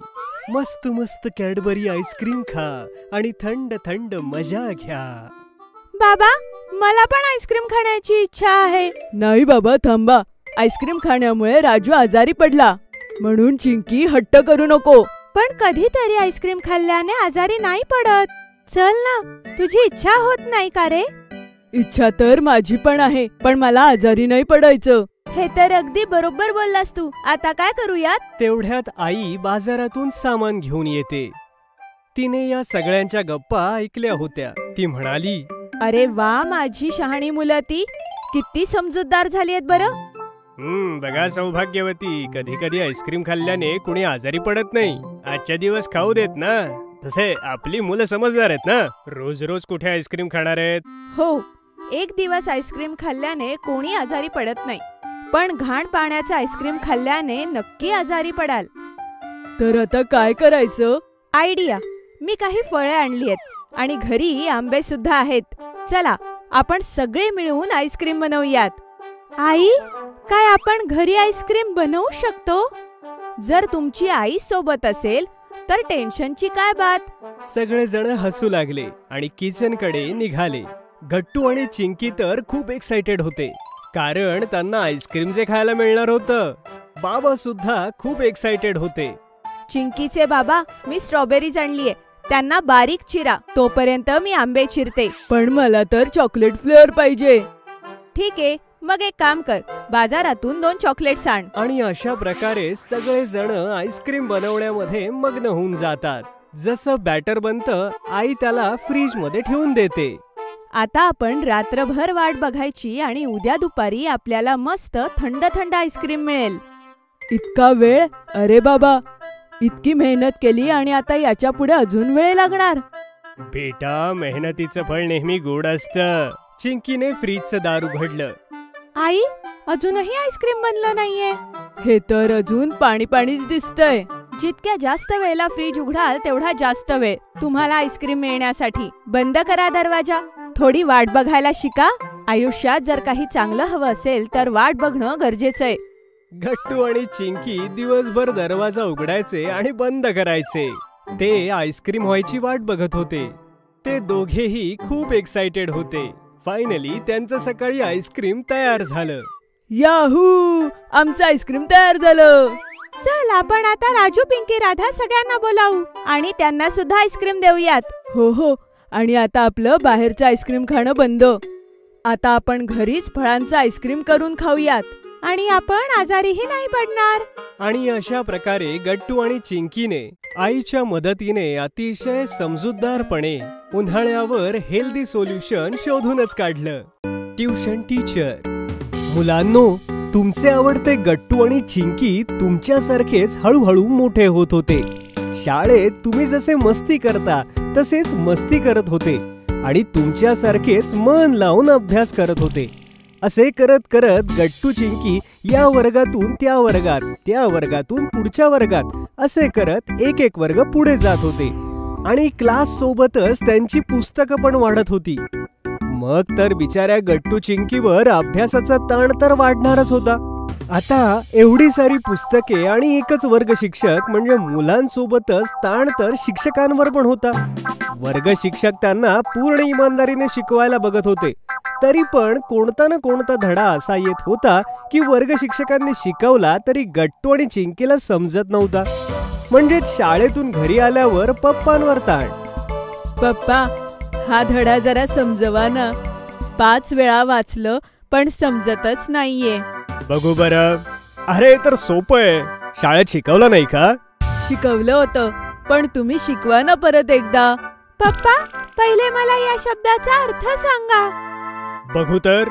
S1: मस्त मस्त कॅडबरी आईस्क्रीम खा आणि थंड थंड मजा घ्या.
S16: बाबा, मला पण आईस्क्रीम खाण्याची इच्छा आहे.
S18: नाही बाबा, थांबा. आईस्क्रीम खाण्यामुळे राजू आजारी पडला, म्हणून चिंकी हट्ट करू नको.
S16: पण कधीतरी आईस्क्रीम खाल्ल्याने आजारी नाही पडत. चल ना, तुझी इच्छा होत नाही का रे?
S18: इच्छा तर माझी पण आहे, पण मला आजारी नाही पडायचं.
S7: हे तर अगदी बरोबर बोललास तू. आता काय करूयात?
S1: तेवढ्यात आई बाजारातून सामान घेऊन येते. तिने या सगळ्यांच्या गप्पा ऐकल्या होत्या. ती म्हणाली,
S16: अरे वा, माझी शहाणी मुलं ती किती समजूतदार झाली आहेत बरं.
S1: बघा सौभाग्यवती, कधी कधी आईस्क्रीम खाल्ल्याने कुणी आजारी पडत नाही. आजच्या दिवस खाऊ देत ना. तसे आपली मुलं समजदार आहेत ना. रोज रोज कुठे आईस्क्रीम खाणार आहेत?
S16: हो, एक दिवस आईस्क्रीम खाल्ल्याने कोणी आजारी पडत नाही, पण घाण पाण्याचं आईस्क्रीम खाल्ल्याने नक्की आजारी पडाल.
S18: तर आता काय करायचं?
S16: आयडिया, मी काही फळे आणली आहेत आणि घरी आंबे सुद्धा आहेत. चला, आपण सगळे मिळून आईस्क्रीम बनवूयात. आई, काय आपण घरी आईस्क्रीम बनवू शकतो? जर तुमची आई सोबत असेल तर टेन्शनची काय बात.
S1: सगळेजण हसू लागले आणि किचन कडे निघाले. गट्टू आणि चिंकी तर खूप एक्साइटेड होते, कारण त्यांना आईस्क्रीम जे खायला मिळणार होतं. बाबा सुद्धा खूप एक्साइटेड होते.
S16: चिंकीचे बाबा, मी स्ट्रॉबेरीज आणलीये, त्यांना बारीक चिरा, तोपर्यंत मी आंबे चिरते.
S18: पण मला तर चॉकलेट फ्लेवर पाहिजे.
S16: ठीक आहे, मग एक काम कर, बाजारातून 2 चॉकलेट्स आण.
S1: आणि अशा प्रकारे सगळे जण आईस्क्रीम बनवण्यामध्ये मग्न होऊन जातात. जसं बॅटर बनतं, आई त्याला फ्रीज मध्ये ठेवून देते.
S16: आता आपण रात्रभर वाट बघायची आणि उद्या दुपारी आपल्याला मस्त थंड थंड आईस्क्रीम मिळेल.
S18: इतका वेळ? अरे बाबा, इतकी मेहनत केली आणि आता याच्या पुढे अजून वेळ लागणार.
S1: बेटा, मेहनतीचं फळ नेहमी गोड असतं. चिंकीने फ्रीजचं दार उघडलं.
S16: आई, अजूनही आईस्क्रीम बनलं नाहीये.
S18: हे तर अजून पाणी पाणीच दिसतंय.
S16: जितक्या जास्त वेळेला फ्रीज उघडाल तेवढा जास्त वेळ तुम्हाला आईस्क्रीम मिळण्यासाठी. बंद करा दरवाजा. थोडी वाट बघायला शिका. आयुष्यात जर काही चांगलं हवं असेल तर वाट बघणं गरजेचं आहे.
S1: गट्टू आणि चिंकी दिवसभर दरवाजा उघडायचे आणि बंद करायचे. ते आईस्क्रीम व्हायची वाट बघत होते. ते दोघेही खूप एक्साइटेड होते. फायनली त्यांचं सकाळी आईस्क्रीम तयार झालं.
S18: याहू, आमचं आईस्क्रीम तयार झालं.
S16: चल, आपण आता राजू, पिंकी, राधा सगळ्यांना बोलावू आणि त्यांना सुद्धा आईस्क्रीम देऊयात.
S18: हो हो, आणि आता आपलं बाहेरचं आईस्क्रीम खाणं बंद. आता आपण घरीच फळांचं आईस्क्रीम करून खाऊयात
S16: आणि आपण आजारीही नाही पडणार.
S1: आणि अशा प्रकारे गट्टू आणि चिंकीने आईच्या मदतीने अतिशय समजूतदारपणे उन्हाळ्यावर हेल्दी सोल्युशन शोधूनच काढलं. Tuition teacher. मुलांनो, तुमचे आवडते गट्टू आणि चिंकी तुमच्यासारखेच हळूहळू मोठे होत होते. शाळेत तुम्ही जसे मस्ती करता तसेच मस्ती करत होते आणि तुमच्यासारखेच मन लावून अभ्यास करत होते. असे करत करत गट्टू चिंकी या वर्गातून त्या वर्गात, त्या वर्गातून पुढच्या वर्गात असे करत एक एक वर्ग पुढे जात होते आणि क्लास सोबतच त्यांची पुस्तकं पण वाढत होती. मग तर बिचाऱ्या गट्टू चिंकीवर अभ्यासाचा ताण तर वाढणारच होता. आता एवढी सारी पुस्तके आणि एकच वर्ग शिक्षक म्हणजे मुलांसोबतच ताण तर शिक्षकांवर पण होता. वर्ग शिक्षक त्यांना पूर्ण इमानदारीने शिकवायला बघत होते, तरी पण कोणता ना कोणता धडा असा येत होता की वर्ग शिक्षकांनी शिकवला तरी गट्टू आणि चिंकीला समजत नव्हता. म्हणजे शाळेतून घरी आल्यावर पप्पांवर ताण.
S18: पप्पा, हा धडा जरा समजवा ना. 5 वेळा वाचलं पण समजतच नाहीये.
S1: बघू बरं. अरे, तर सोपं आहे. शाळेत शिकवलं नाही का?
S18: शिकवलं होतं, पण तुम्ही शिकवा ना परत एकदा.
S16: पप्पा, पहिले मला या शब्दाचा अर्थ सांगा.
S1: बघू तर.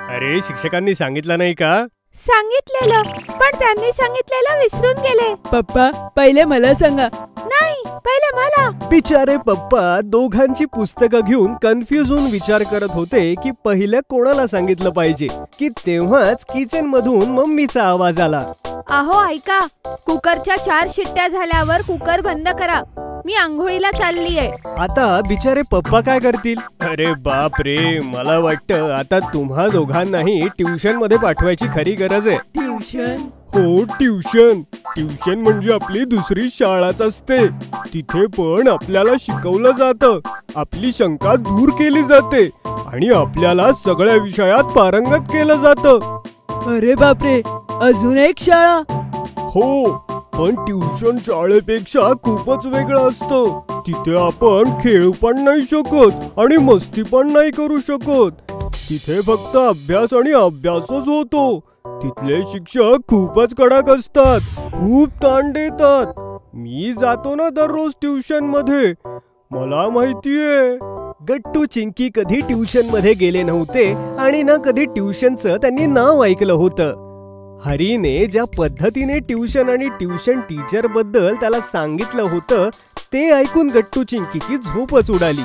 S1: अरे, शिक्षकांनी सांगितलं नाही का?
S16: सांगितलेलं, पण त्यांनी सांगितलेलं विसरून गेले.
S18: पप्पा, पहिले मला सांगा.
S16: नाही, पहिले मला.
S1: बिचारे पप्पा दोघांची पुस्तकं घेऊन कन्फ्युज होऊन विचार करत होते की पहिलं कोणाला सांगितलं पाहिजे, की तेव्हाच किचन मधून मम्मीचा आवाज आला.
S16: अहो ऐका, कुकरच्या 4 शिट्ट्या झाल्यावर कुकर बंद करा. मी आंघोळीला चाललीये.
S1: आता बिचारे पप्पा काय करतील? अरे बाप रे, मला वाटतं आता तुम्हा दोघांनाही ट्युशन मध्ये पाठवायची खरी गरज आहे.
S18: ट्युशन?
S1: हो, ट्युशन. ट्युशन म्हणजे आपली दुसरी शाळाच असते. तिथे पण आपल्याला शिकवलं जातं, आपली शंका दूर केली जाते आणि आपल्याला सगळ्या विषयात पारंगत केलं जातं.
S18: अरे बापरे, अजून एक शाळा?
S1: हो, पण ट्युशन शाळेपेक्षा खूपच वेगळं असतं.
S2: तिथे आपण खेळू पण नाही शकत आणि मस्ती पण नाही करू शकत. तिथे फक्त अभ्यास आणि अभ्यासच होतो. तिथले शिक्षक खूपच कडक असतात, खूप ताण देतात. मी जातो ना दररोज ट्युशन मध्ये, मला माहितीये.
S1: गट्टू चिंकी कधी ट्युशन मध्ये गेले नव्हते आणि ना कधी ट्युशनचं त्यांनी नाव ऐकलं होतं. हरीने ज्या पद्धतीने ट्युशन आणि ट्युशन टीचर बद्दल त्याला सांगितलं होतं ते ऐकून गट्टू चिंकीची झोपच उडाली.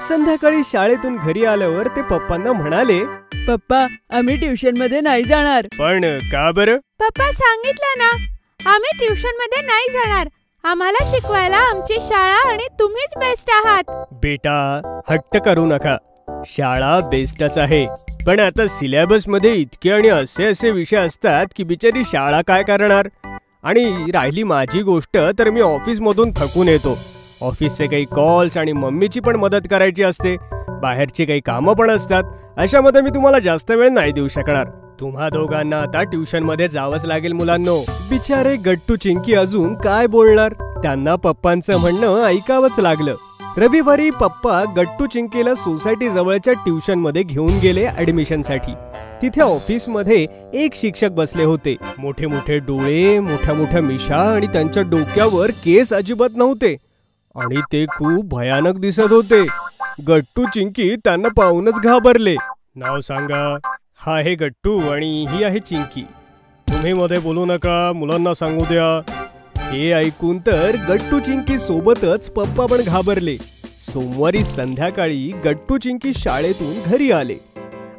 S1: संध्याकाळी शाळेतून घरी आल्यावर ते पप्पांना म्हणाले,
S18: पप्पा आम्ही ट्युशन मध्ये नाही जाणार.
S2: पण का बरं?
S16: पप्पा सांगितलं ना, आम्ही ट्युशन मध्ये नाही जाणार. आम्हाला शिकवायला आमची शाळा आणि तुम्हीच बेस्ट आहात.
S2: बेटा हट्ट करू नका, शाळा बेस्टच आहे. पण आता सिलेबस मध्ये इतके आणि असे विषय असतात की बिचारी शाळा काय करणार. आणि राहिली माझी गोष्ट तर मी ऑफिस मधून थकून येतो. ऑफिसचे काही कॉल्स आणि मम्मीची पण मदत करायची असते, बाहेरची काही कामं पण असतात. अशामध्ये मी तुम्हाला जास्त वेळ नाही देऊ शकणार. तुम्हा दोघांना आता ट्युशन मध्ये जावंच लागेल मुलांनो.
S1: बिचारे गट्टू चिंकी अजून काय बोलणार, त्यांना पप्पांचं म्हणणं ऐकावंच लागलं. रविवारी पप्पा गट्टू चिंकीला सोसायटी जवळच्या ट्युशन मध्ये घेऊन गेले ऍडमिशनसाठी. तिथे ऑफिस मध्ये एक शिक्षक बसले होते. मोठे मोठे डोळे, मोठ्या मोठ्या मिशा आणि त्यांच्या डोक्यावर केस अजिबात नव्हते आणि ते खूप भयानक दिसत होते. गट्टू चिंकी त्यांना पाहूनच घाबरले.
S2: नाव सांगा. हा आहे गट्टू आणि ही आहे चिंकी. तुम्ही मध्ये बोलू नका, मुलांना सांगू द्या.
S1: हे ऐकून तर गट्टू चिंकी सोबतच पप्पा पण घाबरले. सोमवारी संध्याकाळी गट्टू चिंकी शाळेतून घरी आले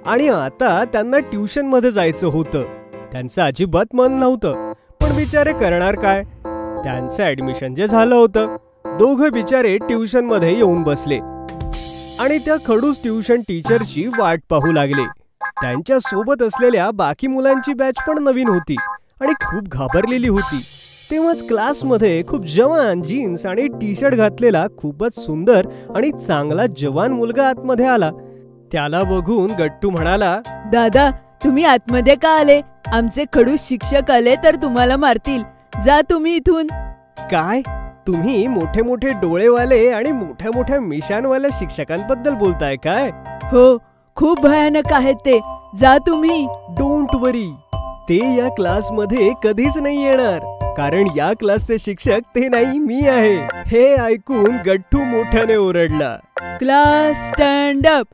S1: आणि आता त्यांना ट्युशन मध्ये जायचं होतं. त्यांचं अजिबात मन नव्हतं, पण बिचारे करणार काय. त्यांचं ऍडमिशन जे झालं होतं. दोघं बिचारे ट्युशन मध्ये येऊन बसले आणि त्या खडूस ट्युशन टीचरची वाट पाहू लागले. त्यांच्या सोबत असलेल्या बाकी मुलांची बॅच पण नवीन होती आणि खूप घाबरलेली होती. तेव्हाच क्लासमध्ये खूप जवान जीन्स आणि टी शर्ट घातलेला खूपच सुंदर आणि चांगला जवान मुलगा आतमध्ये आला. त्याला बघून गट्टू म्हणाला,
S18: दादा तुम्ही आतमध्ये का आले? आमचे खडूस शिक्षक आले तर तुम्हाला मारतील. जा तुम्ही इथून.
S1: काय तुम्ही मोठे मोठे डोळेवाले आणि मोठ्या मोठ्या मिशांवाल्या शिक्षकांबद्दल बोलताय काय?
S18: हो, खूप भयानक आहेत ते. जा तुम्ही.
S1: डोंट वरी, ते या क्लास मध्ये कधीच नाही येणार, कारण या क्लासचे शिक्षक ते नाही, मी आहे. हे ऐकून गट्टू मोठ्याने ओरडला,
S18: क्लास स्टँड अप.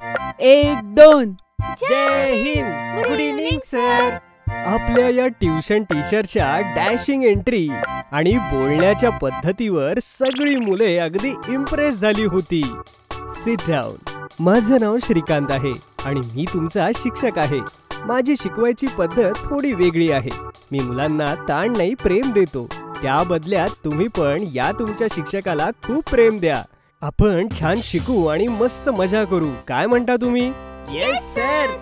S18: 1 2.
S1: जय हिंद. Good evening sir. आपल्या या ट्युशन टीचरच्या डॅशिंग एंट्री आणि बोलण्याच्या पद्धतीवर सगळी मुले अगदी इम्प्रेस झाली होती. Sit down. माझं नाव श्रीकांत आहे आणि मी तुमचा शिक्षक आहे. माझी शिकवायची पद्धत थोडी वेगळी आहे. मी मुलांना ताण नाही, प्रेम देतो. त्या बदल्यात तुम्ही पण या तुमच्या शिक्षकाला खूप प्रेम द्या. आपण छान शिकू आणि मस्त मजा करू. काय म्हणता तुम्ही? Yes sir.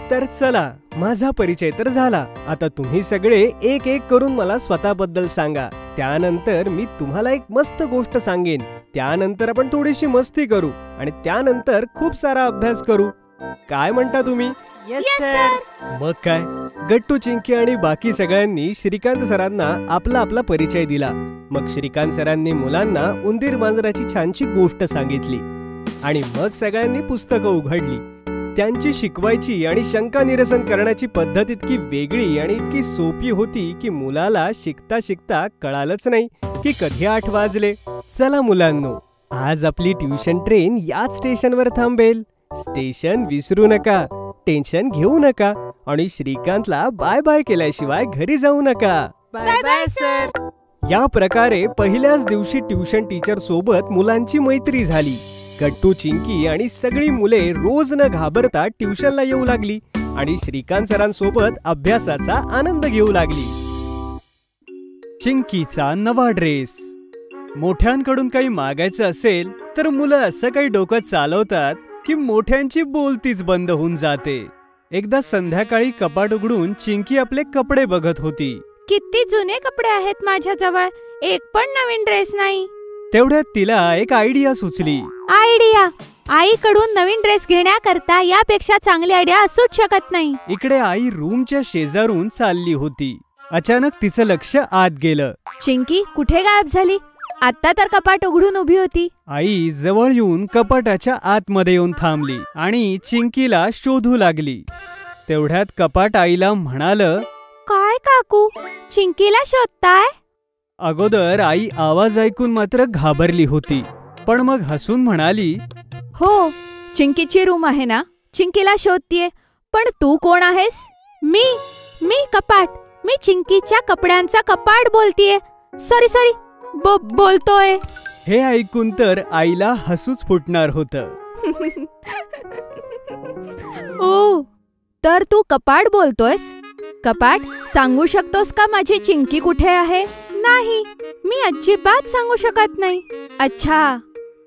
S1: तर चला, माझा परिचय तर झाला. आता तुम्ही सगळे एक एक करून मला स्वतःबद्दल सांगा. त्यानंतर मी तुम्हाला एक मस्त गोष्ट सांगेन. त्यानंतर आपण थोडीशी मस्ती करू आणि त्यानंतर खूप सारा अभ्यास करू. काय म्हणता तुम्ही?
S3: Yes sir.
S1: मग काय, गट्टू चिंकी आणि बाकी सगळ्यांनी श्रीकांत सरांना आपला आपला परिचय दिला. मग श्रीकांत सरांनी मुलांना उंदीर मांजराची छानशी गोष्ट सांगितली आणि मग सगळ्यांनी पुस्तकं उघडली. त्यांची शिकवायची आणि शंका निरसन करण्याची पद्धत इतकी वेगळी आणि इतकी सोपी होती की मुलाला शिकता शिकता कळालंच नाही की कधी 8 वाजले. चला मुलांनो, आज आपली ट्युशन ट्रेन याच स्टेशनवर थांबेल. स्टेशन विसरू नका, टेन्शन घेऊ नका आणि श्रीकांतला बाय बाय केल्याशिवाय घरी जाऊ नका.
S3: Bye bye sir.
S1: या प्रकारे पहिल्याच दिवशी ट्युशन टीचर सोबत मुलांची मैत्री झाली. गट्टू चिंकी आणि सगळी मुले रोज न घाबरता ट्युशनला येऊ लागली आणि श्रीकांत सरांसोबत अभ्यासाचा आनंद घेऊ लागली. चिंकीचा नवा ड्रेस. मोठ्यांकडून काही मागायचं असेल तर मुलं असं काही डोकं चालवतात की मोठ्यांची बोलतीच बंद होऊन जाते. एकदा संध्याकाळी कपाट उघडून चिंकी आपले कपडे बघत होती.
S16: किती जुने कपडे आहेत माझ्याजवळ, एक पण नवीन ड्रेस नाही.
S1: तेवढ्यात तिला एक आयडिया सुचली.
S16: आयडिया? आईकडून नवीन ड्रेस घेण्याकरता यापेक्षा चांगली आयडिया असूच शकत नाही.
S1: इकडे आई रूमच्या शेजारून चालली होती. अचानक तिचं लक्ष आत गेलं.
S16: चिंकी कुठे गायब झाली? आता तर कपाट उघडून उभी होती.
S1: आई जवळ येऊन कपाटाच्या आतमध्ये येऊन थांबली आणि चिंकीला शोधू लागली. तेवढ्यात कपाट आईला म्हणालं,
S16: काय काकू, चिंकीला शोधताय?
S1: अगोदर आई आवाज ऐकून मात्र घाबरली होती, पण मग हसून म्हणाली,
S16: हो, चिंकीची रूम आहे ना, चिंकीला शोधतीये. पण तू कोण आहेस? मी कपाट. मी चिंकीच्या कपड्यांचा कपाट बोलतीये. सॉरी बोलतोय.
S1: हे ऐकून तर आईला हसूच फुटणार होतं.
S16: ओ, तर तू कपाट बोलतोयस? कपाट, सांगू शकतोस का माझी चिंकी कुठे आहे? नाही, मी अजिबात सांगू शकत नाही. अच्छा,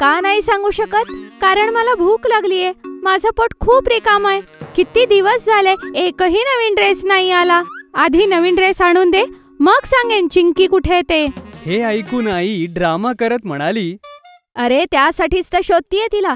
S16: का नाही सांगू शकत? कारण मला भूक लागलीये. माझं पोट खूप रिकाम आहे. किती दिवस झाले एकही नवीन ड्रेस नाही आला. आधी नवीन ड्रेस आणून दे, मग सांगेन चिंकी कुठे ते.
S1: हे ऐकून आई ड्रामा करत म्हणाली,
S16: अरे त्यासाठीच तर शोधतीये तिला.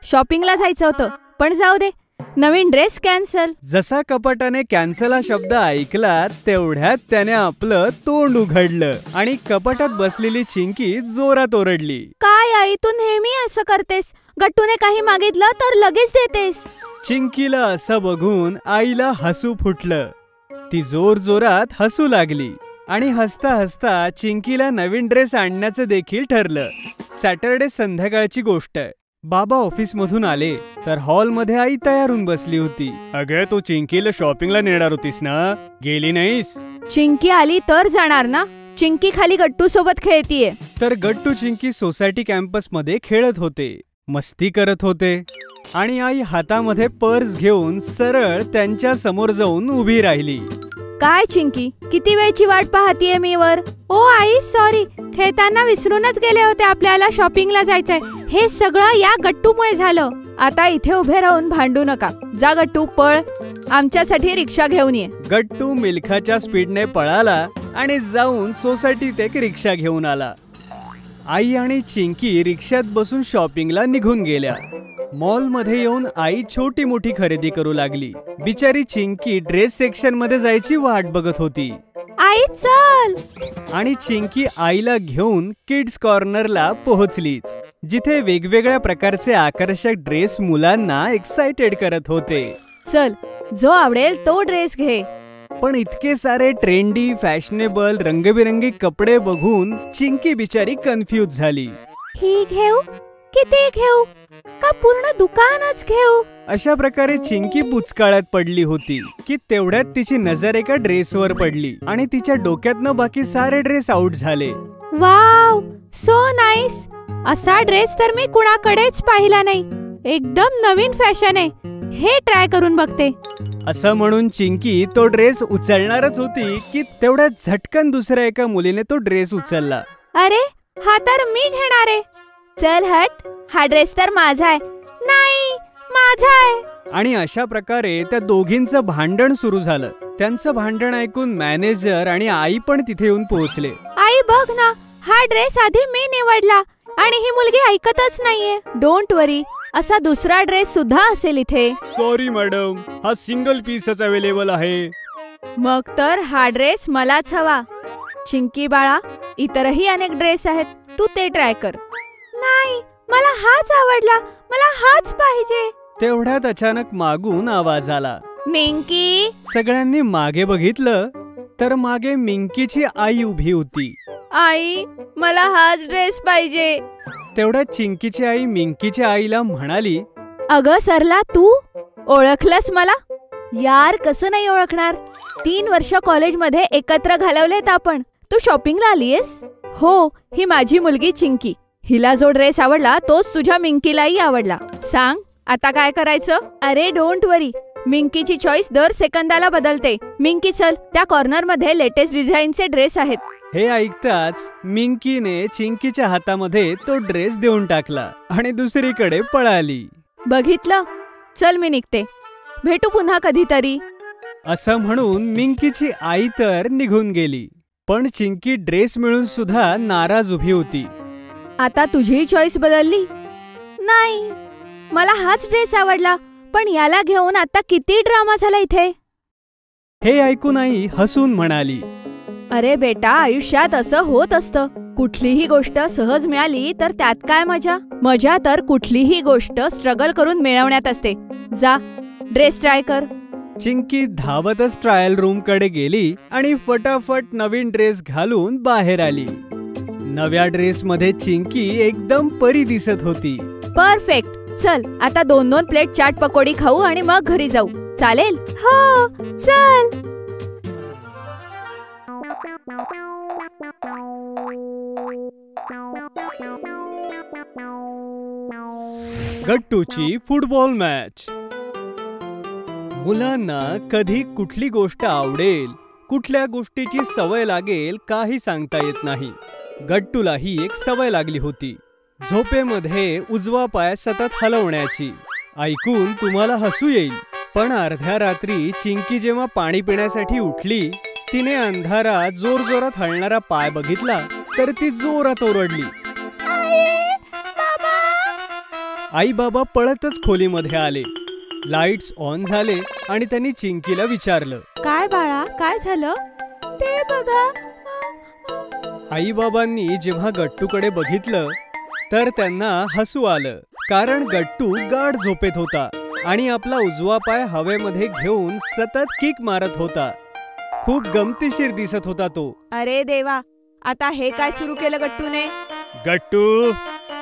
S16: शॉपिंगला जायचं होतं, पण जाऊ दे, नवीन ड्रेस कॅन्सल.
S1: जसा कपाटाने कॅन्सल हा शब्द ऐकला तेवढ्यात त्याने आपलं तोंड उघडलं आणि कपाटात बसलेली चिंकी जोरात ओरडली,
S16: काय आई, तू नेहमी असं करतेस. गट्टूने काही मागितलं तर लगेच देतेस.
S1: चिंकीला असं बघून आईला हसू फुटलं. ती जोर जोरात हसू लागली आणि हसता हसता चिंकीला नवीन ड्रेस आणण्याचं देखील ठरलं. सॅटरडे संध्याकाळची गोष्ट. बाबा ऑफिस मधून आले तर हॉलमध्ये आई तयार होऊन बसली होती. अगं, तू चिंकीला शॉपिंगला नेणार होतीस ना, गेली नाहीस?
S16: चिंकी आली तर जाणार ना. चिंकी खाली गट्टू सोबत खेळतीये.
S1: तर गट्टू चिंकी सोसायटी कॅम्पस मध्ये खेळत होते, मस्ती करत होते आणि आई हातामध्ये पर्स घेऊन सरळ त्यांच्या समोर जाऊन उभी राहिली.
S16: काय चिंकी, किती वेळची वाट पाहतीये मी वर? ओ आई, सॉरी, खेळताना विसरूनच गेले होते आपल्याला शॉपिंगला जायचंय. हे सगळं या गट्टूमुळे झालं. आता इथे उभे राहून भांडू नका. जा गट्टू, पळ, आमच्यासाठी रिक्षा घेऊन ये.
S1: गट्टू मिल्खाच्या स्पीडने पळाला आणि जाऊन सोसायटीत एक रिक्षा घेऊन आला. आई आणि चिंकी रिक्षात बसून शॉपिंगला निघून गेल्या. मॉल मध्ये येऊन आई छोटी मोठी खरेदी करू लागली. बिचारी चिंकी ड्रेस सेक्शन मध्ये जायची वाट बघत होती.
S16: आई चल.
S1: आणि चिंकी आईला घेऊन किड्स कॉर्नरला पोहोचलीच, जिथे वेगवेगळ्या प्रकारचे आकर्षक ड्रेस मुलांना एक्साइटेड करत होते.
S16: चल, जो आवडेल तो ड्रेस घे.
S1: पण इतके सारे ट्रेंडी, फॅशनेबल, रंगबिरंगी कपडे बघून चिंकी बिचारी कन्फ्यूज झाली.
S16: ही घेऊ, किती घेऊ, का पूर्ण दुकानच घेऊ?
S1: अशा प्रकारे चिंकी बुचकाळ्यात पडली होती की तेवढ्यात तिची नजर एका ड्रेसवर पडली आणि तिच्या डोक्यातनं बाकी सारे ड्रेस आउट झाले.
S16: Wow, so nice. असा ड्रेस तर मी कुणाकडेच पाहिला नाही. एकदम नवीन फॅशन आहे. हे ट्राय करून बघते.
S1: असं म्हणून चिंकी तो ड्रेस उचलणारच होती की तेवढ्यात झटकन दुसऱ्या एका मुलीने तो ड्रेस उचलला.
S16: अरे, हा तर मी घेणार आहे. चल हट, हा ड्रेस तर माझा आहे. नाही, माझा आहे.
S1: आणि अशा प्रकारे त्या दोघींचं भांडण सुरू झालं. त्यांचं भांडण ऐकून मॅनेजर आणि आई पण तिथे येऊन पोहोचले.
S16: आई बघ ना, हा ड्रेस आधी मी निवडला आणि ही मुलगी ऐकतच नाहीये. डोंट वरी, असा दुसरा ड्रेस सुद्धा असेल इथे.
S1: सॉरी मॅडम, हा सिंगल पीसच अवेलेबल आहे.
S16: मग तर हा ड्रेस मलाच हवा. चिंकी बाळा, इतरही अनेक ड्रेस आहेत, तू ते ट्राय कर. नाही, मला हाच आवडला, मला हाच पाहिजे.
S1: तेवढ्यात अचानक मागून आवाज आला,
S16: मिंकी.
S1: सगळ्यांनी मागे बघितलं तर मागे मिंकीची आई उभी होती.
S16: आई, मला हाच ड्रेस पाहिजे.
S1: तेवढ्यात चिंकीची आई मिंकीच्या आईला म्हणाली,
S16: अगं सरला, तू ओळखलंस मला? यार, कसं नाही ओळखणार. 3 वर्ष कॉलेजमध्ये एकत्र घालवलेत आपण. तू शॉपिंगला आलीयस? हो, ही माझी मुलगी चिंकी. हिला जो ड्रेस आवडला तोच तुझ्या मिंकीलाही आवडला. सांग, आता काय करायचं? अरे डोंट वरी, मिंकीची चॉईस दर सेकंदाला बदलते. मिंकी चल, त्या कॉर्नर मध्ये लेटेस्ट डिझाईनचे ड्रेस आहेत.
S1: हे ऐकताच मिंकीने चिंकीच्या हातामध्ये तो ड्रेस देऊन टाकला आणि दुसरीकडे पळाली.
S16: बघितलं, चल मी निघते, भेटू पुन्हा कधीतरी.
S1: असं म्हणून मिंकीची आई तर निघून गेली. पण चिंकी ड्रेस मिळून सुद्धा नाराज उभी होती.
S16: आता तुझी चॉईस बदलली? नाही, मला हाच ड्रेस आवडला, पण याला घेऊन आता किती ड्रामा झाला इथे.
S1: हे ऐकून आई हसून म्हणाली,
S18: अरे बेटा, आयुष्यात असं होत असतं. कुठलीही गोष्ट सहज मिळाली तर त्यात काय मजा. मजा तर कुठलीही गोष्ट स्ट्रगल करून मिळवण्यात असते. जा, ड्रेस ट्राय कर.
S1: चिंकी धावतच ट्रायल रूम कडे गेली आणि फटाफट नवीन ड्रेस घालून बाहेर आली. नव्या ड्रेस मध्ये चिंकी एकदम परी दिसत होती.
S18: परफेक्ट. चल आता 2-2 प्लेट चाट पकोडी खाऊ आणि मग घरी जाऊ. चालेल?
S16: हो चल.
S1: गट्टूची फुटबॉल मॅच. मुलांना कधी कुठली गोष्ट आवडेल, कुठल्या गोष्टीची सवय लागेल काही सांगता येत नाही. गट्टूलाही एक सवय लागली होती, झोपेमध्ये उजवा पाय सतत हलवण्याची. ऐकून तुम्हाला हसू येईल, पण अर्ध्या रात्री चिंकी जेव्हा पाणी पिण्यासाठी उठली, तिने अंधारात जोरजोरात हलणारा पाय बघितला तर ती जोरात ओरडली. आई बाबा पळतच खोलीमध्ये आले. लाईट्स ऑन झाले आणि त्यांनी चिंकीला विचारलं,
S16: काय बाळा, काय झालं ते बघा.
S1: आई बाबांनी जेव्हा गट्टूकडे बघितलं तर त्यांना हसू आलं, कारण गट्टू गाढ झोपेत होता आणि आपला उजवा पाय हवेमध्ये घेऊन सतत किक मारत होता. खूप गमतीशीर दिसत होता तो.
S18: अरे देवा, आता हे काय सुरू केलं गट्टूने.
S1: गट्टू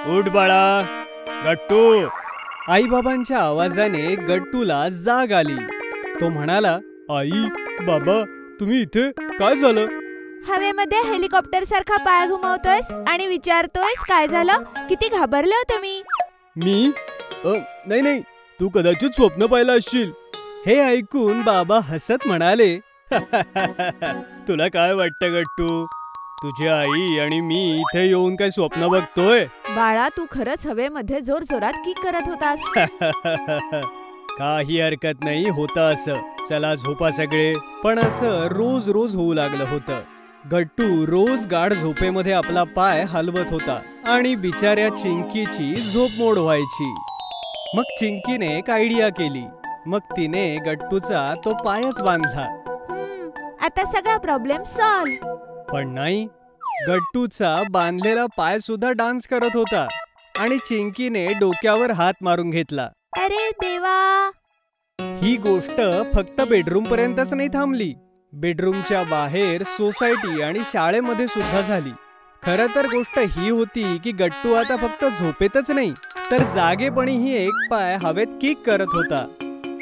S1: उठ बाळा, गट्टू. आई बाबांच्या आवाजाने गट्टूला जाग आली. तो म्हणाला, आई बाबा तुम्ही इथे, काय झालं.
S18: हवेमध्ये हेलिकॉप्टर सारखा पाय घुमवतोयस आणि विचारतोयस काय झालं. किती घाबरले होते
S1: मी. नाही, तू कदाचित स्वप्न पाहिलं असशील. हे ऐकून बाबा हसत म्हणाले, तुला काय वाटतं गट्टू, तुझी आई आणि मी इथे येऊन काय स्वप्न बघतोय.
S18: बाळा, तू खरंच हवेमध्ये जोर जोरात किक करत होतास.
S1: काही हरकत नाही, होतं असं. चला झोपा सगळे. पण असं रोज रोज होऊ लागलं होतं. गट्टू रोज गाढ झोपेमध्ये आपला पाय हलवत होता आणि बिचाऱ्या चिंकीची झोप मोड व्हायची. मग चिंकीने एक आयडिया केली. मग तिने गट्टूचा तो पायच बांधला.
S18: आता सगळा प्रॉब्लेम सॉल्व.
S1: पण नाही, गट्टूचा बांधलेला पाय सुद्धा डान्स करत होता आणि चिंकीने डोक्यावर हात मारून घेतला.
S18: अरे देवा.
S1: ही गोष्ट फक्त बेडरूम पर्यंतच नाही थांबली. बेडरूमच्या बाहेर सोसायटी आणि शाळेमध्ये सुद्धा झाली. खरं तर गोष्ट ही होती की गट्टू आता फक्त झोपेतच नाही तर जागेपणीही एक पाय हवेत किक करत होता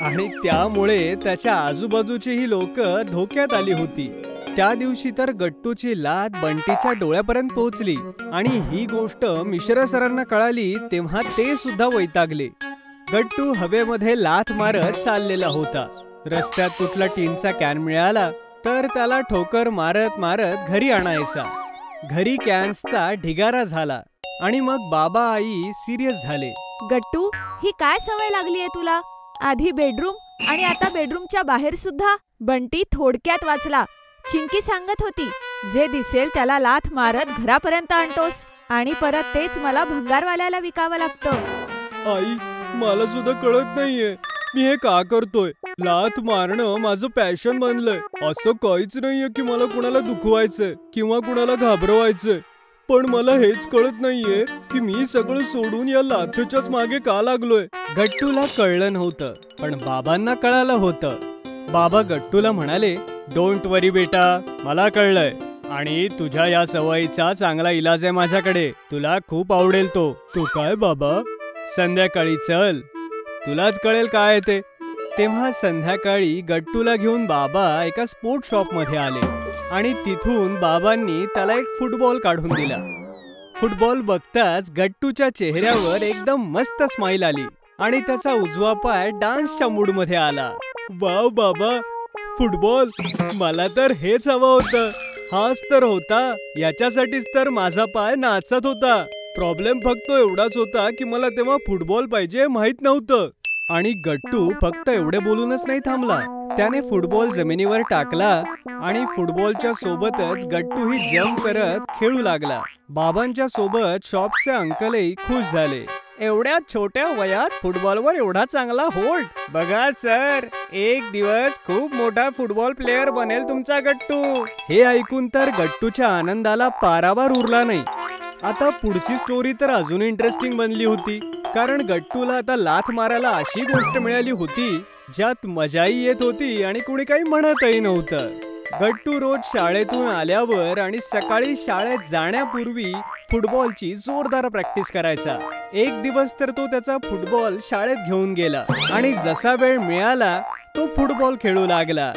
S1: आणि त्यामुळे त्याच्या आजूबाजूचीही लोक धोक्यात आली होती. त्या दिवशी तर गट्टूची लात बंटीच्या डोळ्यापर्यंत पोहोचली आणि ही गोष्ट मिश्रा सरांना कळाली तेव्हा ते सुद्धा वैतागले. गट्टू हवेमध्ये लाथ मारत चाललेला होता. रस्त्यात कुठला टीनचा कॅन मिळाला तर त्याला ठोकर मारत मारत घरी आणायचा. घरी कॅन्सचा ढिगारा झाला आणि मग बाबा आई सिरियस झाले.
S18: गट्टू, ही काय सवय लागली आहे तुला. आधी बेडरूम आणि आता बेडरूमच्या बाहेर सुद्धा. बंटी थोडक्यात वाचला. चिंकी सांगत होती, जे दिसेल त्याला लाथ मारत घरापर्यंत आणतोस आणि परत तेच मला भंगारवाल्याला विकावं लागतं.
S1: आई, मला सुद्धा कळत नाहीये मी हे का करतोय. लाथ मारणं माझं पॅशन बनलंय. असं काहीच नाहीये की मला कुणाला दुखवायचंय किंवा कुणाला घाबरवायचंय. पण मला हेच कळत नाहीये की मी सगळं सोडून या लाथेच्याच मागे का लागलोय. गट्टूला कळलं नव्हतं, पण बाबांना कळालं होतं. बाबा गट्टूला म्हणाले, डोंट वरी बेटा, मला कळलंय आणि तुझ्या या सवयीचा चांगला इलाज आहे माझ्याकडे. तुला खूप आवडेल तो. तू काय बाबा, संध्याकाळी चल, तुलाच कळेल काय ते. तेव्हा संध्याकाळी गट्टूला घेऊन बाबा एका स्पोर्ट शॉप मध्ये आले आणि तिथून बाबांनी त्याला एक फुटबॉल काढून दिला. फुटबॉल बघताच गट्टूच्या चेहऱ्यावर एकदम मस्त स्माइल आली आणि त्याचा उजवा पाय डान्सच्या मूड मध्ये आला. वाव बाबा, फुटबॉल, मला तर हेच हवं होतं. हाच तर होता, याच्यासाठीच तर माझा पाय नाचत होता. प्रॉब्लेम फक्त एवढाच होता की मला तेव्हा फुटबॉल पाहिजे माहित नव्हतं. आणि गट्टू फक्त एवढे बोलूनच नाही थांबला. त्याने फुटबॉल जमिनीवर टाकला आणि फुटबॉलच्या सोबतच गट्टूही जम्प करत खेळू लागला. बाबांच्या सोबत शॉपचे अंकलही खुश झाले.
S17: एवढ्या छोट्या वयात फुटबॉलवर एवढा चांगला होल्ड. बघा सर, एक दिवस खूप मोठा फुटबॉल प्लेअर बनेल तुमचा गट्टू. हे ऐकून तर गट्टूच्या आनंदाला पारावार उरला नाही. आता पुढची स्टोरी तर अजून इंटरेस्टिंग बनली होती, कारण गट्टूला आता लाथ मारायला अशी गोष्ट मिळाली होती ज्यात मजाही येत होती आणि कुणी काही म्हणतही नव्हतं. गट्टू रोज शाळेतून आल्यावर आणि सकाळी शाळेत जाण्यापूर्वी फुटबॉलची जोरदार प्रॅक्टिस करायचा. एक दिवस तर तो त्याचा फुटबॉल शाळेत घेऊन गेला आणि जसा वेळ मिळाला तो फुटबॉल खेळू लागला.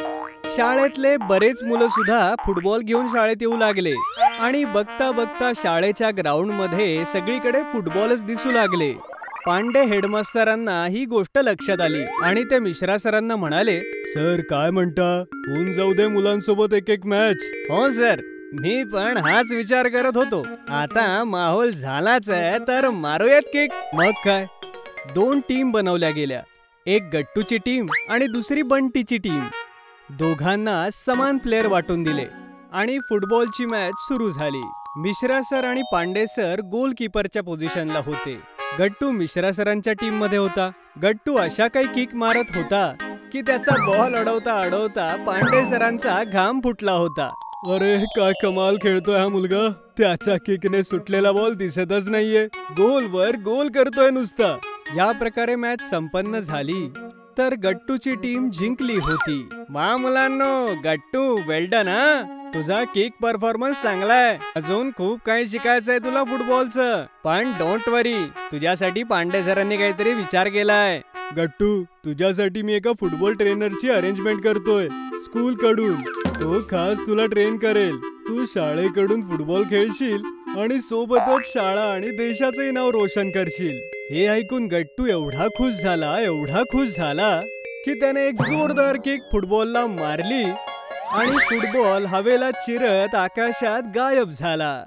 S17: शाळेतले बरेच मुलं सुद्धा फुटबॉल घेऊन शाळेत येऊ लागले आणि बघता बघता शाळेच्या ग्राउंड मध्ये सगळीकडे फुटबॉलच दिसू लागले. पांडे हेडमास्टरांना ही गोष्ट लक्षात आली आणि ते मिश्रा सरांना म्हणाले,
S2: सर काय म्हणता, होऊन जाऊ दे मुलांसोबत एक एक मॅच.
S17: हो सर, मी पण हाच विचार करत होतो. आता माहोल झालाच आहे तर मारूयात किक. मग काय, 2 टीम बनवल्या गेल्या. एक गट्टूची टीम आणि दुसरी बंटीची टीम. दोघांना समान प्लेअर वाटून दिले आणि फुटबॉलची मॅच सुरू झाली. मिश्रा सर आणि पांडे सर गोलकीपरच्या पोझिशनला होते. गट्टू मिश्रा सरांच्या टीम मध्ये होता. गट्टू अशा काही किक मारत होता की त्याचा बॉल अडवता अडवता पांडे सरांचा घाम फुटला होता.
S2: अरे काय कमाल खेळतोय हा मुलगा. त्याचा किकने सुटलेला बॉल दिसतच नाहीये, गोलवर गोल करतोय नुसता.
S17: या प्रकारे मॅच संपन्न झाली तर गट्टूची टीम जिंकली होती. वा मुलांनो, गट्टू वेल डन हा. तुझा किक परफॉर्मन्स चांगलाय. अजून खूप काही शिकायचंय तुला फुटबॉलचं. पण डोंट वरी, तुझ्यासाठी पांडे सरांनी काहीतरी विचार केलाय.
S2: गट्टू, तुझ्यासाठी मी एका फुटबॉल ट्रेनरची अरेंजमेंट करतोय स्कूल कडून. तो खास तुला ट्रेन करेल. तू शाळेकडून फुटबॉल खेळशील आणि सोबतच शाळा आणि देशाचंही नाव रोशन करशील.
S17: हे ऐकून गट्टू एवढा खुश झाला की त्याने एक जोरदार किक फुटबॉलला मारली आणि फुटबॉल हवेला चिरत आकाशात गायब झाला.